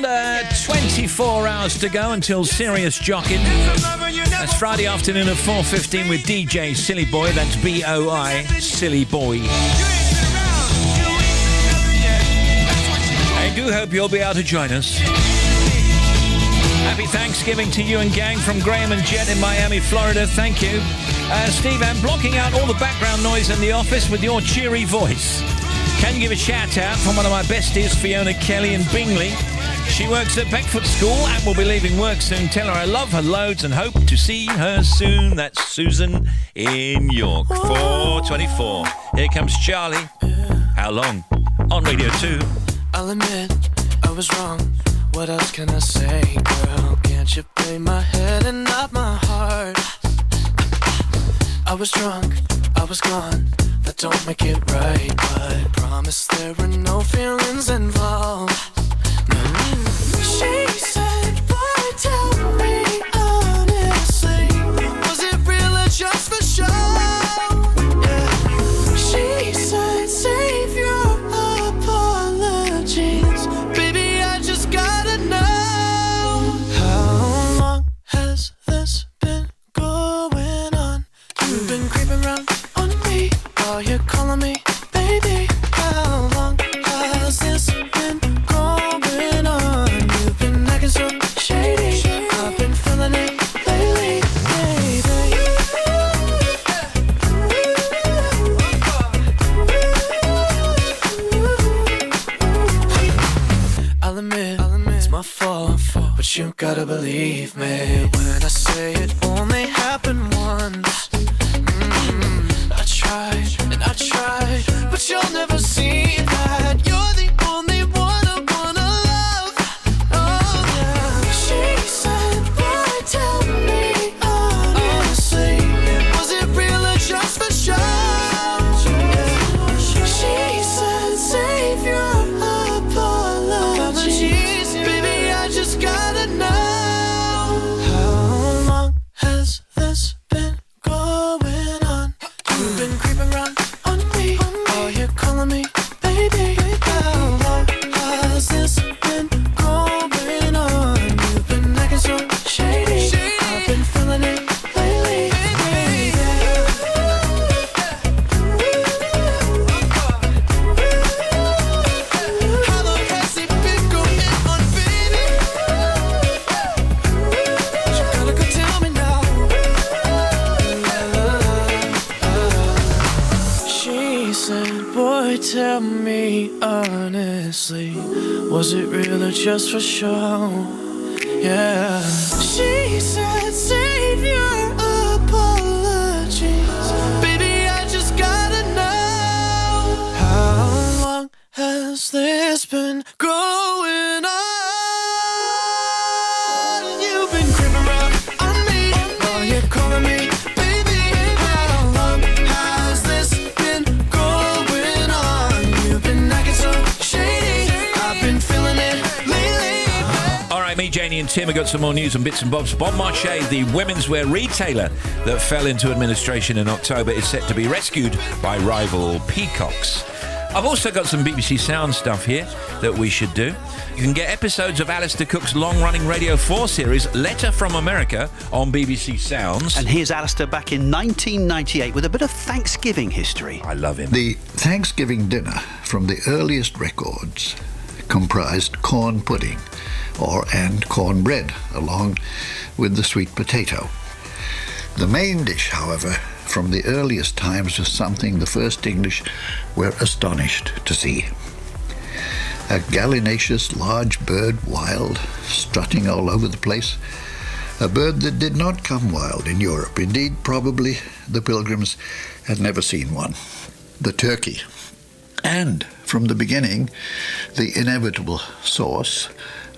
under 24 hours to go until Serious Jockin'. That's Friday afternoon at 4:15 with DJ Silly Boy. That's B-O-I, Silly Boy. I do hope you'll be able to join us. Happy Thanksgiving to you and gang from Graham and Jet in Miami, Florida. Thank you. Steve, I'm blocking out all the background noise in the office with your cheery voice. Can you give a shout out from one of my besties, Fiona Kelly in Bingley? She works at Beckford School and will be leaving work soon. Tell her I love her loads and hope to see her soon. That's Susan in York. 4:24. Here comes Charlie. How long? On Radio 2. I'll admit I was wrong. What else can I say, girl? Can't you play my head and not my heart? I was drunk, I was gone. that don't make it right. But promise there are no feelings involved. She said, boy, tell me honestly, was it real or just for show? Yeah. She said, save your apologies, baby, I just gotta know. How long has this been going on? You've been creeping around on me while you're calling me baby. How long has this been going on? You've been acting so shady. I've been feeling it lately, baby. I'll admit, it's my fault, but you gotta believe me when I say it only happened once. I tried and I tried, but you'll never see that. You're the only one I wanna love. Oh yeah. She said, boy, tell me honestly, was it real or just for show? Yeah. She said, save your apologies, baby, I just gotta know. How long has this been going on? You've been creeping around on me while you're calling me baby. How long has this been going on? You've been acting so shady. I've been feeling it lately, baby. How long has it been going on, baby? You gotta go tell me now. She said, boy, tell me honestly, was it real or just for show? Yeah. She said, save your apologies, baby, I just gotta know. How long has this been going on? You've been creeping around on me while you're calling me baby. How long has this been going on? You've been acting so shady. I've been feeling it lately. All right, me, Janie and Tim have got some more news and bits and bobs. Bon Marché, the women's wear retailer that fell into administration in October, is set to be rescued by rival Peacocks. I've also got some BBC Sound stuff here that we should do. You can get episodes of Alistair Cook's long-running Radio 4 series, Letter from America, on BBC Sounds. And here's Alistair back in 1998 with a bit of Thanksgiving history. I love him. The Thanksgiving dinner from the earliest records comprised corn pudding and cornbread, along with the sweet potato. The main dish, however, from the earliest times was something the first English were astonished to see. A gallinaceous large bird, wild, strutting all over the place. A bird that did not come wild in Europe. Indeed, probably the pilgrims had never seen one. The turkey. And, from the beginning, the inevitable sauce,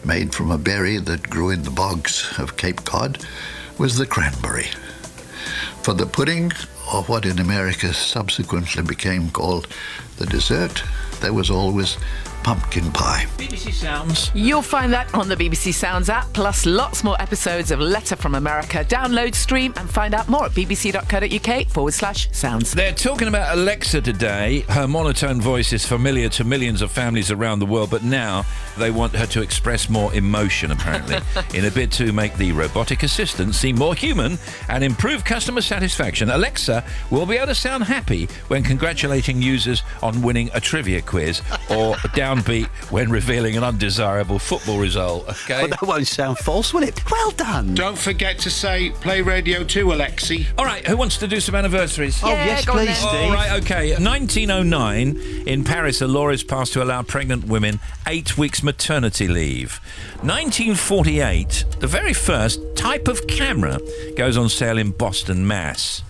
made from a berry that grew in the bogs of Cape Cod, was the cranberry. For the pudding, or what in America subsequently became called the dessert, there was always pumpkin pie. BBC Sounds. You'll find that on the BBC Sounds app, plus lots more episodes of Letter from America. Download, stream, and find out more at bbc.co.uk/sounds. They're talking about Alexa today. Her monotone voice is familiar to millions of families around the world, but now they want her to express more emotion, apparently, in a bid to make the robotic assistant seem more human and improve customer satisfaction. Alexa will be able to sound happy when congratulating users on winning a trivia quiz, or downbeat when revealing an undesirable football result. Okay, Well, that won't sound false, will it? Well done. Don't forget to say play Radio 2, Alexi. All right, who wants to do some anniversaries? Oh, yes, go on please, then. Steve. All right, okay. 1909, in Paris, a law is passed to allow pregnant women 8 weeks maternity leave. 1948, the very first type of camera goes on sale in Boston, Mass.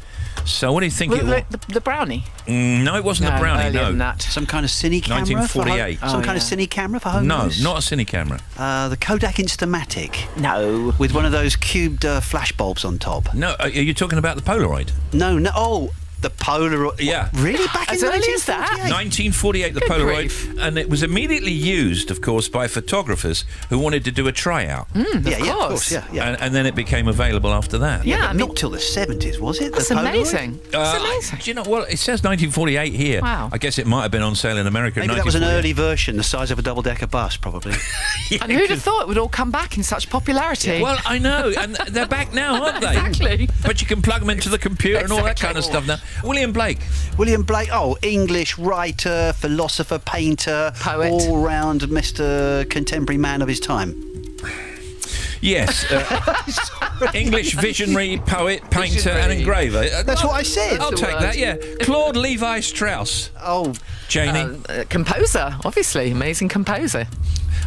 So what do you think it was? The brownie? No, it wasn't the brownie, earlier no. than that. Some kind of cine camera? 1948. Some kind of cine camera for home No, use? not a cine camera. The Kodak Instamatic. No. With one of those cubed flash bulbs on top. No, are you talking about the Polaroid? No. Oh, The Polaroid. Yeah. Really? Back As in early as that? 1948, the Good Polaroid. grief. And it was immediately used, of course, by photographers who wanted to do a tryout. Of Yeah, of course. course, yeah. And then it became available after that. Yeah, but I mean- not till the 70s, was it? That's the Polaroid? amazing. That's amazing. Do you know, well, it says 1948 here. Wow. I guess it might have been on sale in America in Maybe that was an 1948. early version, the size of a double-decker bus, probably. And who'd have thought it would all come back in such popularity? Well, I know, and they're back now, aren't they? Exactly. But you can plug them into the computer and all that kind of stuff now. William Blake. William Blake, English writer, philosopher, painter, Poet. all-round Mr. Contemporary man of his time. Yes. English visionary, poet, painter, and engraver. That's what I said. I'll That's the take word. that, yeah. Claude Levi Strauss. Oh, Janie. Composer, obviously. Amazing composer.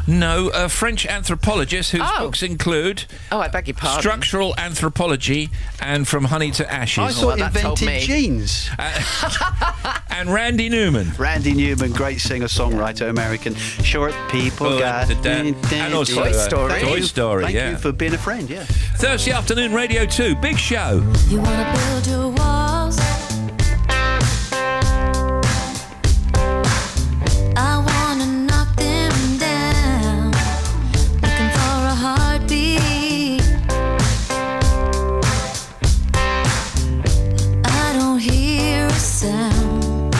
No, a French anthropologist whose Oh. books include Oh, I beg your pardon. Structural Anthropology and From Honey to Ashes. I thought that told invented me. jeans. And Randy Newman. Randy Newman, great singer-songwriter, American. Short people got... And also Toy Story. Toy Story, Thank yeah. you for being a friend, yeah. Thursday afternoon, Radio 2, big show. You wanna build your walls? I wanna knock them down. Looking for a heartbeat. I don't hear a sound.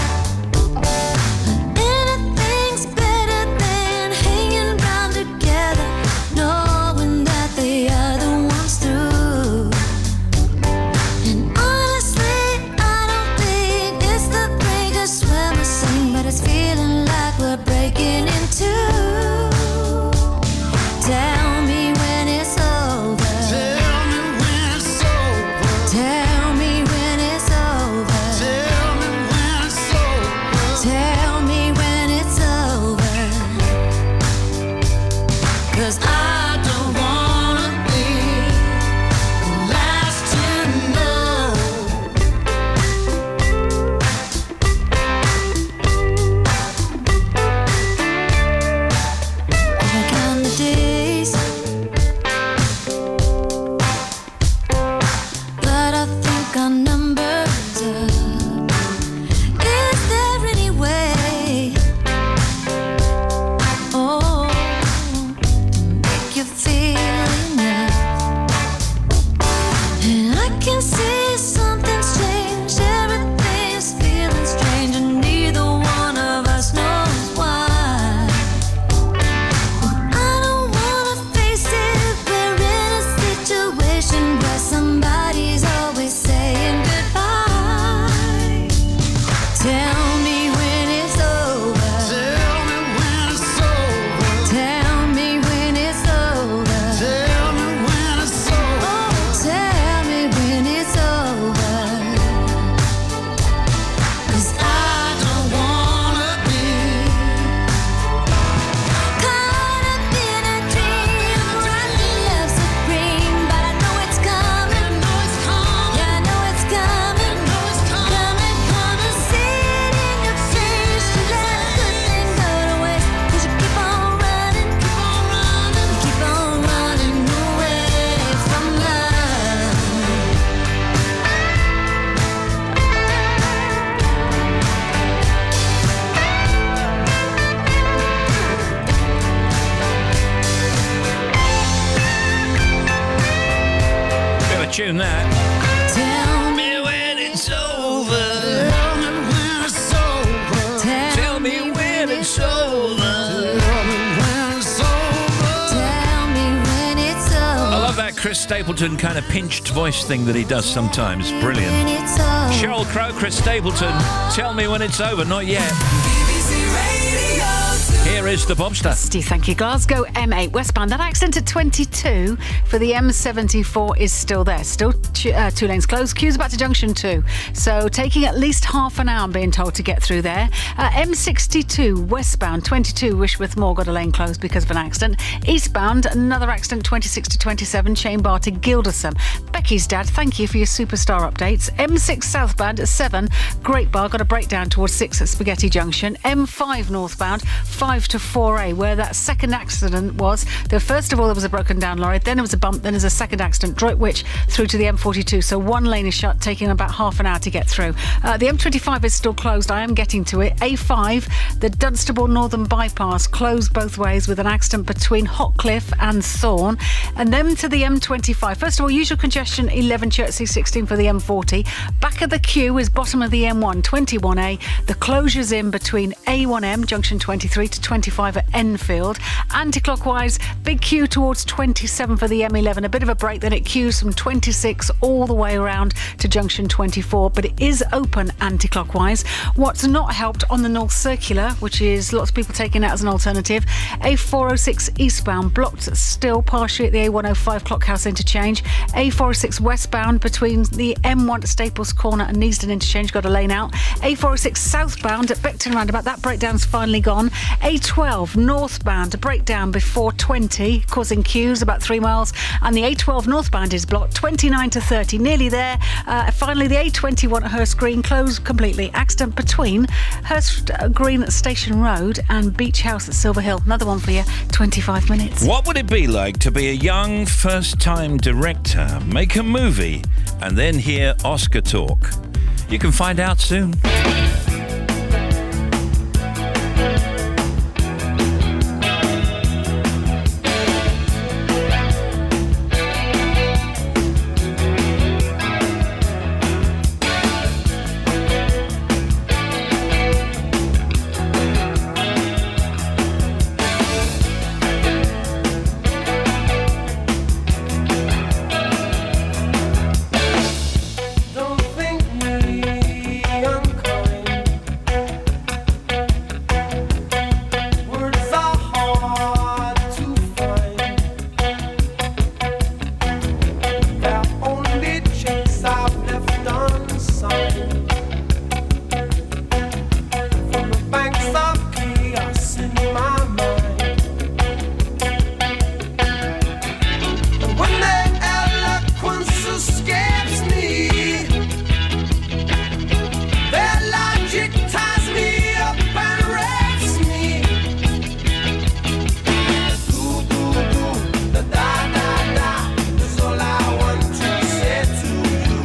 Anything's better than hanging round together, knowing that the other one's through. And honestly, I don't think it's the brink of swim or sing, but it's feeling like we're breaking in two. Tell me when it's over. Tell me when it's over. Tell me when it's over. Tell me when it's over. Tell me when it's over. 'Cause I don't wanna be the last to know. I count the days, but I think our numbers up. Is there any way, oh, to make you feel enough? And I can see something's changed, everything's feeling strange, and neither one of us knows why. I don't wanna face it, we're in a situation where somebody's always saying goodbye. Tell me when it's over. Tell me when it's over. Tell me when it's over. Tell me when it's over. Oh, tell me when it's over. 'Cause I don't wanna be caught up in a dream where I feel love supreme, but I know it's coming. Yeah, I know it's coming. Coming, gonna see it in your face. You let a good thing go to waste, 'cause you keep on running, you keep on running away from love. Bit of a tune that. Tell me when it's over. Tell me when it's over. Tell me when it's over. Tell me when it's over. Tell me when it's over. I love that Chris Stapleton kind of pinched voice thing that he does sometimes. When Brilliant. it's over. Sheryl Crow, Chris Stapleton, tell me when it's over. Not yet. Here is the Bobster. Steve, thank you. Glasgow M8 westbound. That accident at 22 for the M74 is still there. Still two lanes closed. Queues back to junction 2. So taking at least half an hour, I'm being told, to get through there. M62 westbound 22 Wishworth Moor got a lane closed because of an accident. Eastbound, another accident 26 to 27 Chain Bar to Gilderson. Becky's dad, thank you for your superstar updates. M6 southbound at 7 Great Bar got a breakdown towards 6 at Spaghetti Junction. M5 northbound 5 to 104A, where that second accident was. First of all, there was a broken down lorry, then there was a bump, then there's a second accident, Droitwich through to the M42. So one lane is shut, taking about half an hour to get through. The M25 is still closed. I am getting to it. A5, the Dunstable Northern Bypass, closed both ways with an accident between Hotcliffe and Thorn. And then to the M25. First of all, usual congestion, 11 Chertsey, 16 for the M40. Back of the queue is bottom of the M1, 21A. The closure's in between A1M, junction 23 to 25 at Enfield. Anti-clockwise, big queue towards 27 for the M11. A bit of a break, then it queues from 26 all the way around to junction 24, but it is open anti-clockwise. What's not helped on the North Circular, which is lots of people taking that as an alternative, A406 eastbound blocked still partially at the A105 Clockhouse interchange. A406 westbound between the M1 at Staples Corner and Neasden interchange, got a lane out. A406 southbound at Beckton roundabout, that breakdown's finally gone. A12 northbound, a breakdown before 20, causing queues about 3 miles, and the A12 northbound is blocked 29 to 30, nearly there. Finally, the A21 at Hurst Green closed completely. Accident between Hurst Green Station Road and Beach House at Silver Hill. Another one for you, 25 minutes. What would it be like to be a young first-time director, make a movie, and then hear Oscar talk? You can find out soon. Don't think me unkind. Words are hard to find. They're only checks I've left unsigned. From the banks of chaos in my mind. And when their eloquence escapes me, their logic ties me up and wraps me. Do, do, do, da, da, da, da, is all I want to say to you.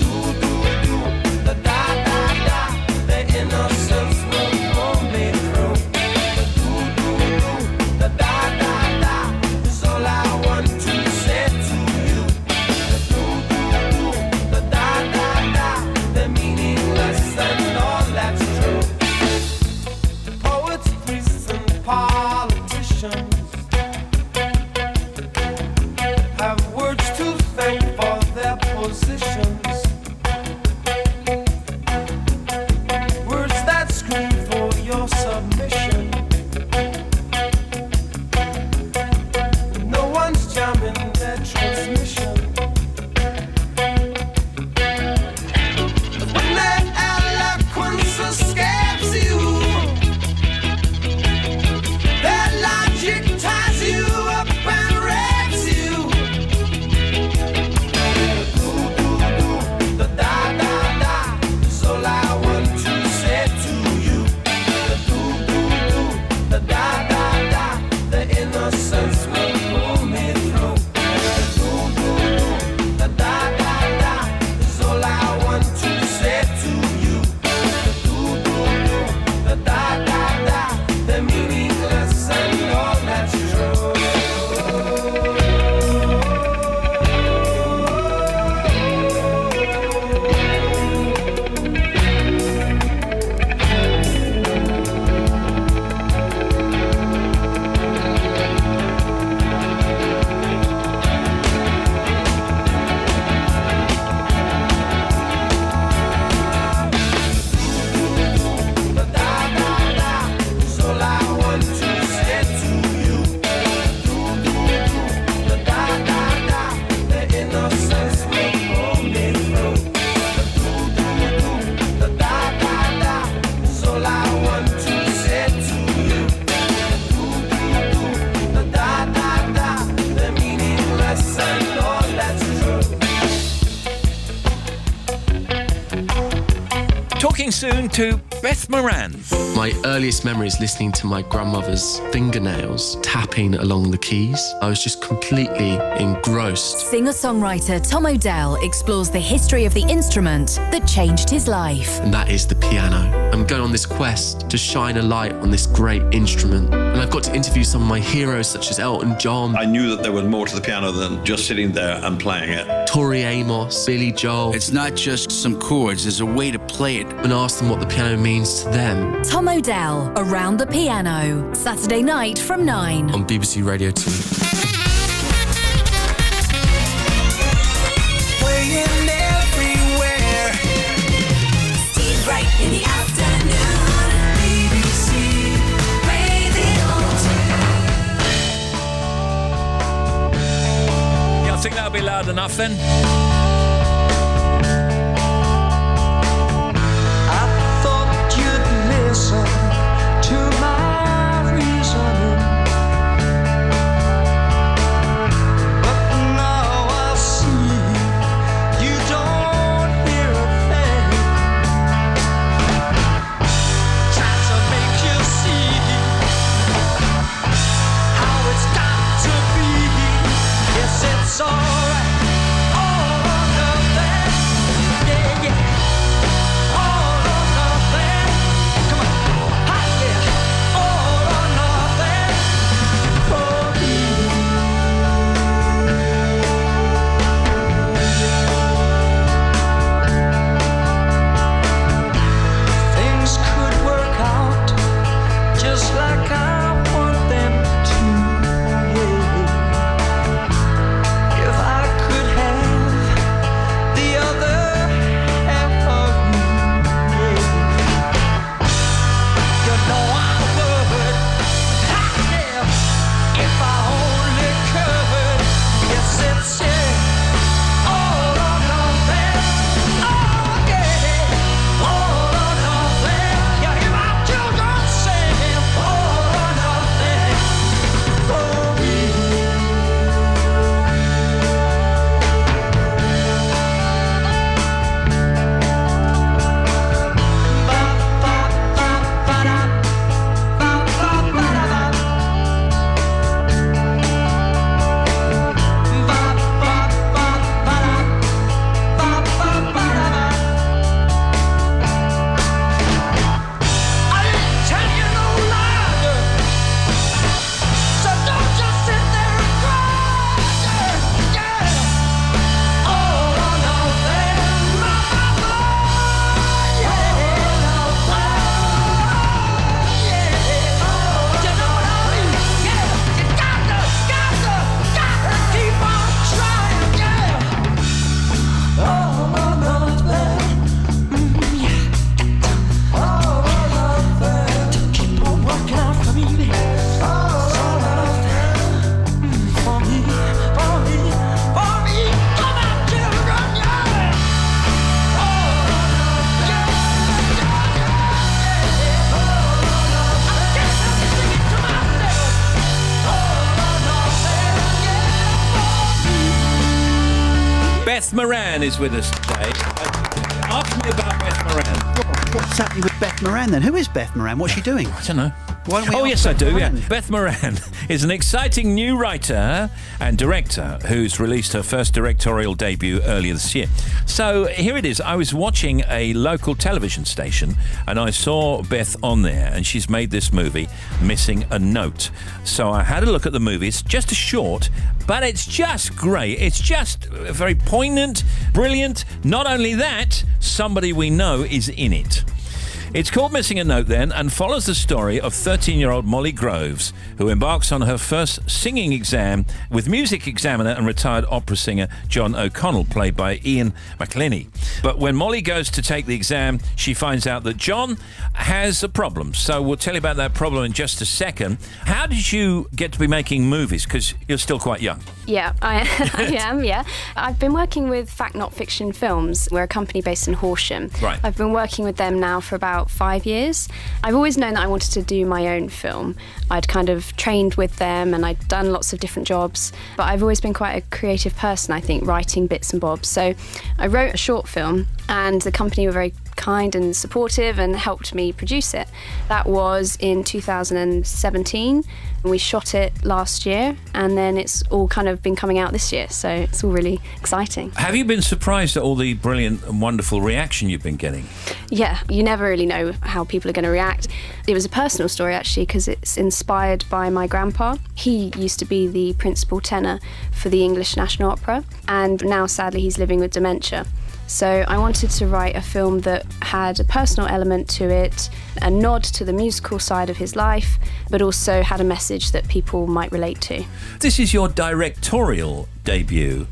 Do, do, do, da, da, da, da, the innocence will pull me through. Do, do, do, da, da, da, da, is all I want to say to you. Do, do, do, da, da, da, da, the meaningless and all that's true. Poets, priests, and politicians have words to thank for their positions. Words that scream for your submission. No one's jamming their transmission. When their eloquence escapes you, their logic ties you up and wraps you. Do, do, do, da, da, da, da, is all I want to say to you. Do, do, do, da, da, da, da, the innocence will pull me through. Do, do, do, da, da, da, da, is all I want to say to you. Do, do, do, da, da, da, da, the meaningless and all that's true. Is all I want to say to you. Do, do, do, da, da, da, da, the innocence will pull me through. Do, do, do, da, da, da, da, is all I want to say to you. Do, do, do, da, da, da, da, the meaningless and all that's true. Talking soon to Beth Moran. My earliest memory is listening to my grandmother's fingernails tapping along the keys. I was just completely engrossed. Singer-songwriter Tom Odell explores the history of the instrument that changed his life. And that is the piano. I'm going on this quest to shine a light on this great instrument. And I've got to interview some of my heroes such as Elton John. I knew that there was more to the piano than just sitting there and playing it. Tori Amos, Billy Joel. It's not just some chords, there's a way to play it. And ask them what the piano means to them. Tom Odell, Around the Piano. Saturday night from 9. On BBC Radio 2. Playing everywhere. Steve Wright in the afternoon. BBC Radio 2. Yeah, I think that'll be loud enough then. Listen to my reasoning, but now I see you don't hear a thing. Try to make you see how it's got to be. Yes, it's alright. All or nothing. Yeah, yeah. All or nothing. Just like I want them to, yeah. If I could have the other half of you, yeah. You know I would, yeah. If I only could, yes it's all or nothing, oh yeah, all or nothing. You hear my children sing. Beth Moran is with us today. Ask me about Beth Moran. What's happening with Beth Moran then? Who is Beth Moran? What's she doing? I don't know. Why don't we Oh, ask yes, I Beth do, Moran? yeah. Beth Moran is an exciting new writer and director who's released her first directorial debut earlier this year. So here it is. I was watching a local television station and I saw Beth on there, and she's made this movie, Missing a Note. So I had a look at the movie. It's just a short, but it's just great. It's just very poignant, brilliant. Not only that, somebody we know is in it. It's called Missing a Note then, and follows the story of 13-year-old Molly Groves, who embarks on her first singing exam with music examiner and retired opera singer John O'Connell, played by Ian McClenny. But when Molly goes to take the exam, she finds out that John has a problem. So we'll tell you about that problem in just a second. How did you get to be making movies? Because you're still quite young. Yeah, I am, yeah. I've been working with Fact Not Fiction Films. We're a company based in Horsham. Right. I've been working with them now for about 5 years. I've always known that I wanted to do my own film. I'd kind of trained with them and I'd done lots of different jobs, but I've always been quite a creative person, I think, writing bits and bobs. So I wrote a short film and the company were very kind and supportive and helped me produce it. That was in 2017. We shot it last year, and then it's all kind of been coming out this year, so it's all really exciting. Have you been surprised at all the brilliant and wonderful reaction you've been getting? Yeah, you never really know how people are going to react. It was a personal story, actually, because it's inspired by my grandpa. He used to be the principal tenor for the English National Opera, and now, sadly, he's living with dementia. So I wanted to write a film that had a personal element to it, a nod to the musical side of his life, but also had a message that people might relate to. This is your directorial debut,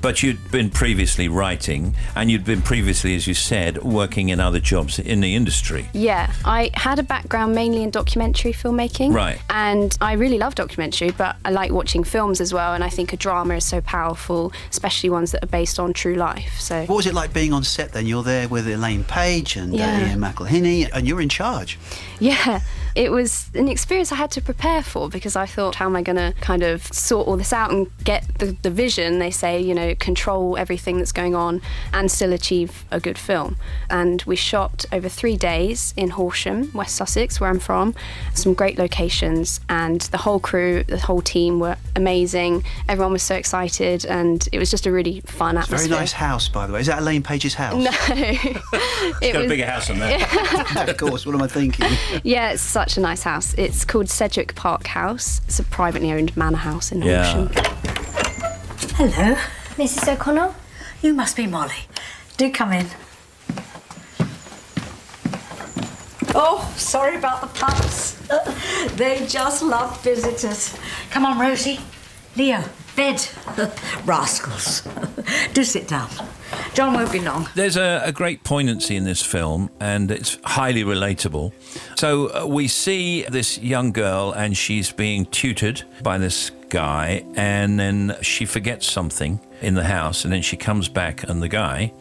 but you'd been previously writing, and you'd been previously, as you said, working in other jobs in the industry. Yeah, I had a background mainly in documentary filmmaking. Right. And I really love documentary, but I like watching films as well, and I think a drama is so powerful, especially ones that are based on true life. So what was it like being on set then? You're there with Elaine Page and Yeah. Ian McElhinney, and you're in charge. Yeah, it was an experience I had to prepare for, because I thought, how am I going to kind of sort all this out and get the vision? They say, you know, control everything that's going on and still achieve a good film. And we shot over 3 days in Horsham, West Sussex, where I'm from. Some great locations, and the whole crew, the whole team were amazing. Everyone was so excited, and it was just a really fun atmosphere. Very nice house, by the way. Is that Elaine Page's house? No. It's got a bigger house than that. Of course, what am I thinking? Yeah, it's such a nice house. It's called Sedgwick Park House. It's a privately owned manor house in Horsham. Hello. Mrs. O'Connell? You must be Molly. Do come in. Oh, sorry about the pups. They just love visitors. Come on, Rosie. Leo, bed. Rascals. Do sit down. John won't be long. There's a great poignancy in this film, and it's highly relatable. So we see this young girl, and she's being tutored by this guy, and then she forgets something in the house, and then she comes back, and the guy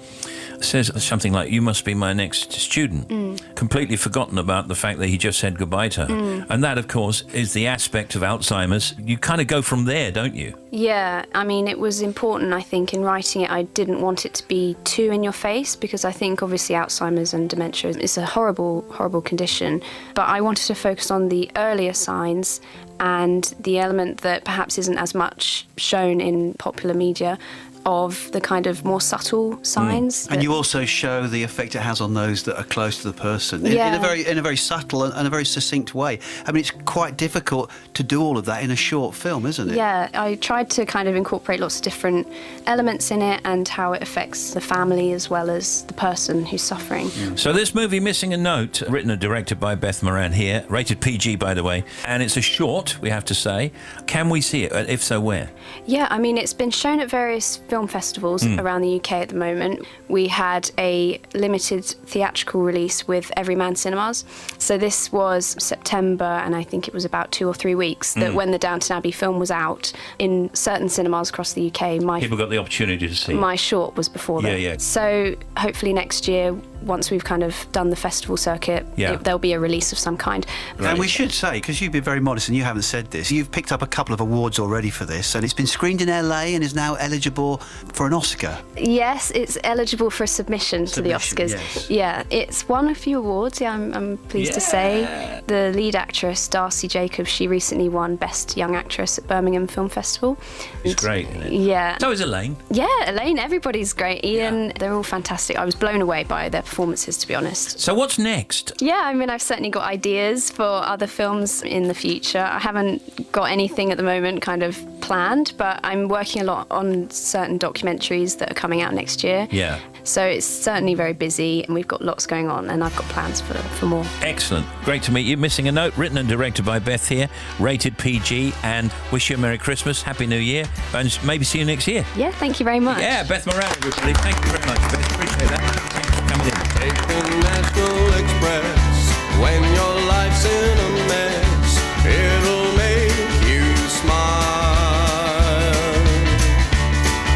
says something like, "You must be my next student." Completely forgotten about the fact that he just said goodbye to her. And that, of course, is the aspect of Alzheimer's. You kind of go from there, don't you? Yeah, I mean, it was important, I think, in writing it. I didn't want it to be too in your face, because I think, obviously, Alzheimer's and dementia is a horrible, horrible condition. But I wanted to focus on the earlier signs and the element that perhaps isn't as much shown in popular media, of the kind of more subtle signs. And you also show the effect it has on those that are close to the person in Yeah. a very subtle and a very succinct way. I mean, it's quite difficult to do all of that in a short film, isn't it? Yeah, I tried to kind of incorporate lots of different elements in it and how it affects the family as well as the person who's suffering. So this movie, Missing a Note, written and directed by Beth Moran here, rated PG, by the way, and it's a short, we have to say. Can we see it? If so, where? Yeah, I mean, it's been shown at various film festivals around the UK at the moment. We had a limited theatrical release with Everyman Cinemas. So this was September, and I think it was about 2 or 3 weeks that when the Downton Abbey film was out in certain cinemas across the UK, People got the opportunity to see it. my short was before that. Yeah. So hopefully next year, once we've kind of done the festival circuit, there'll be a release of some kind. And we should say, because you've been very modest and you haven't said this, you've picked up a couple of awards already for this, and it's been screened in LA and is now eligible for an Oscar. Yes, it's eligible for a submission to the Oscars. Yes. Yeah, it's won a few awards, I'm pleased to say. The lead actress, Darcy Jacobs, she recently won Best Young Actress at Birmingham Film Festival. It's great, isn't it? Yeah. So is Elaine. Yeah, Elaine, everybody's great. Ian, they're all fantastic. I was blown away by their performances, to be honest. So what's next? Yeah, I mean, I've certainly got ideas for other films in the future. I haven't got anything at the moment kind of planned, but I'm working a lot on certain documentaries that are coming out next year. Yeah. So it's certainly very busy, and we've got lots going on, and I've got plans for more. Excellent. Great to meet you. Missing a Note, written and directed by Beth here, rated PG, and wish you a Merry Christmas, Happy New Year, and maybe see you next year. Yeah, thank you very much. Yeah, Beth Moran, everybody. Thank you very much, Beth. Appreciate that. Thanks for coming in. Take the National Express when your life's in a mess. It'll make you smile.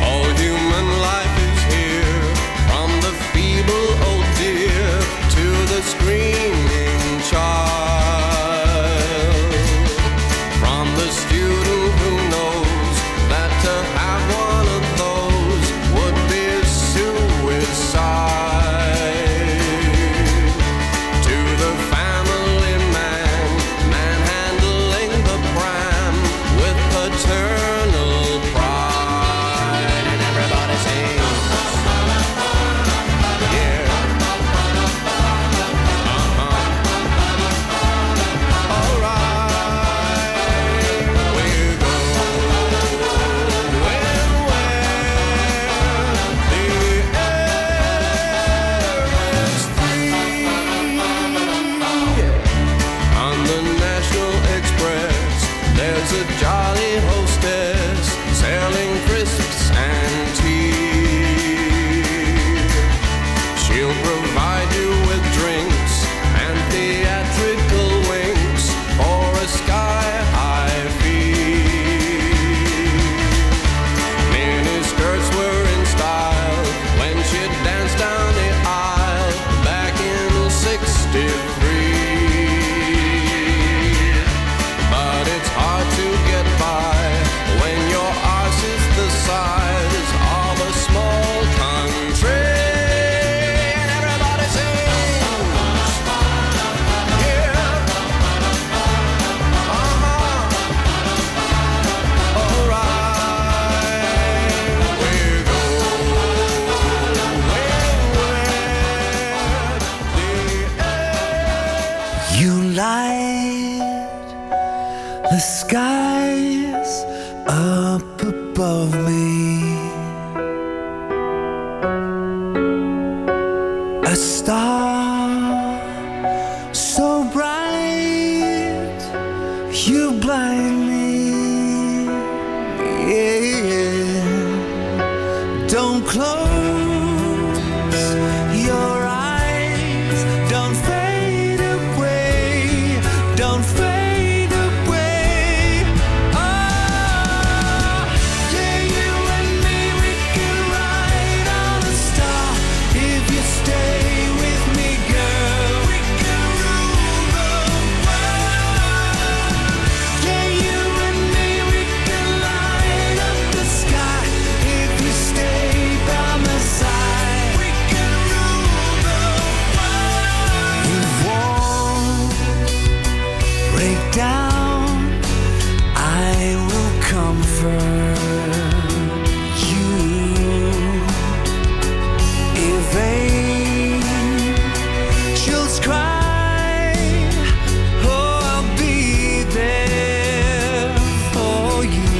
All human life is here, from the feeble old dear to the screaming child. From the student who knows that to have one of those would be suicide. The sky's up above me. A star so bright, you blind me. Yeah. Don't close your eyes. Don't fade away. Don't fade away. Oh, yeah, you and me, we can ride on a star. If you stay with me, girl, we can rule the world. Yeah, you and me, we can light up the sky. If you stay by my side, we can rule the world. You won't break down. I will comfort you. If angels cry, oh, I'll be there for you.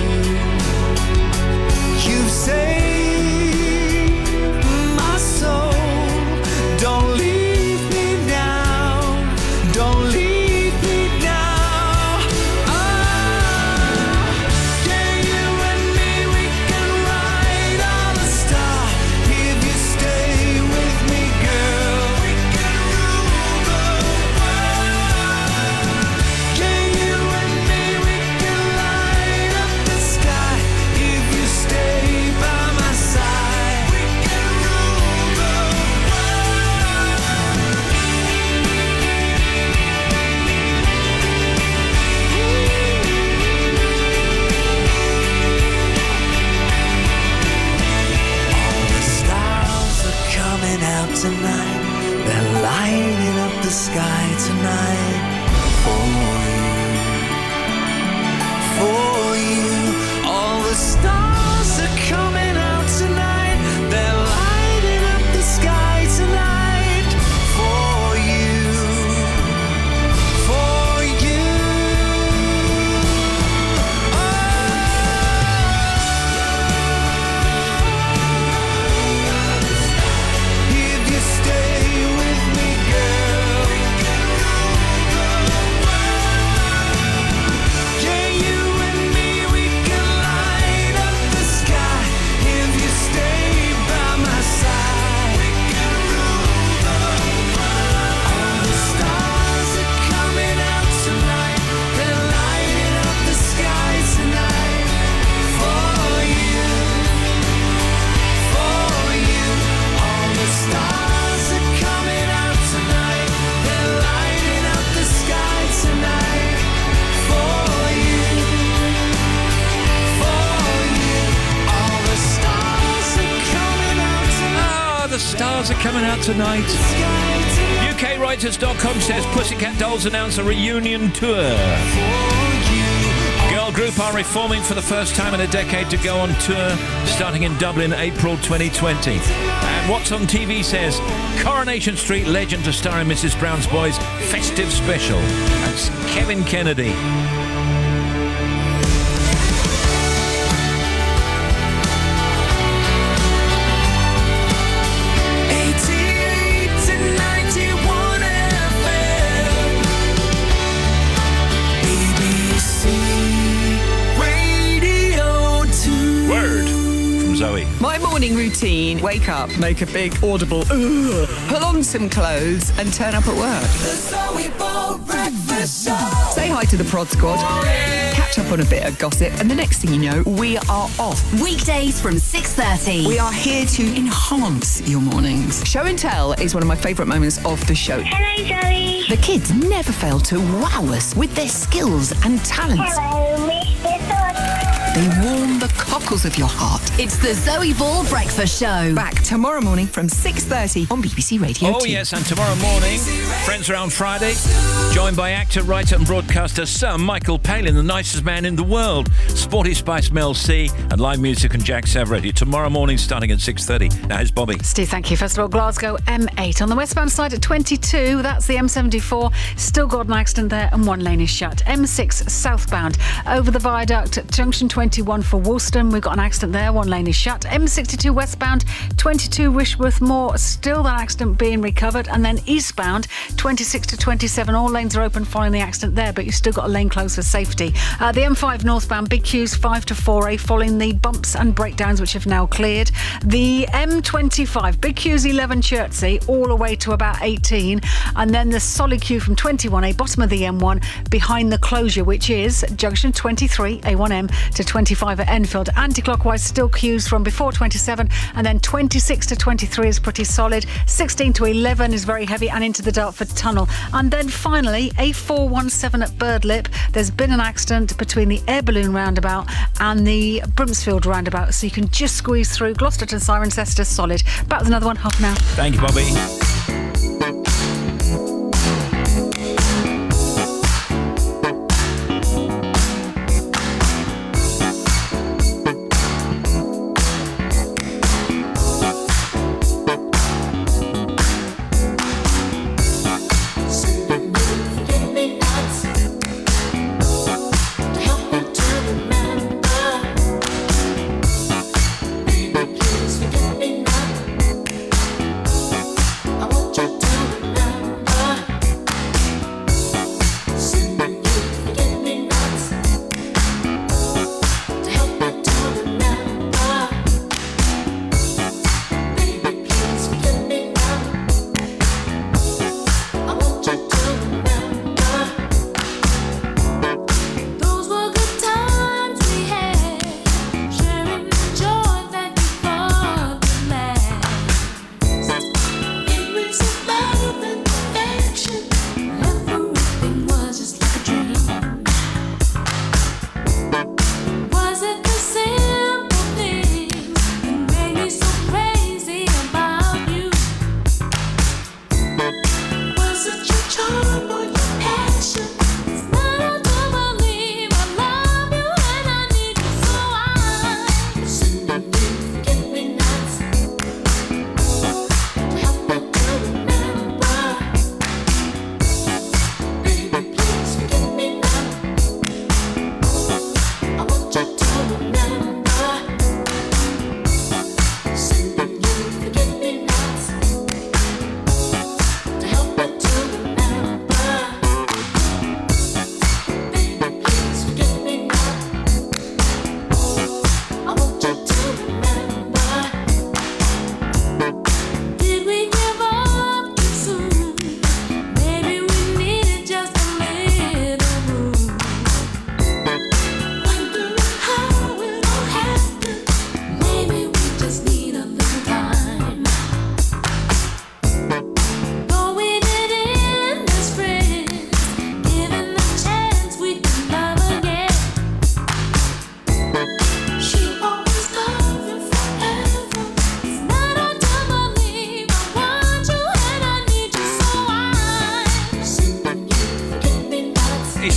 You've saved my soul. Don't leave me now. Don't leave me now. Yeah, you and me, we can ride on a star. If you stay with me, girl, we can rule the world. Yeah, you and me, we can light up the sky. If you stay by my side, we can rule the All the stars are coming out tonight. They're lighting up the sky tonight for you. All the stars are coming out tonight. They're lighting up the sky tonight for you. For you. If you stay with me, girl, we can rule the world. Yeah, you and me, we can light up the sky. If you stay by my side, we can rule the world. All the stars are coming out tonight. They're lighting up the sky tonight for you. For you. All the stars are coming out tonight. They're lighting up the sky tonight for you. For you. All the stars are coming out tonight. The stars are coming out tonight. UKWriters.com says Pussycat Dolls announce a reunion tour. Girl group are reforming for the first time in a decade to go on tour, starting in Dublin, April 2020. And What's on TV says Coronation Street legend to star in Mrs. Brown's Boys festive special. That's Kevin Kennedy. Zoe. My morning routine: wake up, make a big audible ugh, put on some clothes and turn up at work. The Zoe Ball Breakfast Show. Say hi to the Prod Squad, catch up on a bit of gossip, and the next thing you know, we are off. Weekdays from 6:30. We are here to enhance your mornings. Show and Tell is one of my favourite moments of the show. Hello, Zoe. The kids never fail to wow us with their skills and talents. Hello, Mr. Thought. They warm the the cockles of your heart. It's the Zoe Ball Breakfast Show. Back tomorrow morning from 6:30 on BBC Radio 2. Oh, yes, and tomorrow morning, Friends Around Friday, joined by actor, writer and broadcaster Sir Michael Palin, the nicest man in the world, Sporty Spice Mel C, and live music and Jack Savaretti. Tomorrow morning starting at 6:30. Now, here's Bobby. Steve, thank you. First of all, Glasgow M8. On the westbound side at 22, that's the M74. Still got an accident there and one lane is shut. M6 southbound over the viaduct at junction 21 for Woolston. We've got an accident there, one lane is shut. M62 westbound, 22 Wishworth Moor, still that accident being recovered. And then eastbound, 26 to 27, all lanes are open following the accident there, but you've still got a lane closed for safety. The M5 northbound, big queues 5 to 4A following the bumps and breakdowns which have now cleared. The M25, big queues 11 Chertsey, all the way to about 18. And then the solid queue from 21A, bottom of the M1, behind the closure, which is junction 23, A1M, to 25 at Enfield. Anti-clockwise, still queues from before 27, and then 26 to 23 is pretty solid. 16 to 11 is very heavy, and into the Dartford Tunnel. And then finally, A417 at Birdlip. There's been an accident between the Air Balloon roundabout and the Brimsfield roundabout, so you can just squeeze through. Gloucester to Cirencester, solid. Back with another one, half an hour. Thank you, Bobby.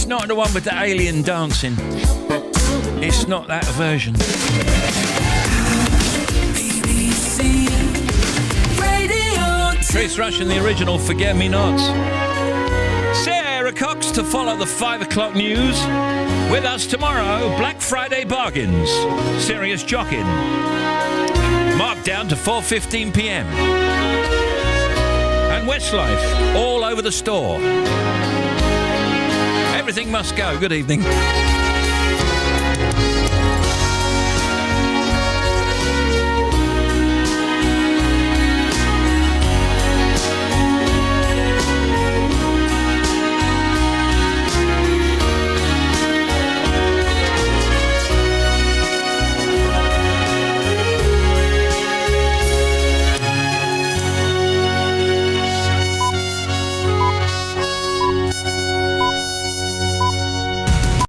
Not the one with the alien dancing. It's not that version. BBC Radio 2. Trace Rush and the original Forget Me Nots. Sarah Cox to follow the 5 o'clock news. With us tomorrow, Black Friday bargains. Serious jocking. Marked down to 4:15 p.m. And Westlife all over the store. Everything must go. Good evening.